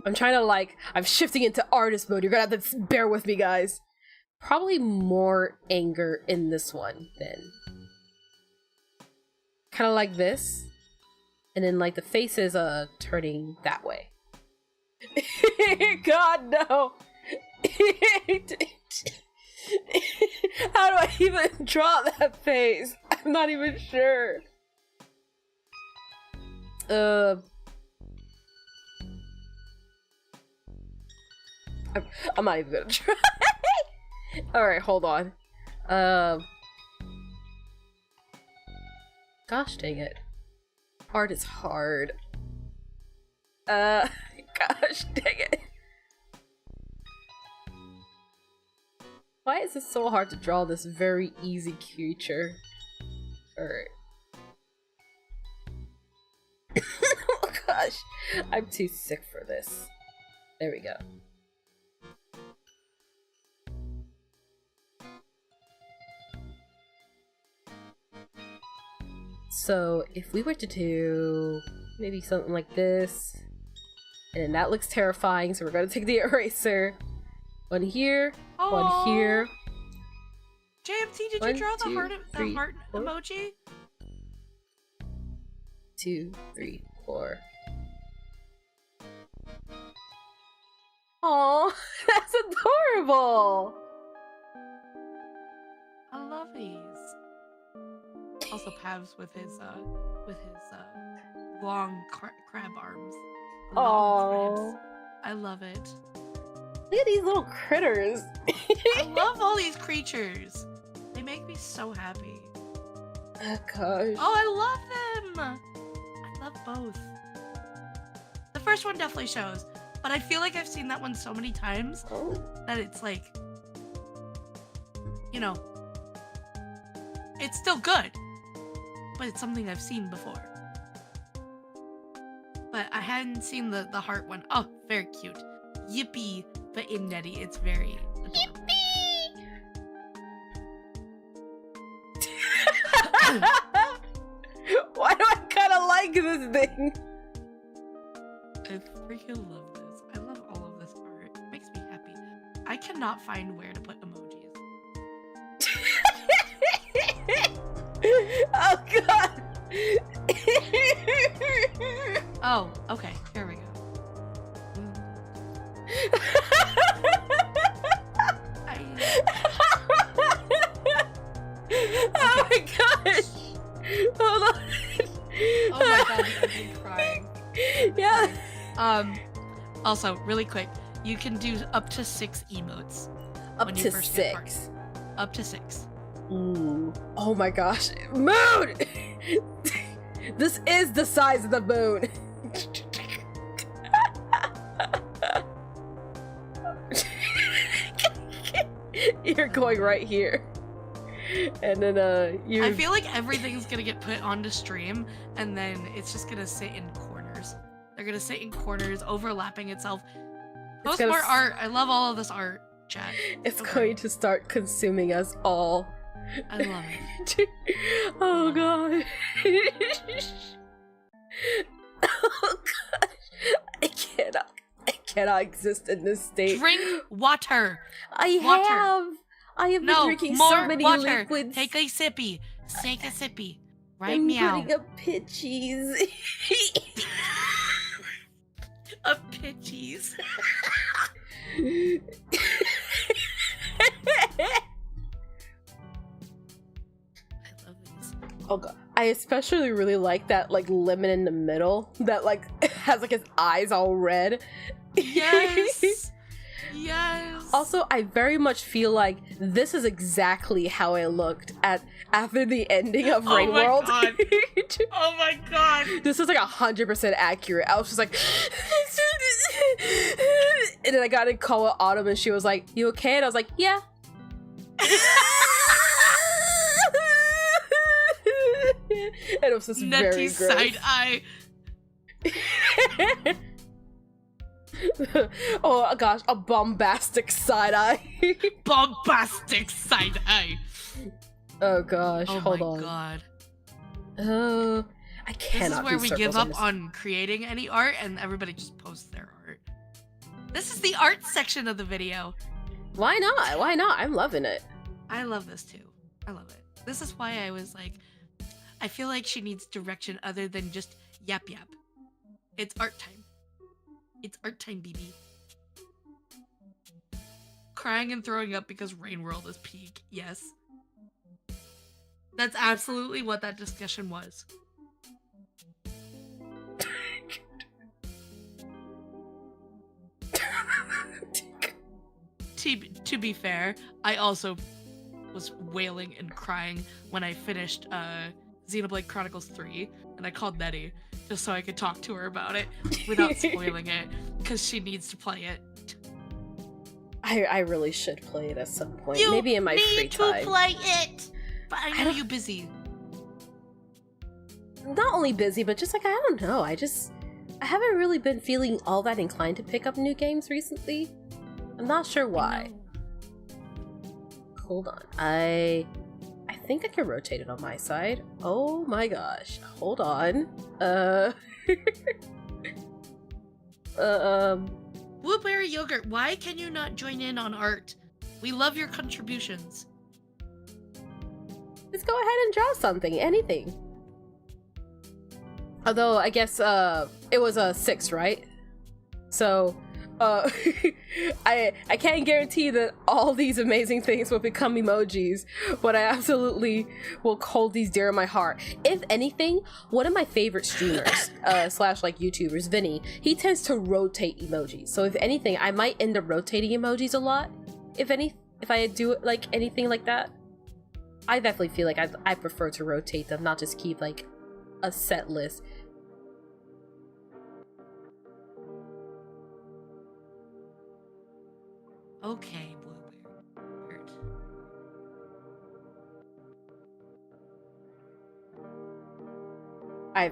I'm trying to I'm shifting into artist mode. You're gonna have to bear with me, guys. Probably more anger in this one, then. Kind of like this. And then, like, the face is, turning that way. God, no! How do I even draw that face? I'm not even sure. I'm not even gonna try. Alright, hold on. Gosh dang it. Art is hard. Gosh dang it. Why is it so hard to draw this very easy creature? Alright. Oh gosh. I'm too sick for this. There we go. So if we were to do maybe something like this, and that looks terrifying, so we're gonna take the eraser. One here, one here. JMT, did you draw the heart emoji? 2, 3, 4. Oh, that's adorable. I love these. Also, Pavs with his long crab arms. Oh, I love it. Look at these little critters. I love all these creatures. They make me so happy. Oh gosh. Oh, I love them. I love both. The first one definitely shows, but I feel like I've seen that one so many times that it's like, you know, it's still good, but it's something I've seen before. But I hadn't seen the heart one. Oh, very cute. Yippee, but in Nettie, it's very adorable. Why do I kind of like this thing? I freaking love this. I love all of this art. It makes me happy. I cannot find where to put emojis. Oh god. Oh, okay. Here we go. Oh my gosh. Hold on. Oh my god, I'm crying. Yeah. Also, really quick, you can do up to 6 emotes. Up when you to first get 6. Up to 6. Ooh. Oh my gosh. Moon! This is the size of the moon. You're going right here. And then you I feel like everything's gonna get put onto stream, and then it's just gonna sit in corners. They're gonna sit in corners, overlapping itself. Post more art. I love all of this art, chat. It's going to start consuming us all. I love it. Oh god. Oh gosh. I cannot exist in this state. Drink water. I have been drinking more so many water. liquids. Take a sippy. Take a sippy. Right, I'm meow. putting up pitchies. A pitchies. I love these. Oh god. I especially really like that like lemon in the middle that like has like his eyes all red. Yes. Yes. Also, I very much feel like this is exactly how I looked after the ending of Rain my World. God. Oh my god. This is like 100% accurate. I was just like, and then I got in call with Autumn, and she was like, "You okay?" And I was like, "Yeah." And it was just very Nettie gross. side eye. Oh gosh, a bombastic side eye. Bombastic side eye. Oh gosh, Oh hold my on. god. I This cannot. is where do we circles give on up this. on creating any art and everybody just posts their art. This is the art section of the video. Why not? Why not? I'm loving it. I love this too. I love it. This is why I was like, I feel like she needs direction other than just yap yap. It's art time. It's art time, BB. Crying and throwing up because Rain World is peak. Yes. That's absolutely what that discussion was. To be fair, I also was wailing and crying when I finished Xenoblade Chronicles 3, and I called Nettie just so I could talk to her about it without spoiling it, because she needs to play it. I really should play it at some point. You Maybe in my free need time. to play it! But I know you're busy. Not only busy, but just like, I don't know. I haven't really been feeling all that inclined to pick up new games recently. I'm not sure why. Hold on. I think I can rotate it on my side. Oh my gosh. Hold on. BwueBerryYoghurt, why can you not join in on art? We love your contributions. Let's go ahead and draw something. Anything. Although, I guess, it was a 6, right? So, Uh, I can't guarantee that all these amazing things will become emojis, but I absolutely will hold these dear in my heart. If anything, one of my favorite streamers, slash like YouTubers, Vinny, he tends to rotate emojis. So if anything, I might end up rotating emojis a lot. If I do like anything like that, I definitely feel like I prefer to rotate them, not just keep like a set list. Okay, BwueBerryYoghurt.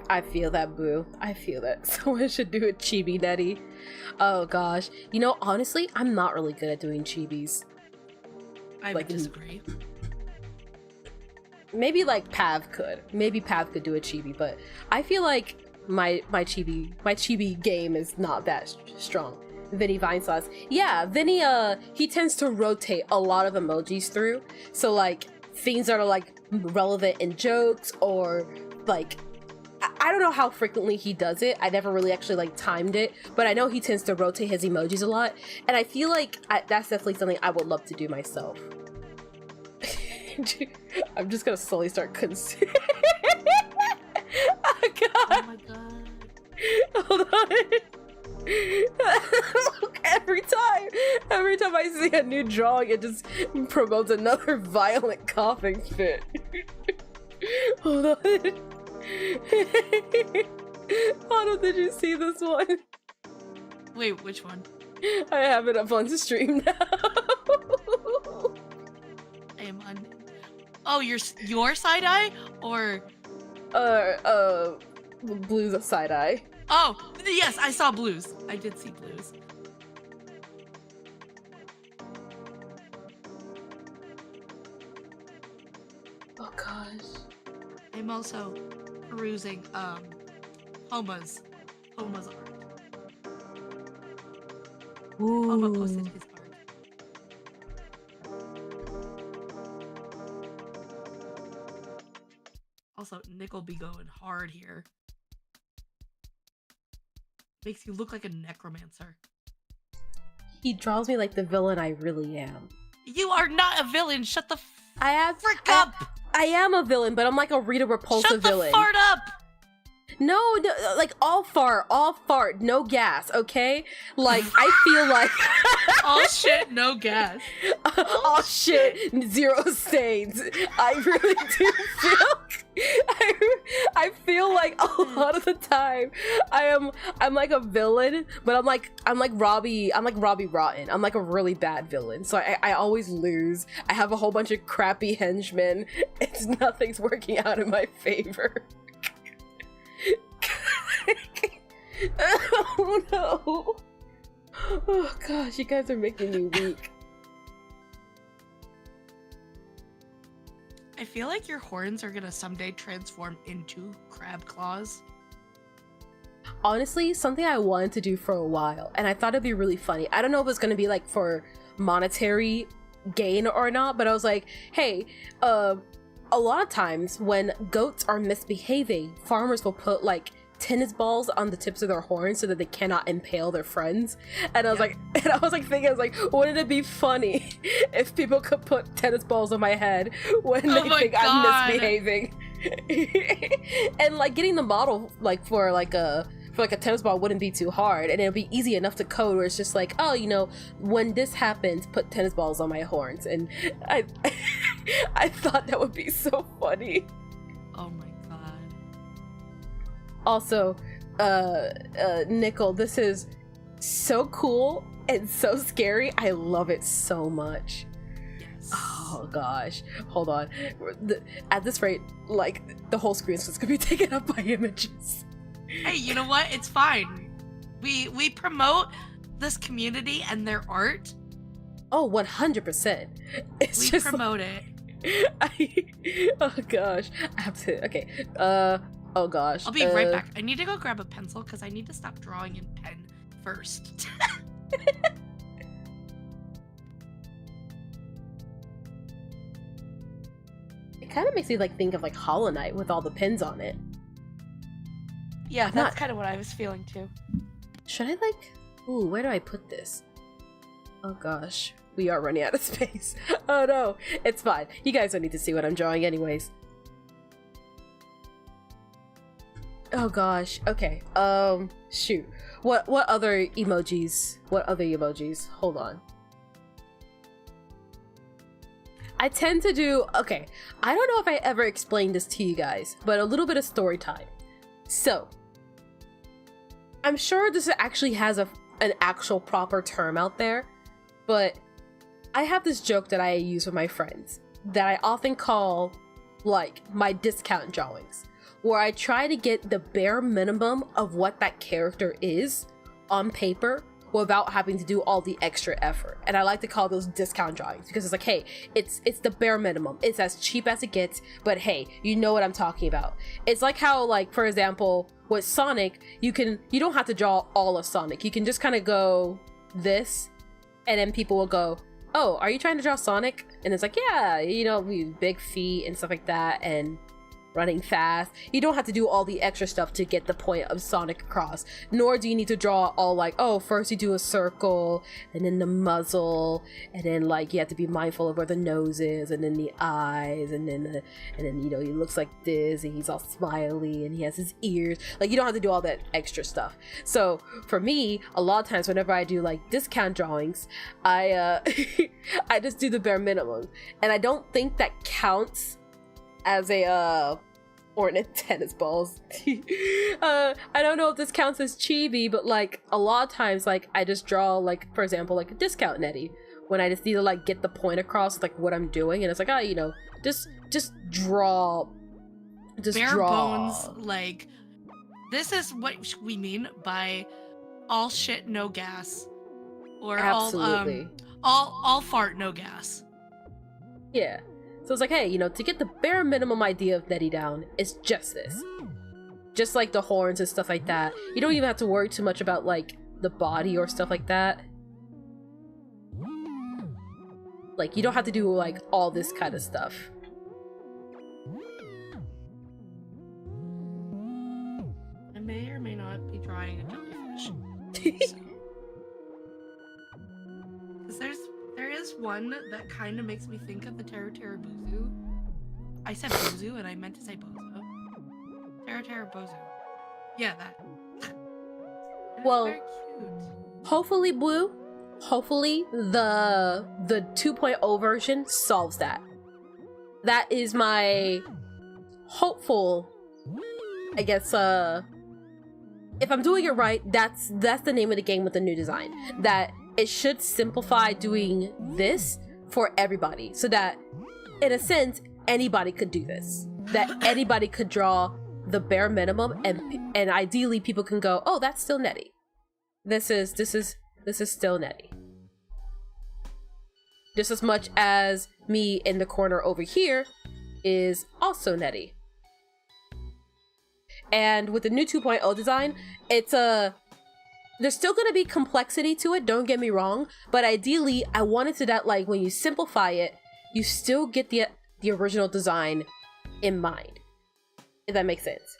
I feel that, Boo. I feel that. Someone should do a chibi Netty. Oh gosh. You know, honestly, I'm not really good at doing chibis. I would disagree. Maybe like Pav could. Maybe Pav could do a chibi, but I feel like my chibi game is not that strong. Vinny Vine Sauce. Yeah, Vinny, he tends to rotate a lot of emojis through. So like things that are like relevant in jokes or like, I don't know how frequently he does it. I never really actually like timed it, but I know he tends to rotate his emojis a lot. And I feel like that's definitely something I would love to do myself. I'm just gonna slowly start consuming. Oh god. Oh my god. Hold on. every time I see a new drawing, it just promotes another violent coughing fit. Hold on. Otto, did you see this one? Wait, which one? I have it up on the stream now. I am on. Oh, your side eye or? Blue's side eye. Oh, yes, I saw Blue's. I did see Blue's. Oh gosh. I'm also perusing Homa's art. Ooh. Homa posted his art. Also, Nickel be going hard here. Makes you look like a necromancer. He draws me like the villain I really am. You are not a villain. Shut the frick I, up. I am a villain, but I'm like a Rita Repulsa villain. Shut the fart up. No, like all fart, no gas, okay? Like, I feel like... All shit, no gas. All shit, zero stains. I really do feel... I feel like a lot of the time I'm like a villain, but I'm like Robbie Rotten. I'm like a really bad villain. So I always lose. I have a whole bunch of crappy henchmen. Nothing's working out in my favor. Oh no. Oh gosh, you guys are making me weak. I feel like your horns are gonna someday transform into crab claws. Honestly, something I wanted to do for a while, and I thought it'd be really funny. I don't know if it's gonna be like for monetary gain or not, but I was like, hey, a lot of times when goats are misbehaving, farmers will put like tennis balls on the tips of their horns so that they cannot impale their friends. And I was thinking, wouldn't it be funny if people could put tennis balls on my head when they think I'm misbehaving? And like getting the model like for like a tennis ball wouldn't be too hard, and it'll be easy enough to code where it's just like, oh, you know, when this happens, put tennis balls on my horns. And I thought that would be so funny. Oh my god. Also, Nickel, this is so cool and so scary. I love it so much. Yes. Oh gosh, hold on. At this rate, like the whole screen is just gonna be taken up by images. Hey, you know what? It's fine. We promote this community and their art. Oh, 100%. We just promote it. Oh gosh, I have to. Okay. Oh gosh. I'll be right back. I need to go grab a pencil because I need to stop drawing in pen first. It kind of makes me like think of like Hollow Knight with all the pins on it. Yeah, that's kind of what I was feeling too. Should I like Ooh, where do I put this? Oh gosh, we are running out of space. Oh no, it's fine. You guys don't need to see what I'm drawing anyways. Oh gosh, okay. Shoot. What other emojis? What other emojis? Hold on. I tend to do, okay, I don't know if I ever explained this to you guys, but a little bit of story time. So, I'm sure this actually has an actual proper term out there, but I have this joke that I use with my friends that I often call, like, my discount drawings, where I try to get the bare minimum of what that character is on paper without having to do all the extra effort. And I like to call those discount drawings because it's like, hey, it's the bare minimum. It's as cheap as it gets, but hey, you know what I'm talking about. It's like how, like, for example, with Sonic, you don't have to draw all of Sonic. You can just kind of go this, and then people will go, oh, are you trying to draw Sonic? And it's like, yeah, you know, big feet and stuff like that, and running fast. You don't have to do all the extra stuff to get the point of Sonic across, nor do you need to draw all like, oh, first you do a circle and then the muzzle, and then like you have to be mindful of where the nose is, and then the eyes, and then you know, he looks like this and he's all smiley and he has his ears. Like, you don't have to do all that extra stuff. So for me, a lot of times whenever I do like discount drawings, I I just do the bare minimum, and I don't think that counts as a or tennis balls. I don't know if this counts as chibi, but like a lot of times, like I just draw, like, for example, like a discount netty when I just need to like get the point across, like what I'm doing, and it's like, oh, you know, just draw, just bare draw. bones. Like, this is what we mean by all shit no gas, or Absolutely. all fart no gas. Yeah. So it's like, hey, you know, to get the bare minimum idea of Nettie down, it's just this. Just like the horns and stuff like that. You don't even have to worry too much about like the body or stuff like that. Like, you don't have to do like all this kind of stuff. I may or may not be drawing a jellyfish. Because there is one that kind of makes me think of the Terra Bozu. I said Bozu and I meant to say Bozo. Terra Bozu. Yeah, that. Well, very cute. hopefully, Blue, hopefully the 2.0 version solves that. That is my hopeful, I guess, if I'm doing it right, that's the name of the game with the new design. That it should simplify doing this for everybody, so that, in a sense, anybody could do this. That anybody could draw the bare minimum, and ideally people can go, oh, that's still Nettie. This is still Nettie. Just as much as me in the corner over here is also Nettie. And with the new 2.0 design, it's there's still gonna be complexity to it, don't get me wrong, but ideally I wanted to that, like, when you simplify it, you still get the original design in mind. If that makes sense.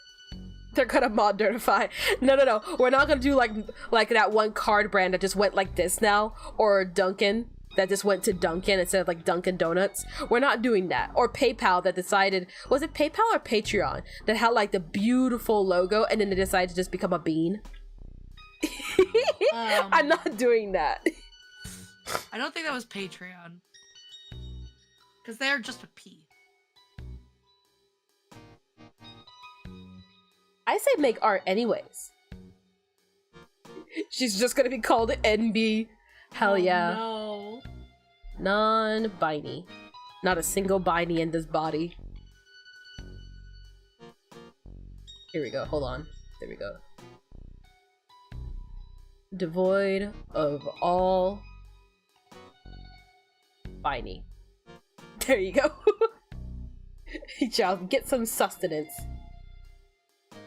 They're gonna mod Dirtify. No. We're not gonna do like that one card brand that just went like this now, or Dunkin' that just went to Dunkin' instead of like Dunkin' Donuts. We're not doing that. Or PayPal that decided, was it PayPal or Patreon, that had like the beautiful logo and then they decided to just become a bean? I'm not doing that. I don't think that was Patreon. Because they're just a P. I say make art anyways. She's just gonna be called NB. Hell yeah. No. Non-binary. Not a single binary in this body. Here we go. Hold on. There we go. Devoid of all binary. There you go. Child, get some sustenance.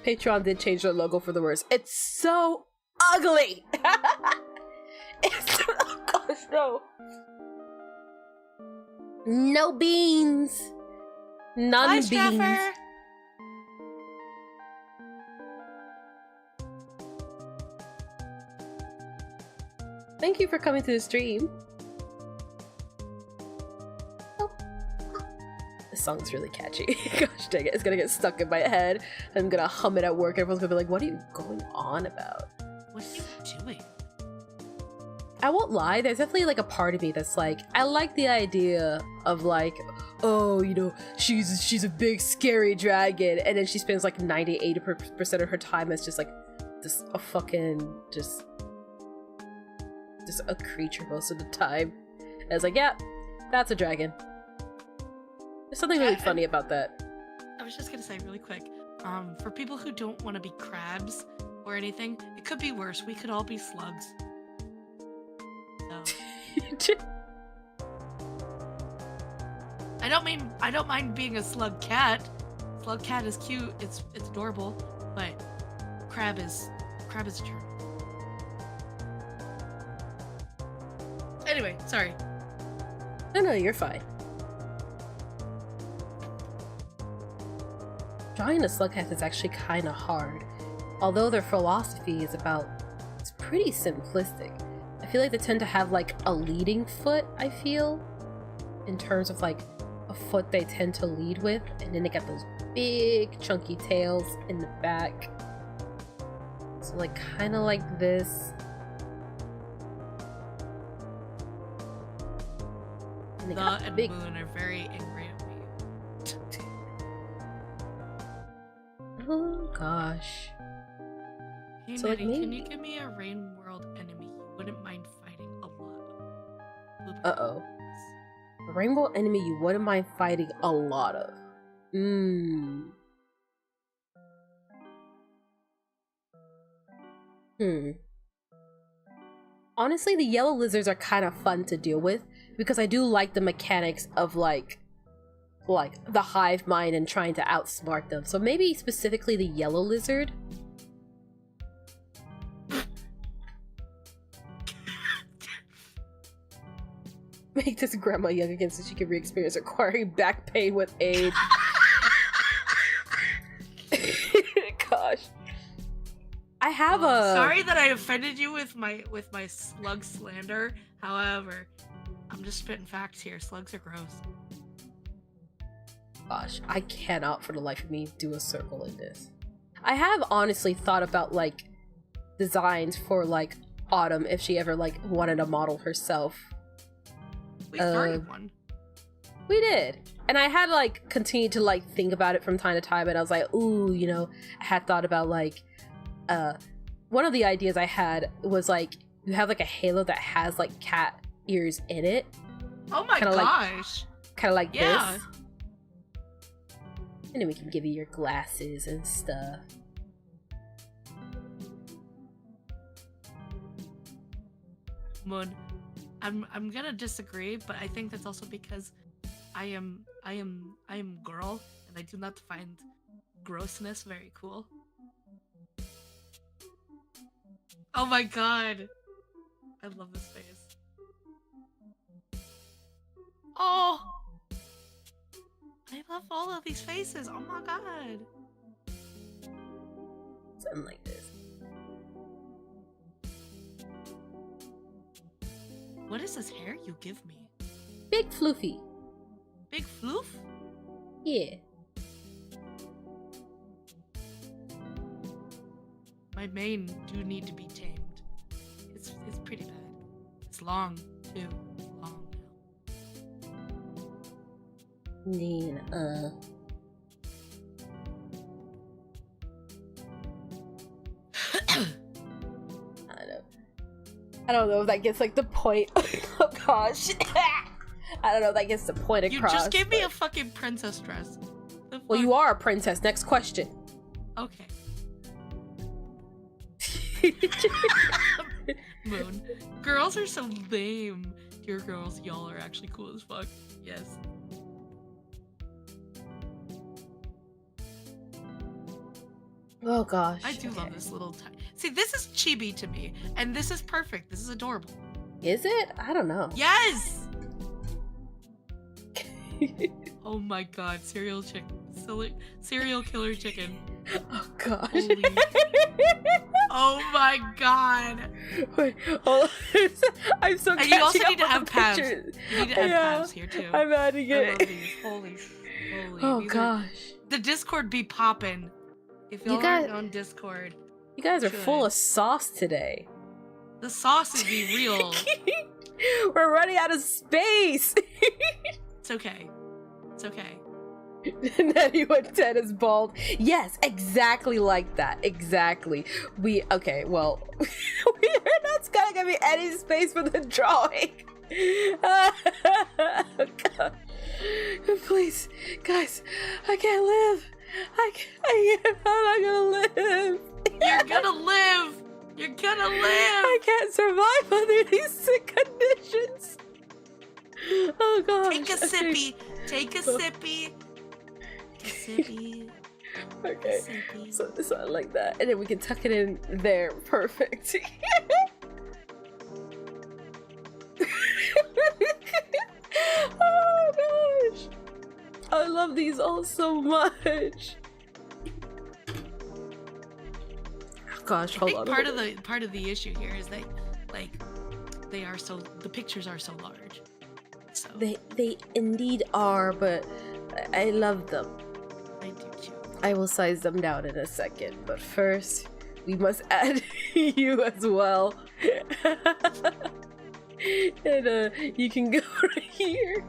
Patreon did change their logo for the worse. It's so ugly. It's oh gosh, no. No beans. None Bye, beans. Straffer. Thank you for coming to the stream. Oh. This song's really catchy. Gosh dang it, it's gonna get stuck in my head. I'm gonna hum it at work. Everyone's gonna be like, what are you going on about? What are you doing? I won't lie, there's definitely like a part of me that's like, I like the idea of like, oh, you know, she's a big scary dragon, and then she spends like 98% of her time as just like a fucking just a creature most of the time. And it's like, yeah, that's a dragon. There's something really funny about that. I was just gonna say really quick, for people who don't want to be crabs or anything, it could be worse. We could all be slugs. So. I don't mind being a slug cat. Slug cat is cute. It's adorable, but crab is a turn. Anyway, sorry. No, you're fine. Drawing a slug cat is actually kind of hard, although their philosophy is it's pretty simplistic. I feel like they tend to have like a leading foot, I feel, in terms of like a foot they tend to lead with, and then they got those big chunky tails in the back. So like kind of like this. And they got and big... Moon are very angry at me. Oh gosh. Hey, So, like, Nettie, can maybe- you give me a Rain World enemy you wouldn't mind fighting a lot? Uh-oh. A rainbow enemy you wouldn't mind fighting a lot of. Honestly, the yellow lizards are kind of fun to deal with because I do like the mechanics of like the hive mind and trying to outsmart them. So maybe specifically the yellow lizard. Make this grandma young again so she can re-experience acquiring back pain with age. Gosh. I have Sorry that I offended you with my slug slander. However, I'm just spitting facts here. Slugs are gross. Gosh, I cannot for the life of me do a circle in this. I have honestly thought about like designs for like Autumn if she ever like wanted to model herself. We started one. We did. And I had like continued to like think about it from time to time, and I was like, ooh, you know, I had thought about like one of the ideas I had was like you have like a halo that has like cat ears in it. Oh my gosh. Kind of like yeah. this. And then we can give you your glasses and stuff. Moon, I'm gonna disagree, but I think that's also because I am girl, and I do not find grossness very cool. Oh my god, I love this face. Oh, I love all of these faces. Oh my god. Something like this. What is this hair you give me? Big floofy. Big floof? Yeah. My mane do need to be tamed. It's pretty bad. It's long too. It's long now. Nina, I don't know if that gets like the point. Oh gosh. I don't know if that gets the point across. You just gave me a fucking princess dress. Well, you are a princess. Next question. Okay. Moon. Girls are so lame. Dear girls, y'all are actually cool as fuck. Yes. Oh gosh. I do love this little tiny. See, this is chibi to me, and this is perfect. This is adorable. Is it? I don't know. Yes! Oh my god, serial killer chicken. Oh gosh. Holy. Oh my god. Wait, hold on. I'm so And catching you also up need to with have the calves. pictures. You need to have Yeah, calves here too. I'm adding I it. love these. Holy. Oh these are- gosh. the Discord be popping. If y'all aren't on Discord, You guys are full should. of sauce today. The sauce would be real. We're running out of space. It's okay. It's okay. And then he went dead as bald. Yes, exactly like that. Exactly. Okay, well, we're not gonna be any space for the drawing. God. Please, guys, I can't live. I'm not gonna live. You're gonna live. You're gonna live. I can't survive under these sick conditions. Oh gosh. Take a sippy. Take a sippy. Sippy. Okay. Sippy. So I like that. And then we can tuck it in there. Perfect. Oh gosh. I love these all so much. Gosh, hold on. Part of the issue here is that the pictures are so large. So They indeed are, but I love them. I do too. I will size them down in a second, but first we must add you as well. And you can go right here.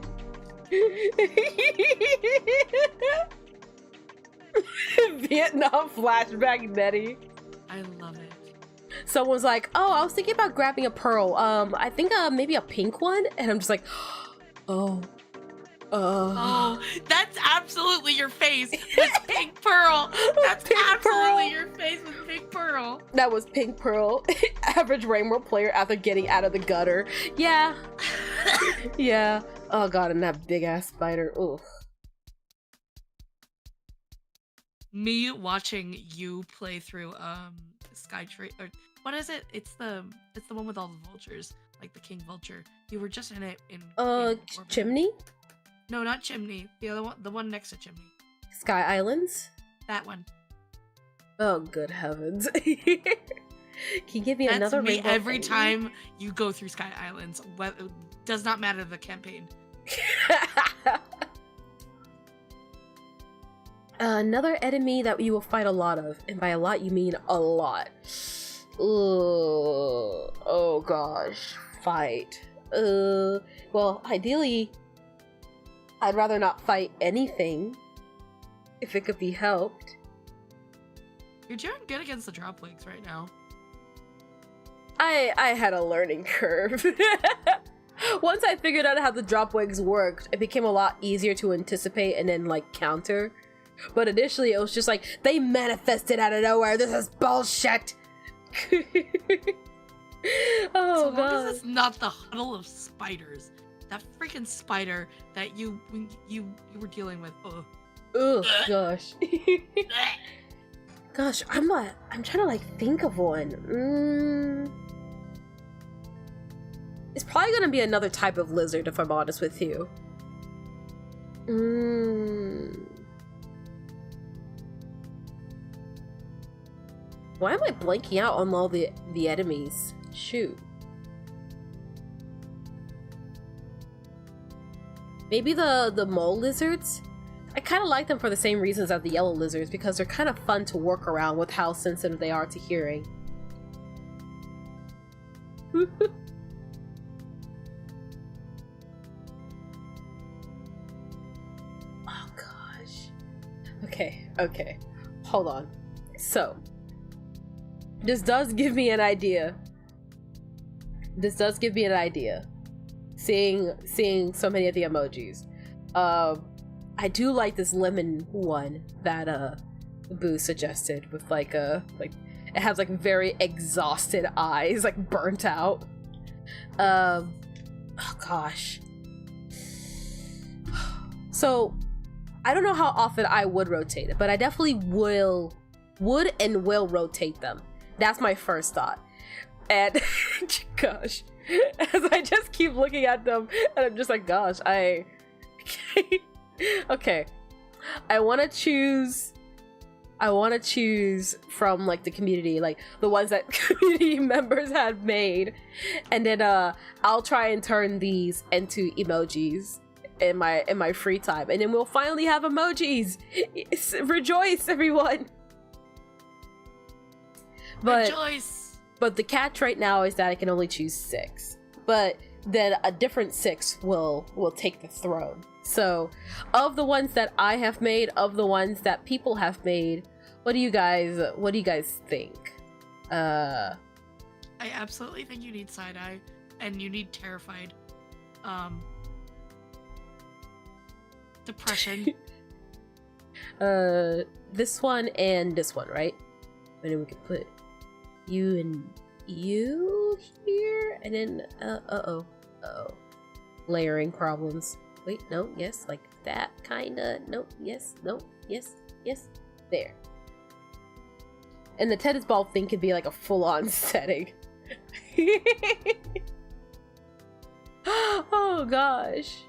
Vietnam flashback Nettie. I love it. Someone's like, oh, I was thinking about grabbing a pearl. I think maybe a pink one. And I'm just like, oh. Oh, that's absolutely your face with pink pearl. That's Pink absolutely pearl. your face with pink pearl. That was Pink Pearl. Average Rainbow player after getting out of the gutter. Yeah. Yeah. Oh god, and that big ass spider. Ooh. Me watching you play through Skytree, or what is it? It's the one with all the vultures, like the king vulture. You were just in it in Orbit. Chimney? No, not Chimney. The other one, the one next to Chimney. Sky Islands? That one. Oh good heavens. Can you give me That's another me rainbow every enemy? time you go through Sky Islands. Does not matter the campaign. Another enemy that you will fight a lot of, and by a lot you mean a lot. Ooh, oh gosh, fight. Well, ideally, I'd rather not fight anything if it could be helped. You're doing good against the drop wigs right now. I had a learning curve. Once I figured out how the drop wigs worked, it became a lot easier to anticipate and then like counter. But initially it was just like, they manifested out of nowhere, this is bullshit! Oh so long god. as it's not the huddle of spiders. That freaking spider that you were dealing with. Ugh. Ugh, gosh. Gosh, I'm trying to like think of one. It's probably gonna be another type of lizard if I'm honest with you. Why am I blanking out on all the enemies? Shoot. Maybe the mole lizards? I kind of like them for the same reasons as the yellow lizards, because they're kind of fun to work around with how sensitive they are to hearing. Oh gosh. Okay. Hold on. So, this does give me an idea. Seeing so many of the emojis. I do like this lemon one that Boo suggested with like it has like very exhausted eyes, like burnt out. Oh gosh. So I don't know how often I would rotate it, but I definitely would and will rotate them. That's my first thought. And gosh, as I just keep looking at them and I'm just like, gosh, okay, I want to choose I want to choose from like the community, like the ones that community members had made, and then I'll try and turn these into emojis in my free time, and then we'll finally have emojis. Rejoice, everyone! Rejoice! But the catch right now is that I can only choose 6, but then a different 6 will take the throne. So, of the ones that I have made, of the ones that people have made, what do you guys think? I absolutely think you need side-eye, and you need terrified. Depression. This one and this one, right? And then we can put you and you here, and then uh-oh. Layering problems. Wait, no, yes, like that, kinda. Nope, yes, nope, yes, there. And the tennis ball thing could be like a full-on setting. Oh gosh.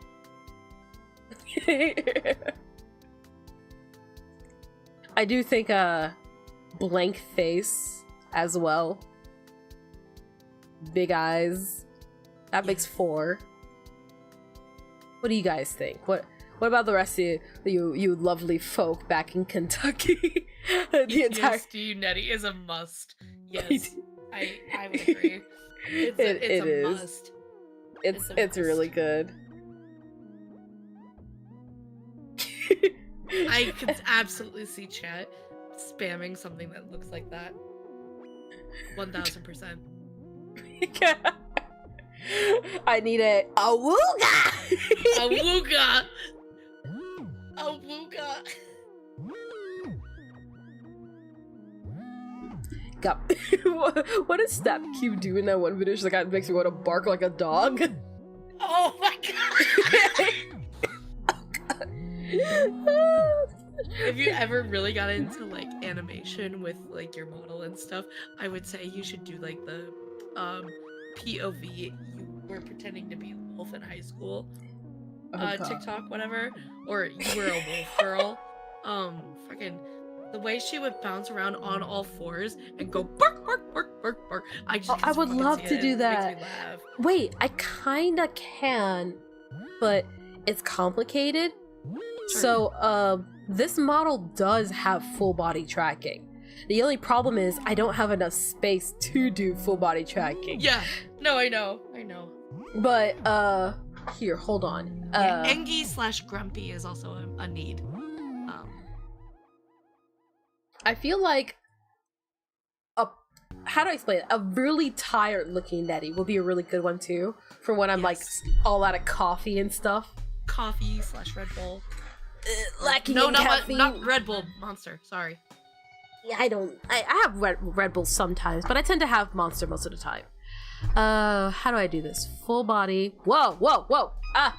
I do think blank face as well. Big eyes. That makes 4. What do you guys think? What about the rest of you lovely folk back in Kentucky? Yes, to you, Nettie, is a must. Yes, I would agree. It's a must. It's really good. I could absolutely see chat spamming something that looks like that. 1000%. I need a awooga! Awooga! Awooga! God. What does Snap Cube do in that one video? She's like, it makes me want to bark like a dog. Oh my god! If you ever really got into like animation with like your model and stuff, I would say you should do like the POV. You were pretending to be a wolf in high school. TikTok, whatever. Or you were a wolf girl. Freaking the way she would bounce around on all 4s and go bark, bark, bark, bark, bark. I would love to do that. Wait, I kinda can, but it's complicated. Sure. So, this model does have full body tracking. The only problem is I don't have enough space to do full body tracking. Yeah, no, I know. But, here, hold on. Engie/Grumpy is also a need. I feel like how do I explain it? A really tired looking Nettie would be a really good one too, for when I'm like all out of coffee and stuff. Coffee/Red Bull. Lacking no, in not caffeine. not Red Bull, Monster. Sorry. Yeah, I have Red Bull sometimes, but I tend to have Monster most of the time. How do I do this? Full body. Whoa! Ah!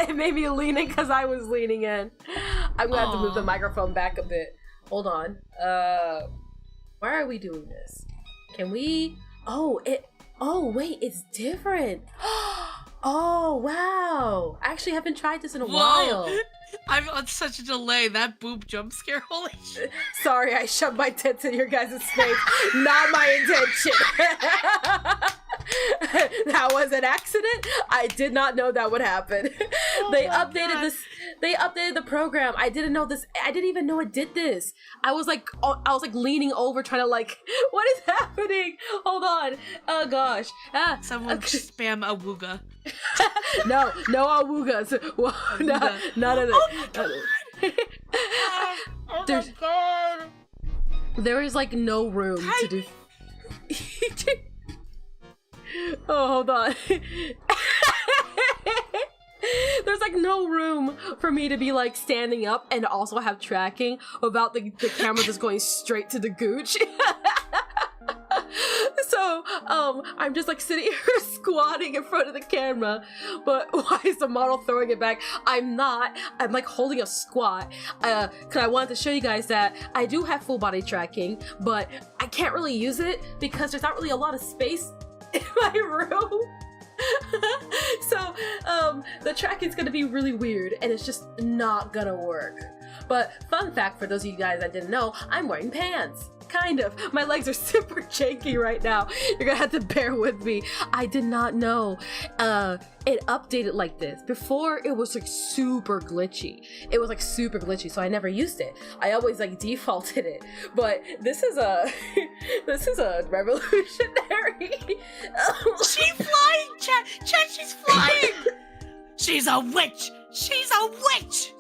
It made me lean in because I was leaning in. I'm gonna have to move the microphone back a bit. Hold on. Why are we doing this? Can we? Oh, wait, it's different. Oh, wow. I actually haven't tried this in a while. I'm on such a delay. That boob jump scare, holy shit. Sorry, I shoved my tits in your guys' face. Not my intention. That was an accident. I did not know that would happen. They updated this. They updated the program. I didn't know this. I didn't even know it did this. I was like leaning over trying to like, what is happening? Hold on. Oh gosh. Someone spam awooga. No awoogas. Well, none of it. Oh my god. There is like no room to do. Oh, hold on. There's like no room for me to be like standing up and also have tracking without the camera just going straight to the gooch. So, I'm just like sitting here squatting in front of the camera, but why is the model throwing it back? I'm not. I'm like holding a squat. Cause I wanted to show you guys that I do have full body tracking, but I can't really use it because there's not really a lot of space in my room. So, the tracking's gonna be really weird and it's just not gonna work. But fun fact for those of you guys that didn't know, I'm wearing pants. Kind of. My legs are super janky right now. You're gonna have to bear with me. I did not know it updated like this. Before, it was like super glitchy. It was like super glitchy, so I never used it. I always like defaulted it. But this is a this is a revolutionary. She's flying, Chet! Chet, she's flying! She's a witch! She's a witch!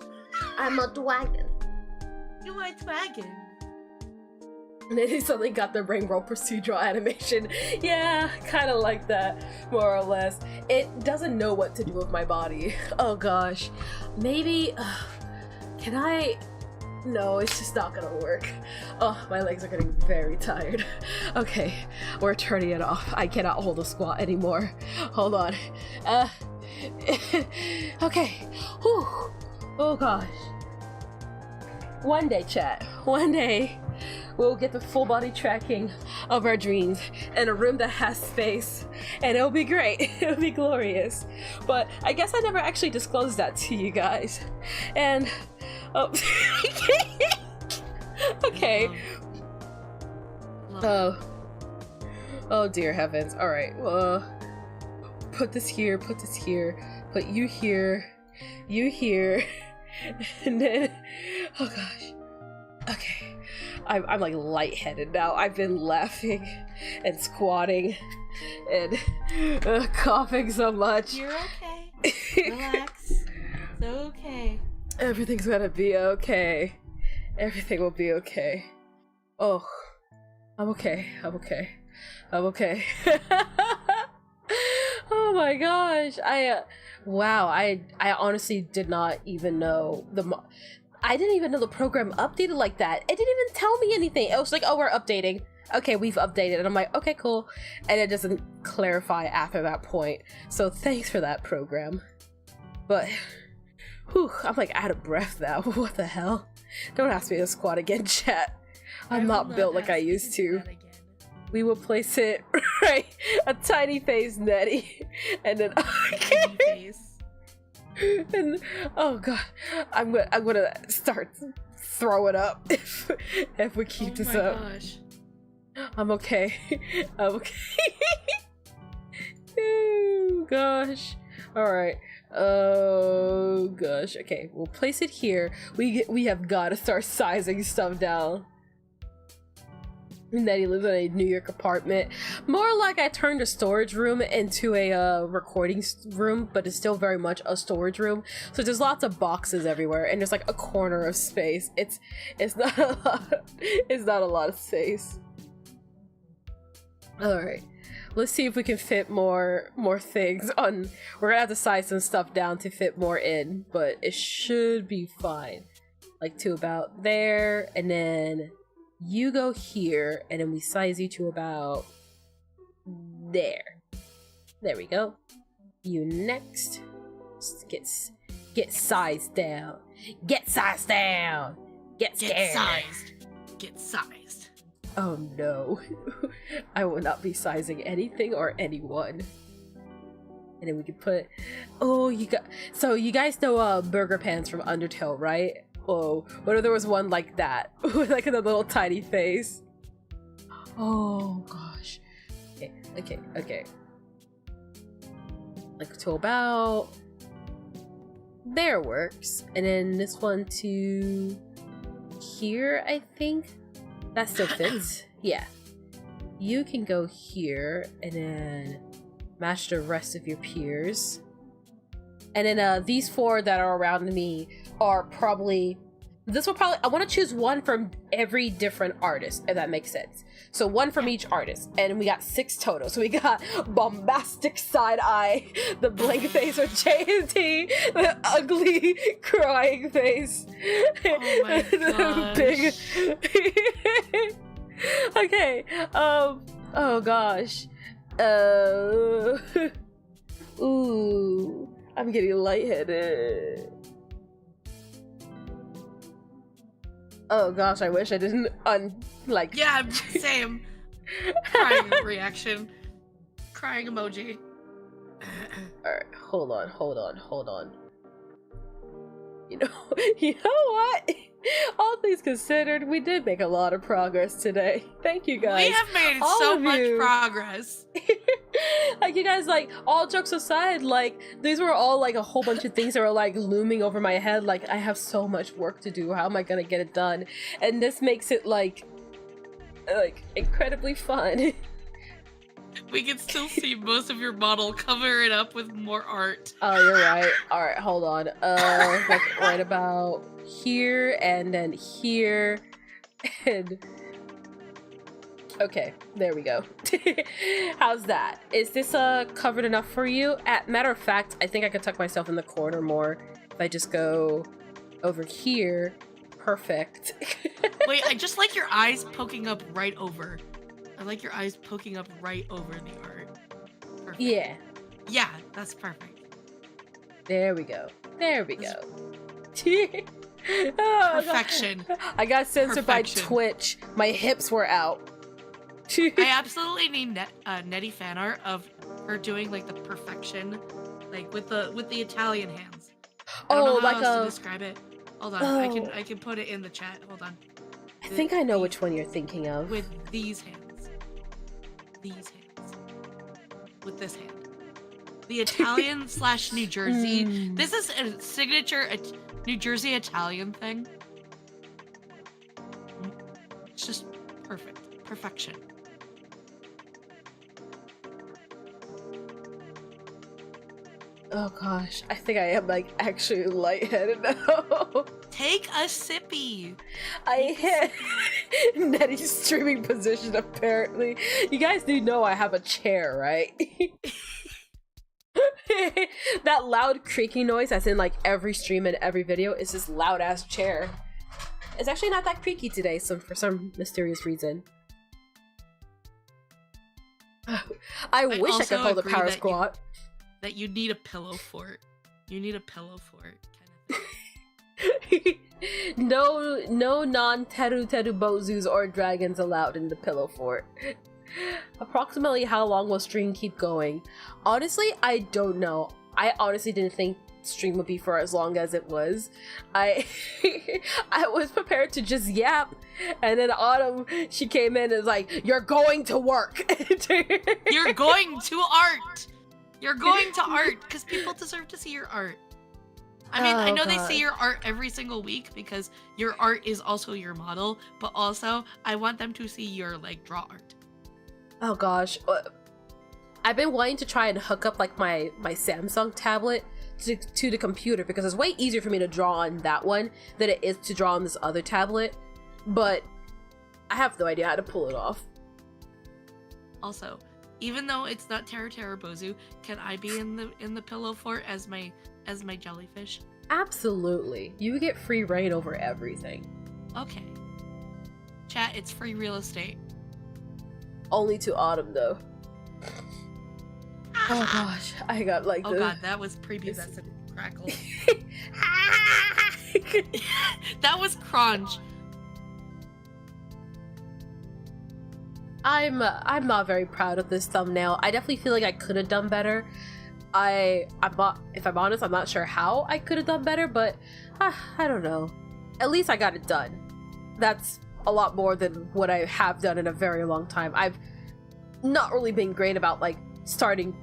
I'm a dragon. You are a dragon. And then he suddenly got the ring roll procedural animation. Yeah, kind of like that, more or less. It doesn't know what to do with my body. Oh gosh. Maybe, can I? No, it's just not gonna work. Oh, my legs are getting very tired. Okay, we're turning it off. I cannot hold a squat anymore. Hold on. Okay. Whew. Oh gosh. One day, chat. One day, we'll get the full body tracking of our dreams in a room that has space, and it'll be great. It'll be glorious. But I guess I never actually disclosed that to you guys. And oh, okay. Oh dear heavens. All right. Put this here. Put this here. Put you here. You here. And then, oh gosh. Okay. I'm like lightheaded now. I've been laughing and squatting and coughing so much. You're okay. Relax. It's okay. Everything's gonna be okay. Everything will be okay. Oh, I'm okay. I'm okay. I'm okay. Oh my gosh. Wow. I honestly did not even know I didn't even know the program updated like that. It didn't even tell me anything. It was like, oh, we're updating. Okay, we've updated. And I'm like, okay, cool. And it doesn't clarify after that point. So thanks for that program. But, whew, I'm like out of breath now. What the hell? Don't ask me to squat again, chat. I'm not built like I used to. We will place it right, a tiny face Nettie. And then, Tiny face. And oh god, I'm gonna start throwing up if we keep this up. Gosh. I'm okay. I'm okay. Oh gosh. All right. Oh gosh. Okay, we'll place it here. We have got to start sizing stuff down. And then he lives in a New York apartment. More like I turned a storage room into a recording room, but it's still very much a storage room. So there's lots of boxes everywhere, and there's like a corner of space. It's not a lot. It's not a lot of space. All right, let's see if we can fit more things on. We're gonna have to size some stuff down to fit more in, but it should be fine. Like to about there, and then you go here, and then we size you to about there. There we go. You next. Get sized down. Get sized down. Get sized. Get sized. Oh no. I will not be sizing anything or anyone. And then we can put. Oh, so you guys know burger pans from Undertale, right? Oh, what if there was one like that? With like a little tiny face. Oh gosh. Okay. Like to about there works. And then this one to here, I think. That still fits. Yeah. You can go here and then match the rest of your peers. And then these four that are around me are probably I want to choose one from every different artist, if that makes sense. So one from each artist, and we got 6 total. So we got bombastic side eye, the blank face with J&T, the ugly crying face. Oh my gosh. Big. Okay. Oh gosh. Ooh. I'm getting lightheaded. Oh gosh, I wish I didn't Yeah, same. Crying reaction. Crying emoji. Alright, hold on. You know, you know what? All things considered, we did make a lot of progress today. Thank you guys. We have made All so of much you. progress. Like, you guys, like, all jokes aside, like, these were all, like, a whole bunch of things that were, like, looming over my head. Like, I have so much work to do. How am I gonna get it done? And this makes it, like incredibly fun. We can still see most of your model. Cover it up with more art. Oh, you're right. Alright, hold on. Like, right about here, and then here, and... Okay, there we go. How's that? Is this covered enough for you? Matter of fact, I think I could tuck myself in the corner more if I just go over here. Perfect. Wait, I just like your eyes poking up right over. I like your eyes poking up right over the art. Perfect. Yeah. Yeah, that's perfect. There we go. There we go. Oh, Perfection. I got censored Perfection. by Twitch. My hips were out. I absolutely need Nettie fan art of her doing like the perfection, like with the Italian hands. I don't know how else to describe it. Hold on, I can put it in the chat. Hold on. I think I know which one you're thinking of. With these hands. These hands. With this hand. The Italian / New Jersey. This is a signature New Jersey Italian thing. It's just perfect. Perfection. Oh gosh, I think I am like actually lightheaded now. Take a sippy. I hit Nettie's streaming position apparently. You guys do know I have a chair, right? That loud creaking noise, as in like every stream and every video, is this loud ass chair. It's actually not that creaky today, for some mysterious reason. I wish I could hold a power squat. That you need a pillow fort. You need a pillow fort kind of thing. No non-teru bozus or dragons allowed in the pillow fort. Approximately how long will stream keep going? Honestly, I don't know. I honestly didn't think stream would be for as long as it was. I was prepared to just yap, and then Autumn, she came in and was like, "You're going to work." You're going to art. You're going to art because people deserve to see your art. I mean, I know they see your art every single week because your art is also your model, but also I want them to see your like draw art. Oh gosh, I've been wanting to try and hook up like my Samsung tablet to the computer because it's way easier for me to draw on that one than it is to draw on this other tablet, but I have no idea how to pull it off. Also, even though it's not Terra Bozu, can I be in the pillow fort as my jellyfish? Absolutely. You get free reign over everything. Okay. Chat, it's free real estate. Only to Autumn though. Oh gosh, I got like oh god, that was prepubescent crackle. That was crunch. I'm not very proud of this thumbnail. I definitely feel like I could have done better. If I'm honest, I'm not sure how I could have done better, but I don't know. At least I got it done. That's a lot more than what I have done in a very long time. I've not really been great about like starting.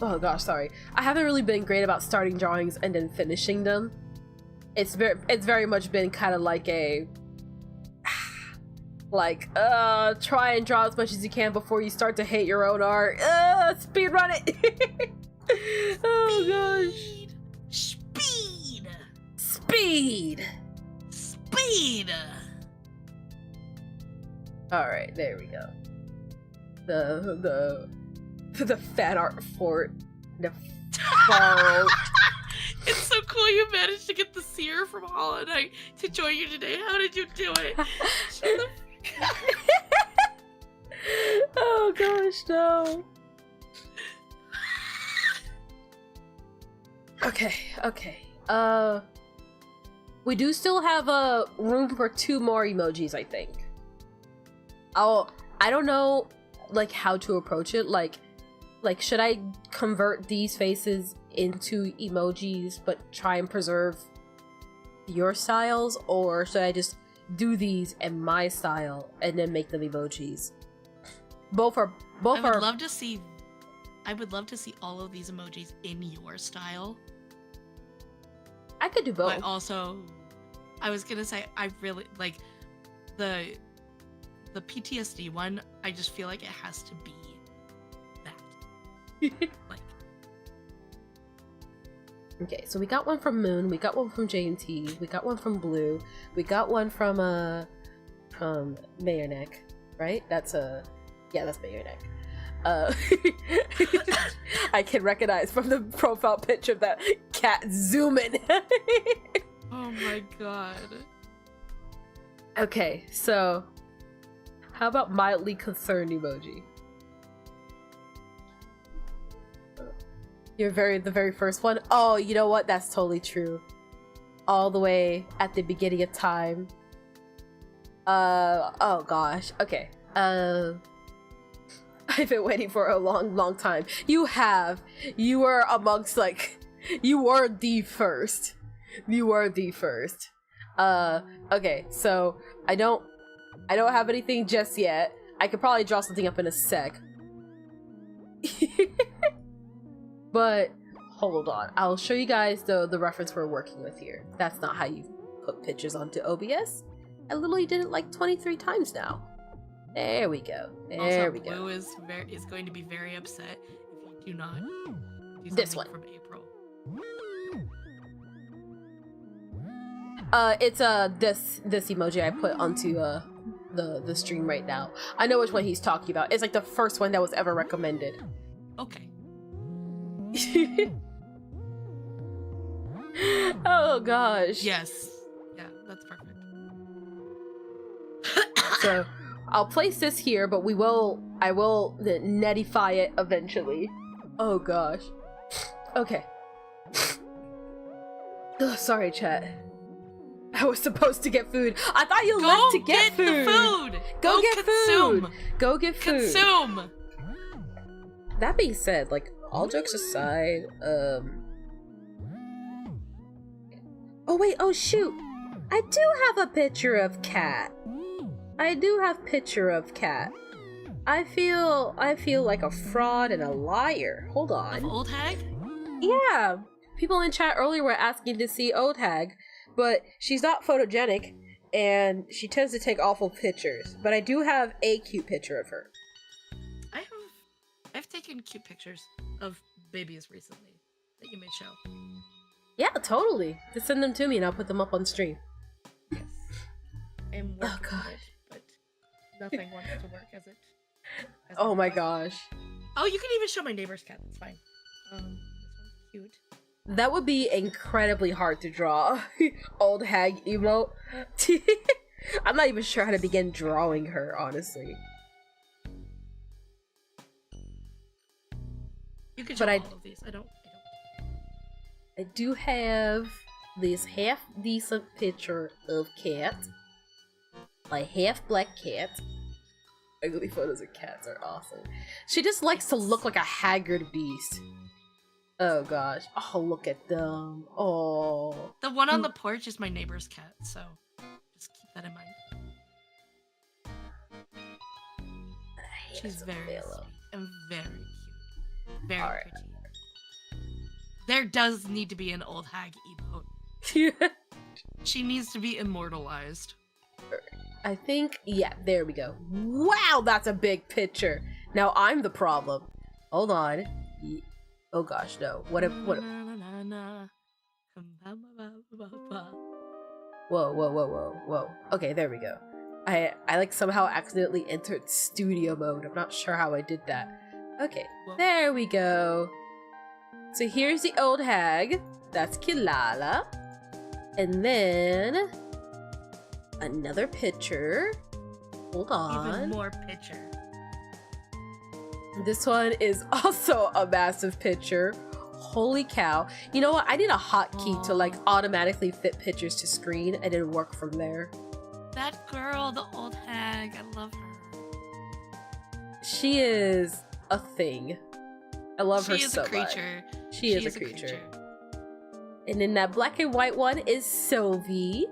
Oh gosh, sorry. I haven't really been great about starting drawings and then finishing them. It's very much been kind of like a try and draw as much as you can before you start to hate your own art. Speed run it. Oh gosh. Speed. All right, there we go. The fan art fort. The far. It's so cool you managed to get the seer from Hollow Knight to join you today. How did you do it? Oh gosh, no. Okay. We do still have room for 2 more emojis, I think. I don't know like how to approach it. Like should I convert these faces into emojis but try and preserve your styles, or should I just do these in my style and then make them emojis? Both are. I would love to see all of these emojis in your style. I could do both. But also, I was gonna say I really like the PTSD one. I just feel like it has to be that. Like. Okay, so we got one from Moon, we got one from J&T, we got one from Blue, we got one from Mayerneck, right? That's Mayerneck. I can recognize from the profile picture of that cat zooming. Oh my god. Okay, so how about mildly concerned emoji? The very first one. Oh, you know what? That's totally true. All the way at the beginning of time. Oh gosh. Okay. I've been waiting for a long time. You were amongst you were the first. Okay, so I don't have anything just yet. I could probably draw something up in a sec. But hold on, I'll show you guys the reference we're working with here. That's not how you put pictures onto OBS. I literally did it like 23 times now. There we go. There we go. Blue is going to be very upset if you do not do this one from April. It's this emoji I put onto the stream right now. I know which one he's talking about. It's like the first one that was ever recommended. Okay. Oh gosh. Yes. Yeah, that's perfect. So I'll place this here, but I will netify it eventually. Oh gosh. Okay. Oh, sorry, chat. I was supposed to get food. I thought you left to get food. The food. Go get consume. food. Go get food. Consume. That being said, like, all jokes aside, oh wait, oh shoot! I do have a picture of Cat. I feel like a fraud and a liar. Hold on. Of Old Hag? Yeah. People in chat earlier were asking to see Old Hag, but she's not photogenic, and she tends to take awful pictures. But I do have a cute picture of her. I've taken cute pictures of babies recently that you may show. Yeah, totally. Just send them to me and I'll put them up on stream. Yes. I'm working God. on it, but nothing wants to work as it. Oh my gosh. Oh, you can even show my neighbor's cat. That's fine. This one's cute. That would be incredibly hard to draw. Old hag emote. I'm not even sure how to begin drawing her, honestly. You can show all of these. I do have this half decent picture of Cat. My half black cat. Ugly photos of cats are awesome. She just likes to look like a haggard beast. Oh gosh. Oh, look at them. Oh. The one on the porch is my neighbor's cat, so just keep that in mind. She's very sweet and very cute. Very pretty. There does need to be an old hag emote. She needs to be immortalized. I think, yeah, there we go. Wow, that's a big picture. Now I'm the problem. Hold on. Oh gosh, no. What if... Whoa. Okay, there we go. I like somehow accidentally entered studio mode. I'm not sure how I did that. Okay, there we go. So here's the old hag. That's Kilala. And then another picture. Hold on. Even more picture. This one is also a massive picture. Holy cow. You know what? I need a hotkey to like automatically fit pictures to screen and then work from there. That girl, the old hag, I love her. She is a thing. I love her so much. She is a creature. And then that black and white one is Sophie,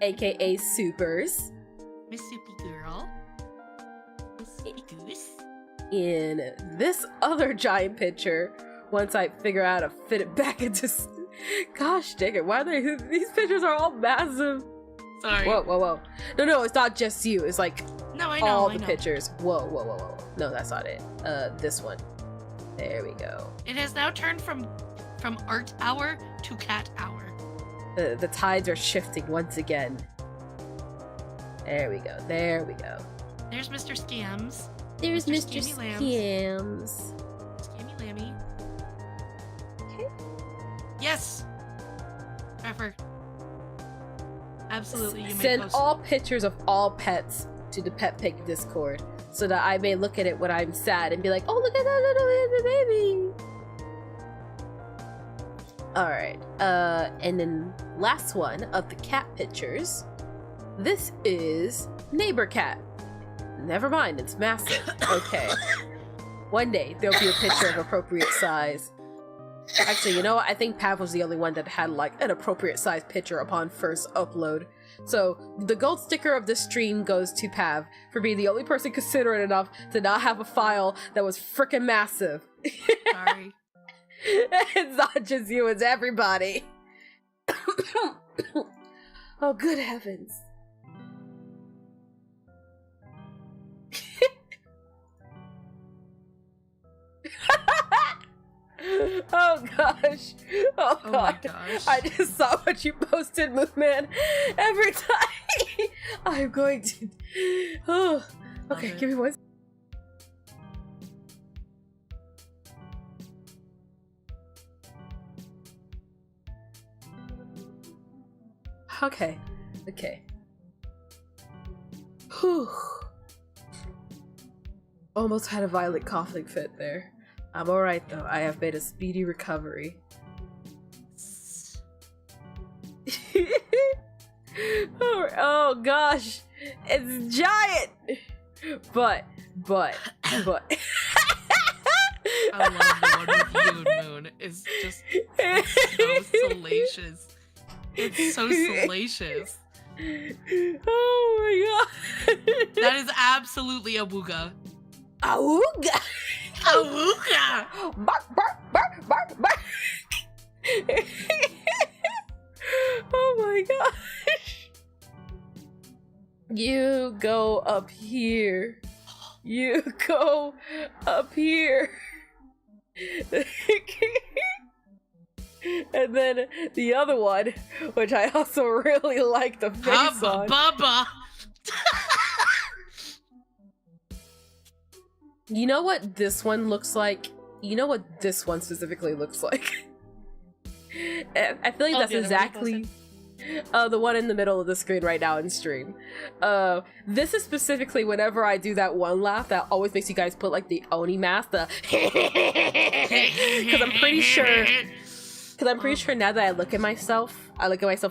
aka Supers. Miss Soupy Girl. Miss Soupy Goose. In this other giant picture, once I figure out how to fit it back into... Gosh dang it, why are they... These pictures are all massive. Sorry. Whoa, whoa, whoa. No, it's not just you. It's like No, I know. all I the know. pictures. Whoa. No, that's not it. This one. There we go. It has now turned from art hour to cat hour. The tides are shifting once again. There we go. There's Mr. Scams. There's Mr. Scammy Scams. Scammy Lammy. Okay. Yes! Trevor. Absolutely, you may Send post. all pictures of all pets to the Pet Pig Discord so that I may look at it when I'm sad and be like, oh, look at that little baby. Alright, and then last one of the cat pictures. This is Neighbor Cat. Never mind, it's massive. Okay. One day, there'll be a picture of appropriate size. Actually, you know what? I think Pav was the only one that had, like, an appropriate size picture upon first upload. So, the gold sticker of this stream goes to Pav for being the only person considerate enough to not have a file that was frickin' massive. Sorry. It's not just you, it's everybody. Oh, good heavens. Oh gosh. Oh Oh my god. gosh. I just saw what you posted, Moveman. Every time I'm going to... Oh. Okay, it. give me one. Okay. Whew. Almost had a violent coughing fit there. I'm alright though. I have made a speedy recovery. Oh gosh. It's giant! But. I love the one with you and Moon. It's just so salacious. It's so salacious. Oh my god. That is absolutely a wooga. Auga! A wooga! Bark, bark, bark, bark. Oh my gosh. You go up here. You go up here. And then the other one, which I also really like the face on. Bubba. You know what this one looks like? You know what this one specifically looks like? I feel like that's exactly the one in the middle of the screen right now in stream. This is specifically whenever I do that one laugh that always makes you guys put like the Oni mask, the because I'm pretty sure now that I look at myself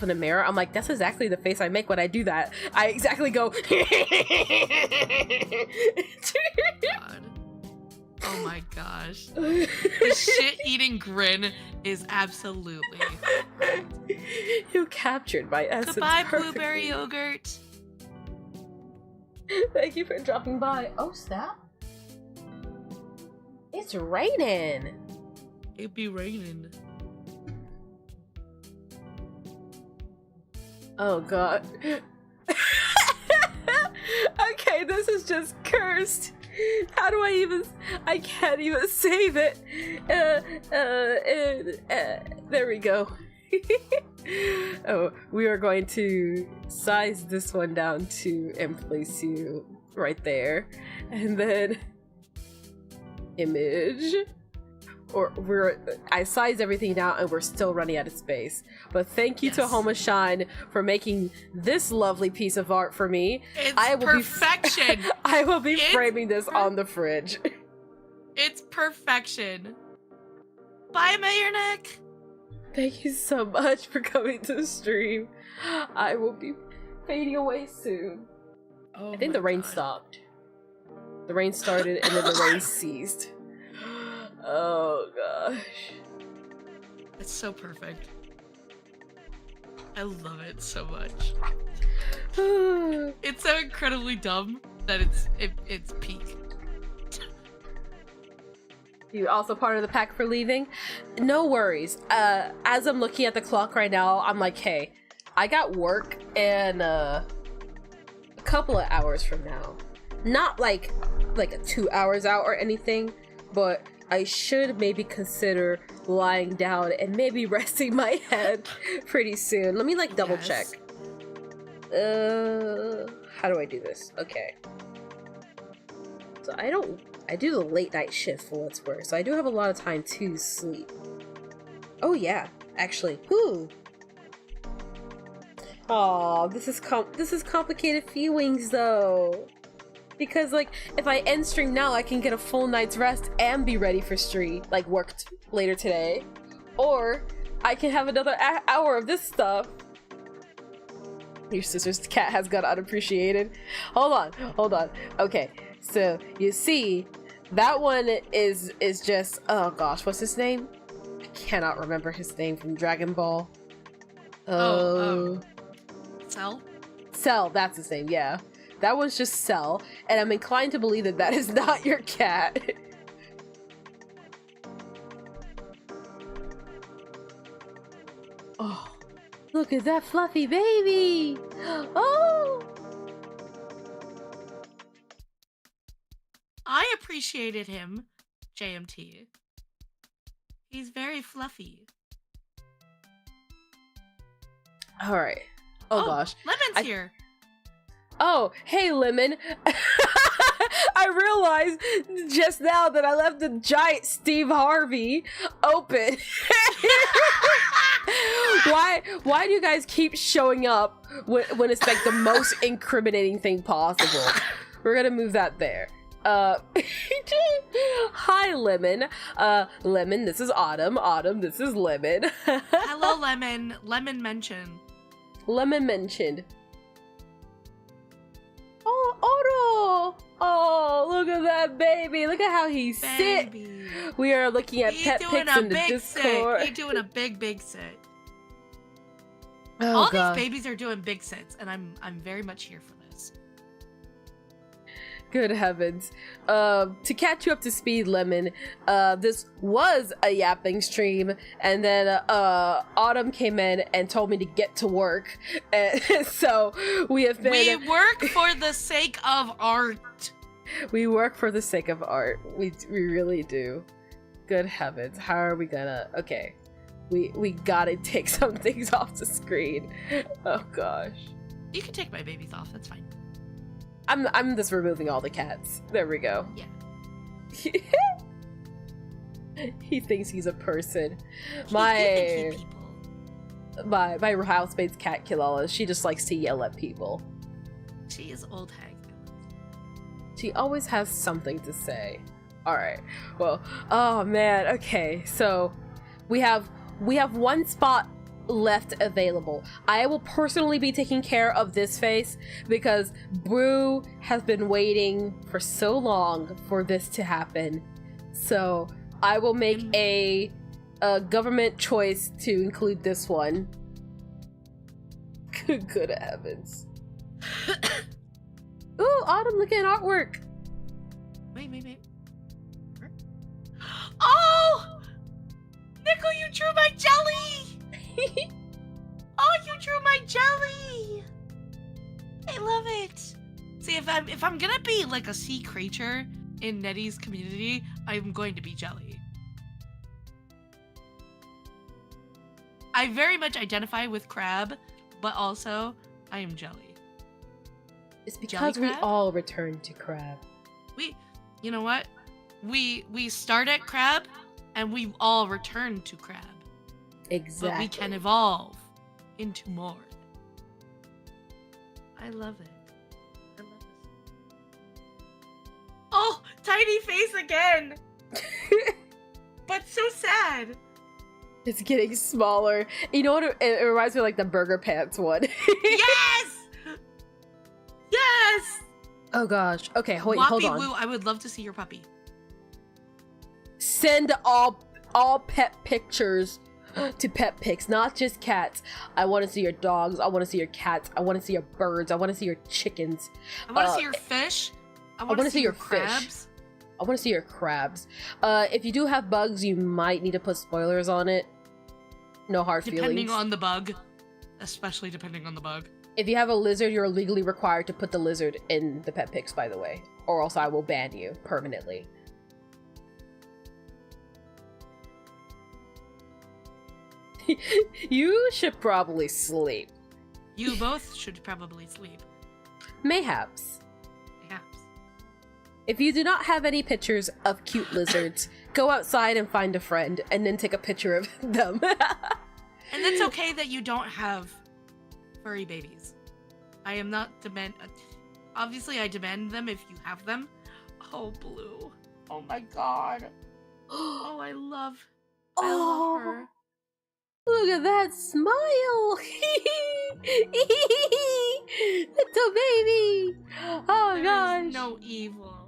in the mirror, I'm like, that's exactly the face I make when I do that. I exactly go God. Oh my gosh. The shit-eating grin is absolutely right. You captured my essence. Goodbye, perfectly. BwueBerryYoghurt. Thank you for dropping by. Oh, stop. It's raining. It be raining. Oh god. Okay, this is just cursed. How do I can't even save it. There we go. Oh, we are going to size this one down to and place you right there. And then image. I sized everything down and we're still running out of space. But thank you to Homashine for making this lovely piece of art for me. It's perfection. I will be framing this on the fridge. It's perfection. Bye, Mayerneck. Thank you so much for coming to the stream. I will be fading away soon. Oh, I think the rain stopped. The rain started and then the rain ceased. Oh gosh. It's so perfect. I love it so much. It's so incredibly dumb that it's peak. You also part of the pack for leaving? No worries. As I'm looking at the clock right now, I'm like, hey, I got work in a couple of hours from now. Not like 2 hours out or anything, but I should maybe consider lying down and maybe resting my head pretty soon. Let me double check. How do I do this? Okay. So I do the late night shift for what's worth, so I do have a lot of time to sleep. Oh yeah, actually. Whoo! Aw, this is complicated feelings though. Because if I end stream now, I can get a full night's rest and be ready for stream, work later today. Or I can have another hour of this stuff. Your sister's cat has got unappreciated. Hold on. Okay, so you see, that one is just, oh gosh, what's his name? I cannot remember his name from Dragon Ball. Cell? Cell, that's his name, yeah. That one's just Cell, and I'm inclined to believe that is not your cat. Oh, look at that fluffy baby! Oh! I appreciated him, JMT. He's very fluffy. Alright. Oh gosh. Lemon's here. Oh, hey, Lemon. I realized just now that I left the giant Steve Harvey open. Why do you guys keep showing up when it's the most incriminating thing possible? We're gonna move that there. Hi, Lemon. Lemon, this is Autumn. Autumn, this is Lemon. Hello, Lemon. Lemon mentioned. Lemon mentioned. Oh, Otto! Oh, look at that baby. Look at how he's sit. We are looking at pet pics in the Discord. He's doing a big sit. Oh, All God. these babies are doing big sits, and I'm very much here for this. Good heavens. To catch you up to speed, Lemon, this was a yapping stream, and then Autumn came in and told me to get to work. And so we have been... We work for the sake of art. We work for the sake of art. We really do. Good heavens. How are we gonna... Okay. We gotta take some things off the screen. Oh gosh. You can take my babies off, that's fine. I'm just removing all the cats. There we go. Yeah. He thinks he's a person. He My housemate's cat Kilala, she just likes to yell at people. She is old hag. She always has something to say. Alright. Well, oh man, okay. So we have one spot left available. I will personally be taking care of this face because Brew has been waiting for so long for this to happen. So I will make a government choice to include this one. Good heavens. Ooh, Autumn, look at artwork. Wait. Oh! Nickel, you drew my jelly! Oh, you drew my jelly! I love it. See, if I'm gonna be like a sea creature in Nettie's community, I'm going to be jelly. I very much identify with crab, but also I am jelly. It's because we all return to crab. You know what? We start at crab, and we all return to crab. Exactly. But we can evolve into more. I love it. Oh, tiny face again! But so sad. It's getting smaller. You know what? It reminds me of like the Burger Pants one. Yes! Yes! Oh gosh. Okay, hold on. Woo, I would love to see your puppy. Send all pet pictures to pet pics, not just cats. I want to see your dogs. I want to see your cats. I want to see your birds. I want to see your chickens. I want to see your fish. I want to see your crabs. Fish. I want to see your crabs. If you do have bugs, you might need to put spoilers on it. No hard feelings. Depending on the bug. Especially depending on the bug. If you have a lizard, you're legally required to put the lizard in the pet pics, by the way. Or else I will ban you permanently. You should probably sleep. You both should probably sleep. Mayhaps. Mayhaps. If you do not have any pictures of cute lizards, go outside and find a friend, and then take a picture of them. And it's okay that you don't have furry babies. I am not obviously I demand them if you have them. Oh, Blue. Oh my god. Oh, I love her. Look at that smile! Little baby! Oh gosh! No evil.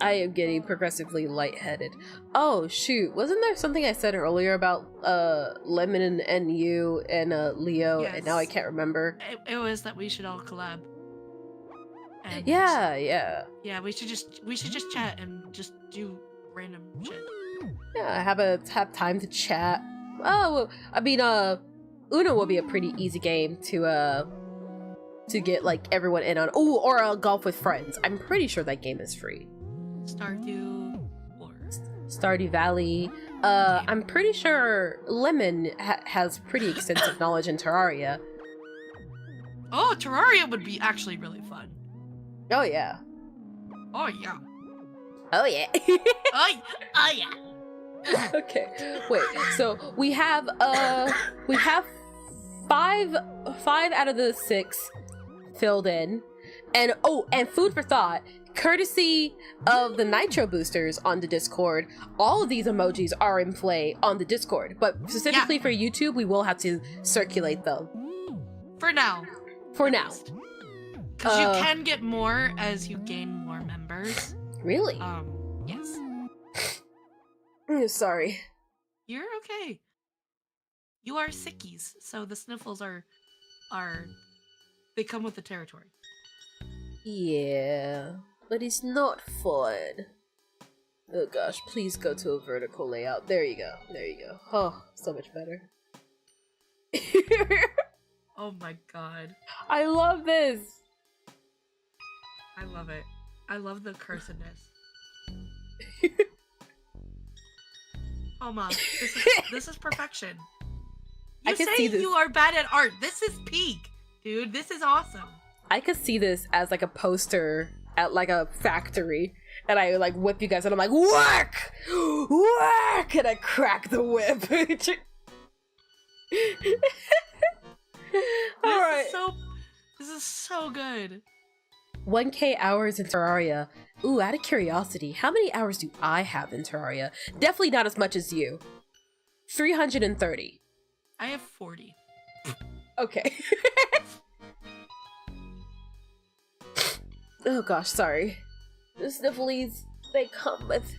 I am getting progressively lightheaded. Oh shoot, wasn't there something I said earlier about Lemon and you and Leo, yes. And now I can't remember? It was that we should all collab. And yeah. Yeah, we should just chat and just do random shit. Yeah, have time to chat. Oh, I mean, Uno will be a pretty easy game to get like everyone in on. Oh, or golf with friends. I'm pretty sure that game is free. Stardew Valley. I'm pretty sure Lemon has pretty extensive knowledge in Terraria. Oh, Terraria would be actually really fun. Oh yeah. Oh yeah. Oh yeah. Oh yeah. Okay, wait. So we have five out of the 6 filled in, and food for thought. Courtesy of the Nitro boosters on the Discord, all of these emojis are in play on the Discord, but specifically for YouTube, we will have to circulate them. For now. Because you can get more as you gain more members. Really? Yes. Sorry. You're okay. You are sickies, so the sniffles are they come with the territory. Yeah, but it's not fun. Oh gosh, please go to a vertical layout. There you go. Oh, so much better. Oh my god. I love this. I love it. I love the cursedness. Oh mom, this is perfection. You say you are bad at art. This is peak, dude. This is awesome. I could see this as like a poster at like a factory, and I like whip you guys, and I'm like, work, and I crack the whip. All right. This is so good. 1K hours in Terraria. Ooh, out of curiosity, how many hours do I have in Terraria? Definitely not as much as you. 330. I have 40. Okay. Oh gosh, sorry. The snifflies, they come with...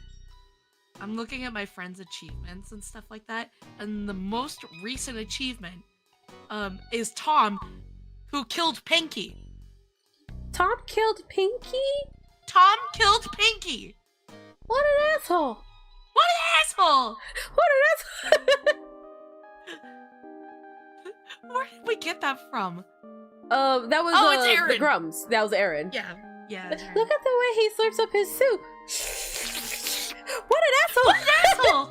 I'm looking at my friends' achievements and stuff like that, and the most recent achievement is Tom, who killed Pinky. Tom killed Pinky? Tom killed Pinky! What an asshole! What an asshole! What an asshole! Where did we get that from? That was it's Aaron. The Grums. That was Aaron. Yeah. Look at the way he slurps up his soup. What an asshole! What an asshole!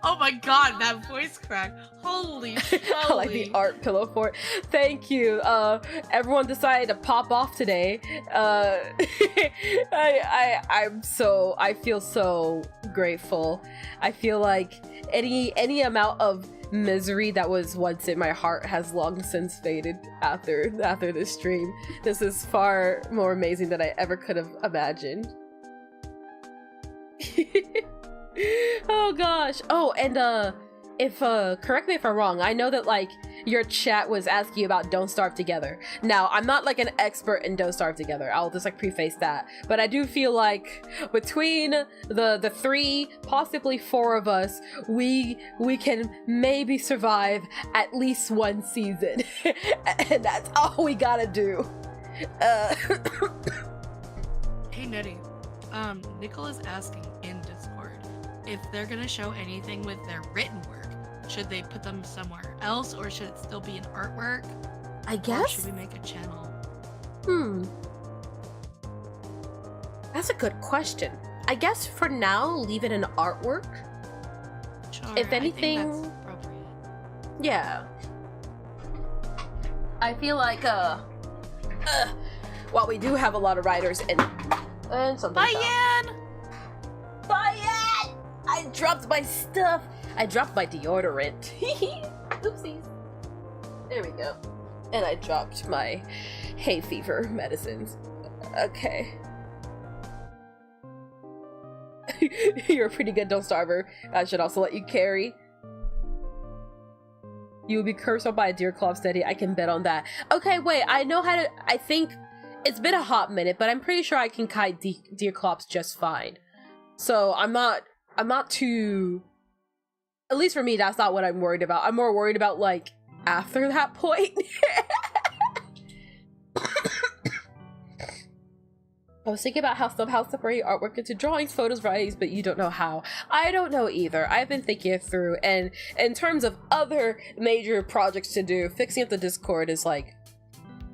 Oh my god, that voice crack. Holy shit. I like the art pillow fort. Thank you. Everyone decided to pop off today. I feel so grateful. I feel like any amount of misery that was once in my heart has long since faded after this stream. This is far more amazing than I ever could have imagined. Oh gosh. Oh, and if correct me if I'm wrong, I know that like your chat was asking you about Don't Starve Together. Now, I'm not like an expert in Don't Starve Together. I'll just like preface that. But I do feel like between the 3, possibly 4 of us, we can maybe survive at least 1 season. And that's all we gotta do. Hey Nettie, Nicola's asking in Discord if they're gonna show anything with their written work. Should they put them somewhere else, or should it still be an artwork? I Or guess. should we make a channel? That's a good question. I guess for now, leave it an artwork. Sure. If anything- I think that's appropriate. Yeah. I feel like while we do have a lot of writers and something. Bye, Yan! Bye, Yan! I dropped my stuff. I dropped my deodorant. Oopsies. There we go. And I dropped my hay fever medicines. Okay. You're a pretty good Don't Starver. I should also let you carry. You will be cursed on by a deer claw steady. I can bet on that. Okay, wait. I know how to. I think it's been a hot minute, but I'm pretty sure I can kite deer clops just fine. So I'm not too. At least for me, that's not what I'm worried about. I'm more worried about like after that point. I was thinking about how somehow separate artwork into drawings, photos, writings, but you don't know how. I don't know either. I've been thinking it through, and in terms of other major projects to do, fixing up the Discord is like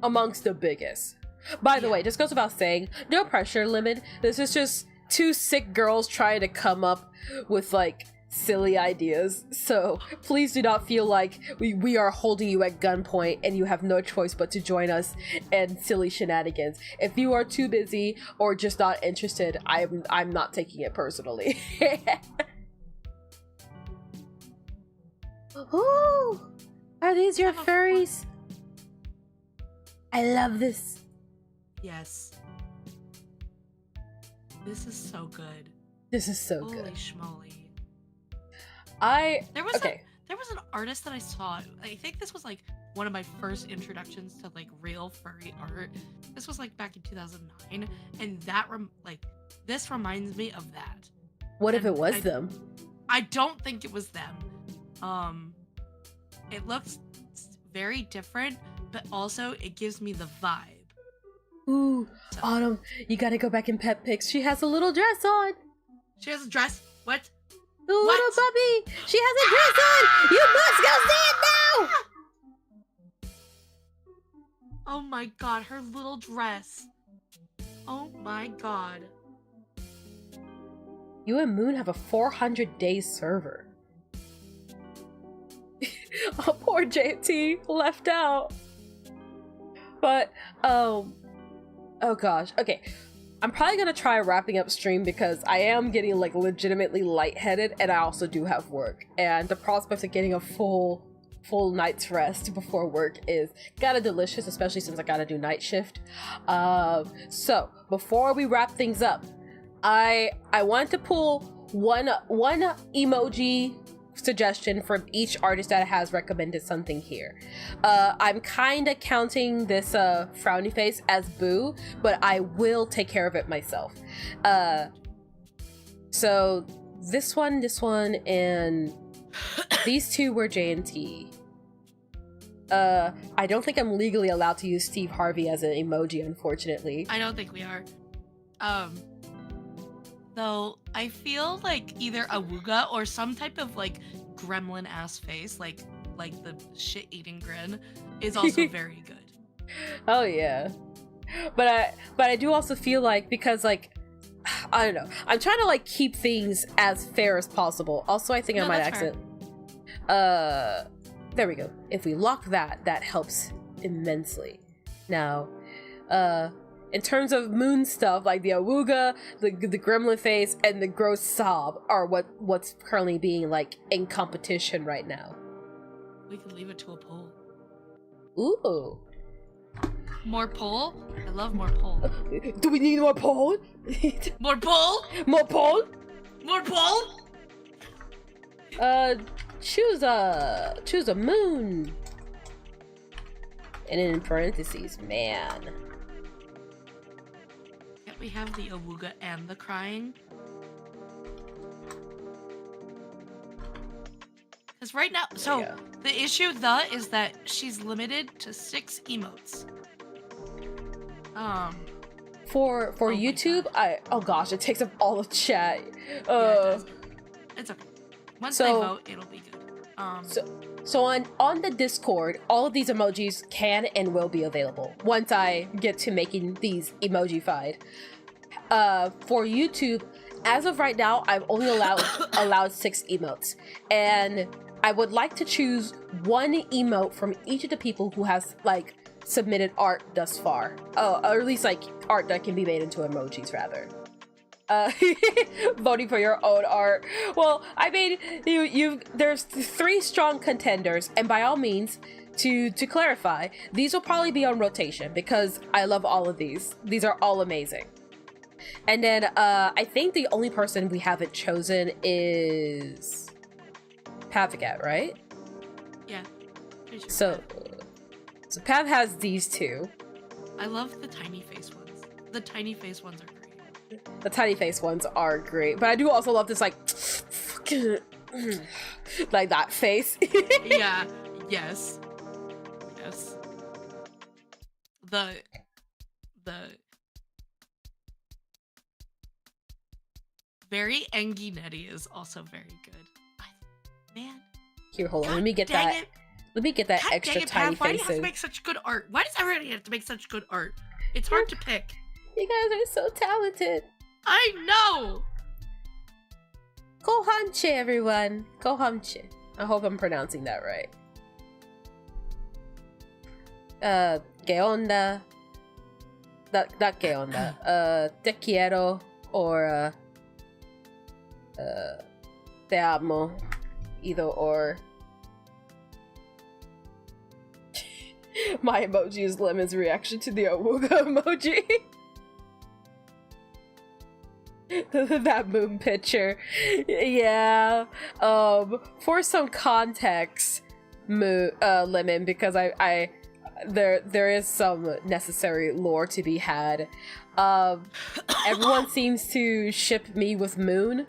amongst the biggest. By the way, just goes without saying, no pressure, Lemon. This is just 2 sick girls trying to come up with like silly ideas. So please do not feel like we are holding you at gunpoint and you have no choice but to join us in silly shenanigans. If you are too busy or just not interested, I'm not taking it personally. Ooh, are these your furries? I love this. Yes. This is so good. This is so Holy good. schmoly. There was an artist that I saw. I think this was like one of my first introductions to like real furry art. This was like back in 2009, and that this reminds me of that. What if it was them? I don't think it was them. It looks very different, but also it gives me the vibe. Ooh, Autumn, you gotta go back in pet pics. She has a little dress on. She has a dress? What? The little puppy! She has a dress on! You must go see it now! Oh my god, her little dress. Oh my god. You and Moon have a 400-day server. Oh, poor JT, left out. But, oh gosh, okay. I'm probably gonna try wrapping up stream because I am getting like legitimately lightheaded, and I also do have work, and the prospect of getting a full night's rest before work is kinda delicious, especially since I gotta do night shift. So before we wrap things up, I want to pull one emoji suggestion from each artist that has recommended something here. I'm kind of counting this frowny face as Boo, but I will take care of it myself. So this one, and these 2 were J&T. I don't think I'm legally allowed to use Steve Harvey as an emoji, unfortunately. I don't think we are. Though I feel like either a wooga or some type of like gremlin ass face, like the shit eating grin, is also very good. Oh yeah, but I do also feel like, because like I don't know, I'm trying to like keep things as fair as possible. Also, I think I might accident. There we go. If we lock that helps immensely. Now, in terms of Moon stuff, like the awooga, the gremlin face, and the gross sob are what's currently being like in competition right now. We could leave it to a poll. Ooh. More poll? I love more poll. Do we need more poll? More poll? More poll? More poll? Choose a moon. And in parentheses, man. Can't we have the awooga and the crying? Because right now, so Yeah. the issue is that she's limited to 6 emotes. For Oh my YouTube, oh gosh, it takes up all of chat. Yeah, it does. It's okay. Once they So- vote, it'll be good. So on the Discord, all of these emojis can and will be available once I get to making these emojified. For YouTube, as of right now, I've only allowed 6 emotes, and I would like to choose one emote from each of the people who has like submitted art thus far, or at least like art that can be made into emojis rather. Voting for your own art. Well, I mean, there's 3 strong contenders, and by all means, to clarify, these will probably be on rotation because I love all of these. These are all amazing. And then I think the only person we haven't chosen is Pavigat, right? Yeah. Pretty sure. So Pav has these 2. I love the tiny face ones. The tiny face ones are great. The tiny face ones are great, but I do also love this like like that face. Yeah. Yes. Yes. The very Engi Netty is also very good. Man. Here, hold on. God Let me get dang that. it. Let me get that God extra dang it, tiny Pav, why do you have faces. to make such good art? Why does everybody have to make such good art? It's hard to pick. You guys are so talented. I know! Kohamche, everyone. Kohamche. I hope I'm pronouncing that right. Que onda? Not que onda. Te quiero or te amo. Either or. My emoji is Lemon's reaction to the awooga emoji. That moon picture. Yeah. For some context, Lemon, because there is some necessary lore to be had. Everyone seems to ship me with Moon,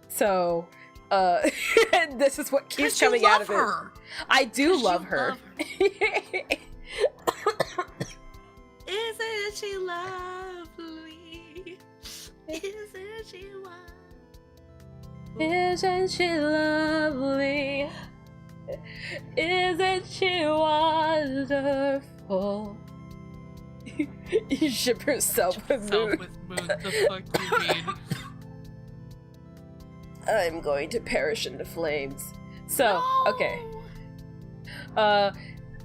so this is what keeps coming out of her. it. I do love her. Isn't she lovely? Isn't she wonderful? Isn't she lovely? Isn't she wonderful? You ship herself with Moon. The fuck you mean? I'm going to perish in the flames. So, No! okay.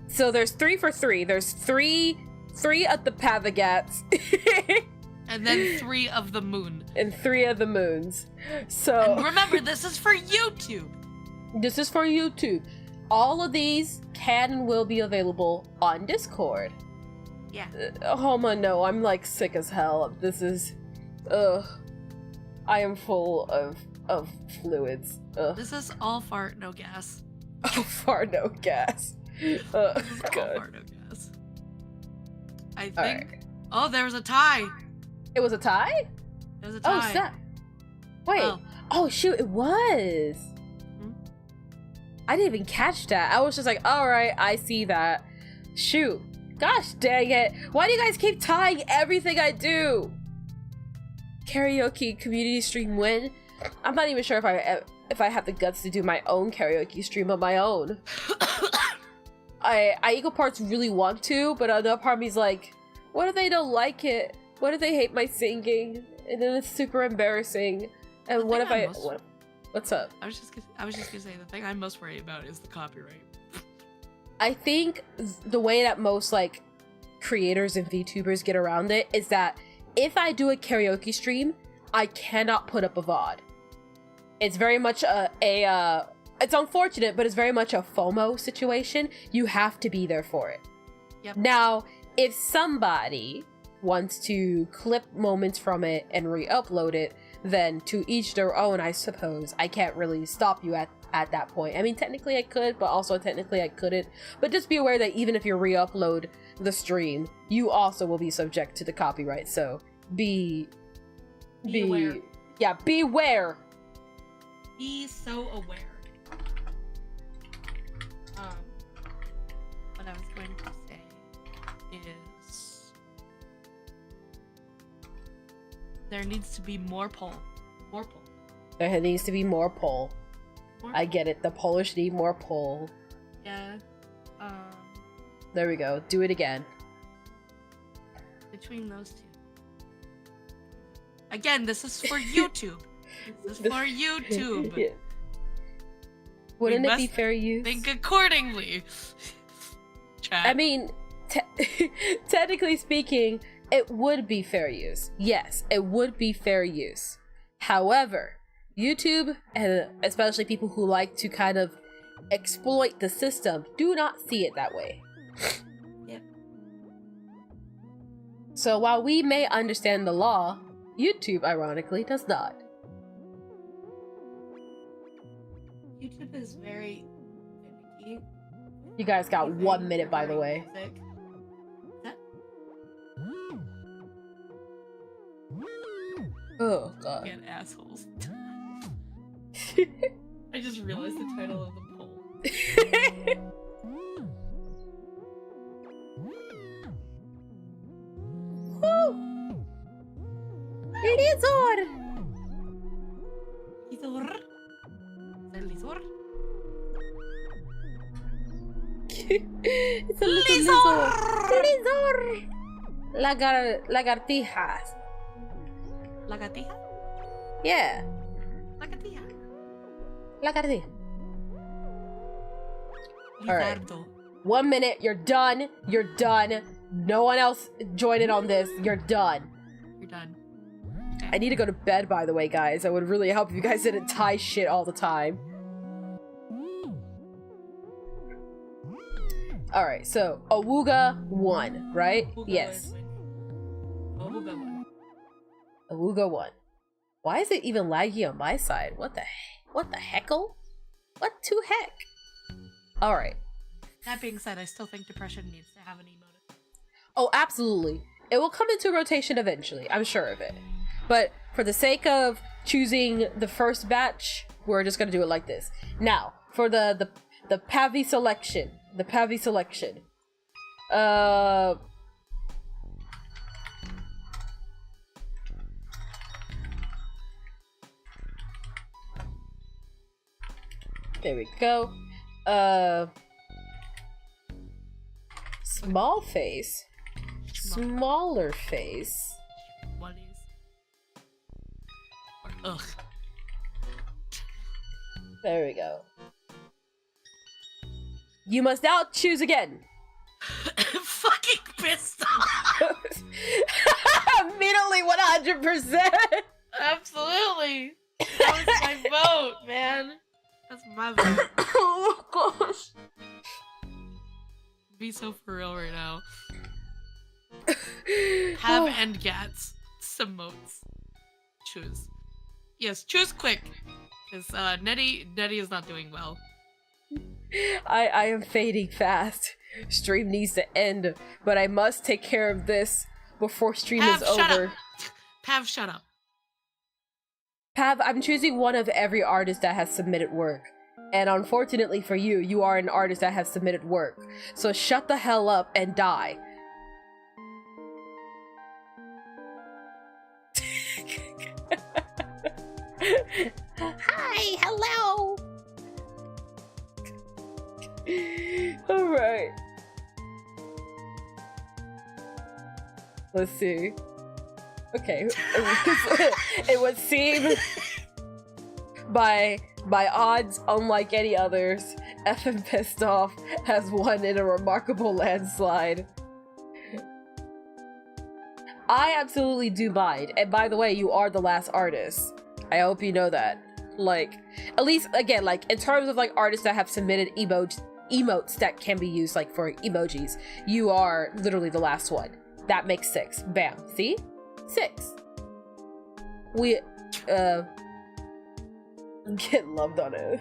So there's 3 for 3. There's three of the Pavagats. And then 3 of the moon. And 3 of the moons. So And remember, this is for YouTube. this is for YouTube. All of these can and will be available on Discord. Yeah. Homa, no, I'm like sick as hell. This is, I am full of fluids. This is all fart, no gas. Oh, far no gas. This is all God. fart, no gas. I think. Alright. Oh, there was a tie. It was a tie? There was a Oh, tie. snap. Wait. Oh. Oh, shoot, it was. Hmm? I didn't even catch that. I was just like, alright, I see that. Shoot. Gosh dang it. Why do you guys keep tying everything I do? Karaoke community stream win? I'm not even sure if I have the guts to do my own karaoke stream on my own. I equal parts really want to, but another part of me's like, what if they don't like it? What if they hate my singing? And then it's super embarrassing. And what if what's up? I was just gonna say the thing I'm most worried about is the copyright. I think the way that most like creators and VTubers get around it is that if I do a karaoke stream, I cannot put up a VOD. It's very much it's unfortunate, but it's very much a FOMO situation. You have to be there for it. Yep. Now, if somebody wants to clip moments from it and re-upload it, then to each their own, I suppose. I can't really stop you at that point. I mean, technically I could, but also technically I couldn't. But just be aware that even if you re-upload the stream, you also will be subject to the copyright. So be aware. Yeah, beware. Be so aware. What I was going to say is there needs to be more poll. More poll. There needs to be more poll. I get it. The Polish need more poll. Yeah. There we go. Do it again. Between those two. Again, this is for YouTube. This is for YouTube. Yeah. Wouldn't it be fair use? Think accordingly. Chat. I mean, technically speaking, it would be fair use. Yes, it would be fair use. However, YouTube, and especially people who like to kind of exploit the system, do not see it that way. Yep. So while we may understand the law, YouTube, ironically, does not. YouTube is very finicky. You guys got 1 minute, by the way. Oh, God. Again, assholes. I just realized the title of the poll. Lizor! It's a little lizard. Lagartijas. ¿Lagartija? Yeah. Lagartija. Lagartija. Alright. Lizardo. 1 minute. You're done. You're done. No one else join in on this. You're done. You're done. I need to go to bed, by the way, guys. It would really help if you guys didn't tie shit all the time. Alright, so Awuga won, right? Yes. Awuga won. Awuga won. Why is it even laggy on my side? What the heckle? What to heck? Alright. That being said, I still think depression needs to have an emote. Oh, absolutely. It will come into rotation eventually. I'm sure of it. But for the sake of choosing the first batch, we're just gonna do it like this. Now, for the Pavi selection. The Pavi selection. There we go. Small face. Smaller face. What is? Ugh. There we go. You must now choose again. Fucking pissed off. Immediately 100%. Absolutely. That was my vote, man. That's my vote. Oh gosh. Be so for real right now. Have and gats. Emotes. Choose. Yes, choose quick. Because Nettie is not doing well. I am fading fast. Stream needs to end, but I must take care of this before stream is over. Pav, shut up. Pav, I'm choosing one of every artist that has submitted work. And unfortunately for you, you are an artist that has submitted work. So shut the hell up and die. Hi, hello. Alright. Let's see. Okay. It would seem by odds unlike any others, FM Pissed Off has won in a remarkable landslide. I absolutely do mind. And by the way, you are the last artist. I hope you know that. Like, at least, again, like, in terms of, like, artists that have submitted emotes that can be used, like, for emojis, you are literally the last one. That makes 6. Bam. See? 6. We, I'm getting loved on it.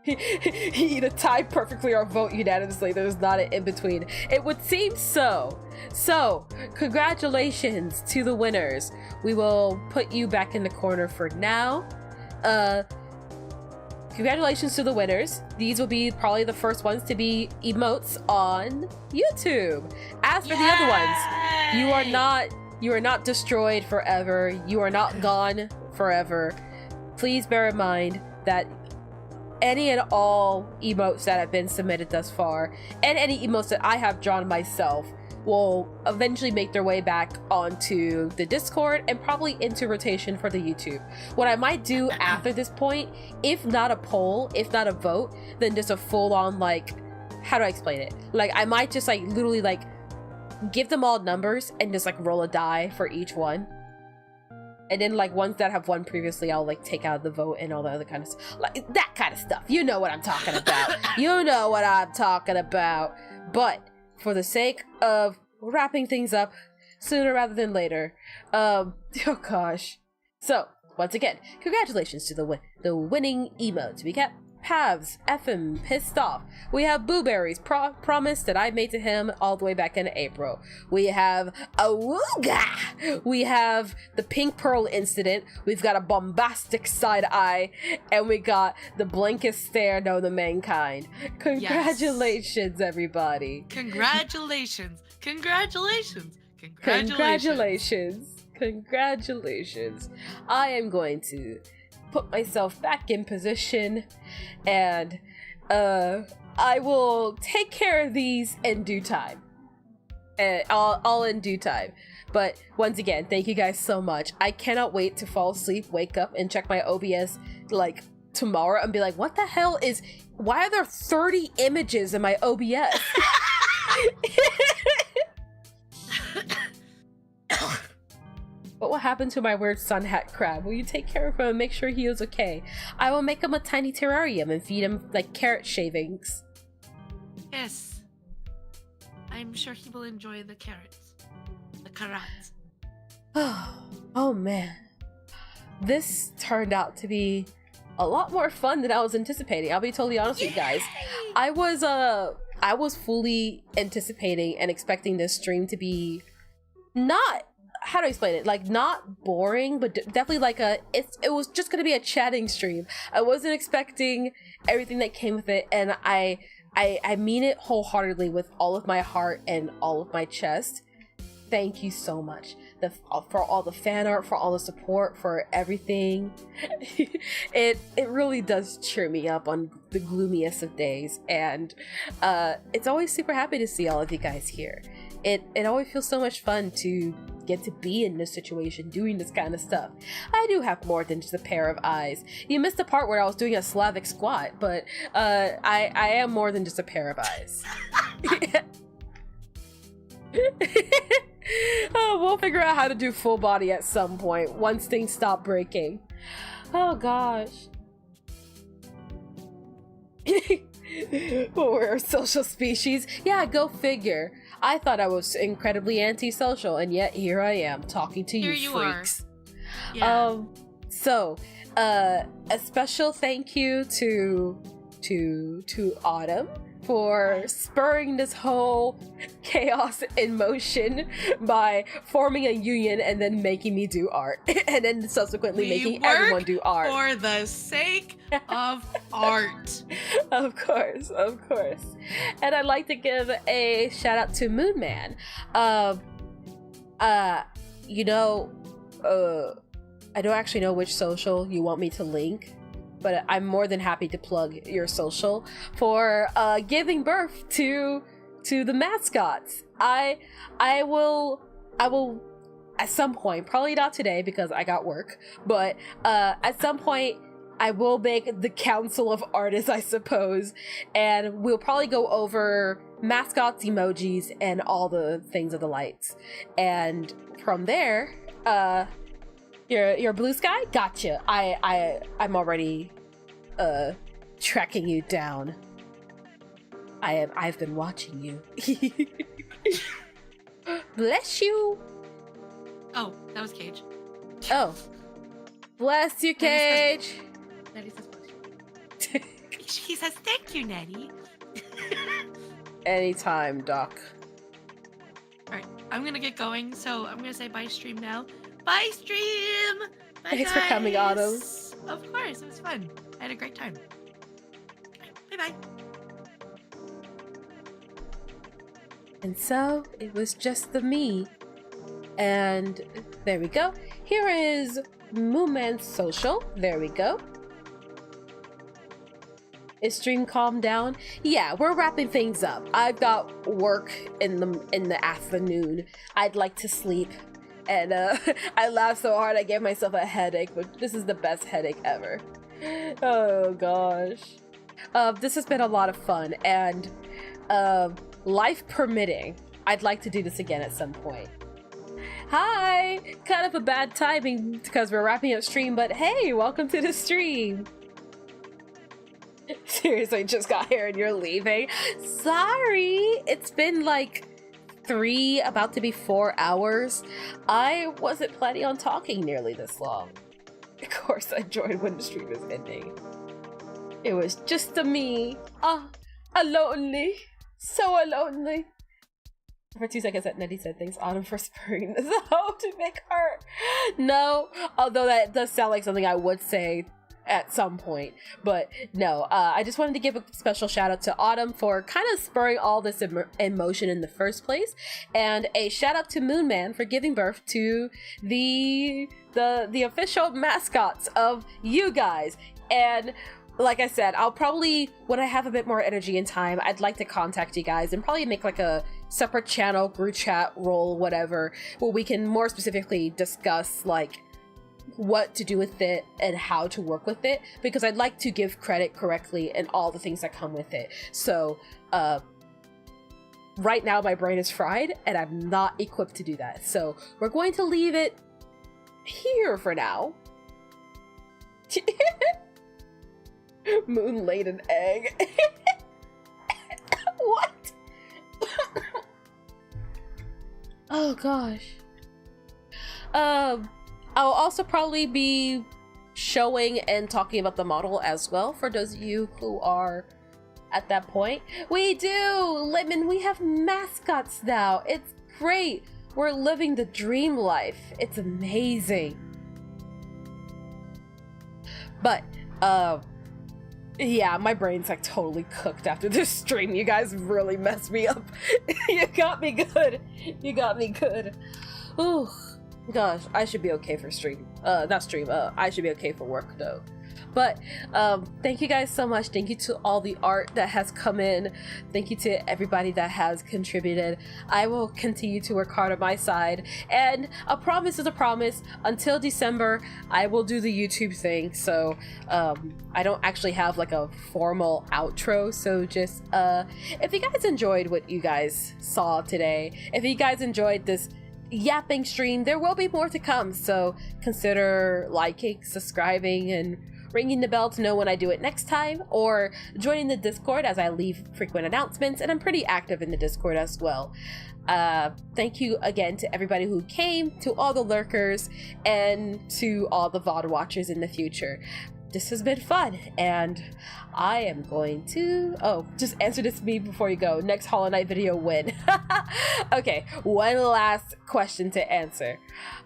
either tie perfectly or vote unanimously. There's not an in-between. It would seem so. So, congratulations to the winners. We will put you back in the corner for now. Congratulations to the winners. These will be probably the first ones to be emotes on YouTube. As for the other ones, you are not destroyed forever. You are not gone forever. Please bear in mind that any and all emotes that have been submitted thus far, and any emotes that I have drawn myself, will eventually make their way back onto the Discord and probably into rotation for the YouTube. What I might do after this point, if not a poll, if not a vote, then just a full-on, like, how do I explain it? Like, I might just, like, literally, like, give them all numbers and just, like, roll a die for each one. And then, like, ones that have won previously, I'll, like, take out the vote and all the other kind of stuff. Like, that kind of stuff. You know what I'm talking about. You know what I'm talking about. But, for the sake of wrapping things up sooner rather than later, oh gosh. So, once again, congratulations to the winning emotes. We got Pavs, effing pissed off. We have Blueberry's promise that I made to him all the way back in April. We have Awooga. We have the Pink Pearl incident. We've got a bombastic side eye, and we got the blankest stare known to mankind. Congratulations, everybody. Congratulations. Congratulations. Congratulations. I am going to put myself back in position, and I will take care of these in due time. All in due time. But once again, thank you guys so much. I cannot wait to fall asleep, wake up, and check my OBS like tomorrow and be like, what the hell is, why are there 30 images in my OBS? What happened to my weird sun hat crab? Will you take care of him and make sure he is okay? I will make him a tiny terrarium and feed him like carrot shavings. Yes. I'm sure he will enjoy the carrots. The carrots. Oh man. This turned out to be a lot more fun than I was anticipating. I'll be totally honest with you guys. I was fully anticipating and expecting this stream to be not, how do I explain it? Like, not boring, but definitely like it was just gonna be a chatting stream. I wasn't expecting everything that came with it, and I mean it wholeheartedly with all of my heart and all of my chest. Thank you so much for all the fan art, for all the support, for everything. It really does cheer me up on the gloomiest of days, and it's always super happy to see all of you guys here. It always feels so much fun to get to be in this situation, doing this kind of stuff. I do have more than just a pair of eyes. You missed the part where I was doing a Slavic squat, but I am more than just a pair of eyes. Oh, we'll figure out how to do full body at some point once things stop breaking. Oh gosh. We're a social species. Yeah, go figure. I thought I was incredibly antisocial, and yet here I am talking to you freaks. Are. Yeah. So, a special thank you to Autumn for spurring this whole chaos in motion by forming a union and then making me do art, and then subsequently making everyone do art for the sake of art. Of course. And I'd like to give a shout out to Moonman. I don't actually know which social you want me to link, but I'm more than happy to plug your social for giving birth to the mascots. I will at some point, probably not today because I got work, but at some point I will make the Council of Artists, I suppose, and we'll probably go over mascots, emojis, and all the things of the lights. And from there, your blue sky? Gotcha. I'm already tracking you down. I've been watching you. Bless you. Oh, that was Cage. Oh. Bless you, Cage. That is his question. He says, thank you, Nettie. Anytime, Doc. Alright, I'm gonna get going, so I'm gonna say bye stream now. Bye stream! Bye, Thanks for coming, Autumn. Of course, it was fun. I had a great time. Bye-bye. And so, it was just the me. And there we go. Here is Moonman's social. There we go. Is stream calmed down? Yeah, we're wrapping things up. I've got work in the afternoon. I'd like to sleep. And I laughed so hard I gave myself a headache, but this is the best headache ever. Oh gosh. This has been a lot of fun, and life permitting, I'd like to do this again at some point. Hi! Kind of a bad timing because we're wrapping up stream, but hey, welcome to the stream! Seriously, just got here and you're leaving? Sorry! It's been like 3, about to be 4 hours. I wasn't planning on talking nearly this long. Of course I joined when the stream was ending. It was just a me. Lonely. So lonely. For 2 seconds that Nettie said thanks Autumn for spurring this out to make her. No, although that does sound like something I would say at some point, but no, I just wanted to give a special shout out to Autumn for kind of spurring all this emotion in the first place, and a shout out to Moonman for giving birth to the official mascots of you guys. And like I said, I'll probably, when I have a bit more energy and time, I'd like to contact you guys and probably make like a separate channel, group chat, role, whatever, where we can more specifically discuss like what to do with it and how to work with it, because I'd like to give credit correctly and all the things that come with it. So right now my brain is fried and I'm not equipped to do that, so we're going to leave it here for now. Moon laid an egg. What? Oh gosh. I'll also probably be showing and talking about the model as well for those of you who are at that point. We do! Lemon, we have mascots now. It's great. We're living the dream life. It's amazing. But, yeah, my brain's like totally cooked after this stream. You guys really messed me up. You got me good. You got me good. Ooh. Gosh, I should be okay for stream. Not stream, I should be okay for work though. But thank you guys so much. Thank you to all the art that has come in. Thank you to everybody that has contributed. I will continue to work hard on my side, and a promise is a promise. Until December, I will do the YouTube thing. So I don't actually have like a formal outro, so just if you guys enjoyed what you guys saw today, if you guys enjoyed this yapping stream, there will be more to come, so consider liking, subscribing, and ringing the bell to know when I do it next time, or joining the Discord as I leave frequent announcements, and I'm pretty active in the Discord as well. Thank you again to everybody who came, to all the lurkers, and to all the VOD watchers in the future. This has been fun, and I am going to... Oh, just answer this to me before you go. Next Hollow Knight video, when? Okay, one last question to answer.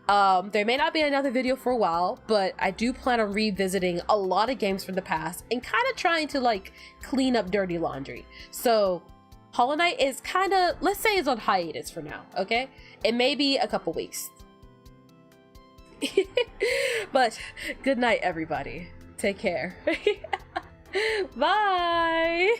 There may not be another video for a while, but I do plan on revisiting a lot of games from the past and kind of trying to, like, clean up dirty laundry. So, Hollow Knight is kind of, let's say it's on hiatus for now, okay? It may be a couple weeks. But, good night, everybody. Take care. Bye.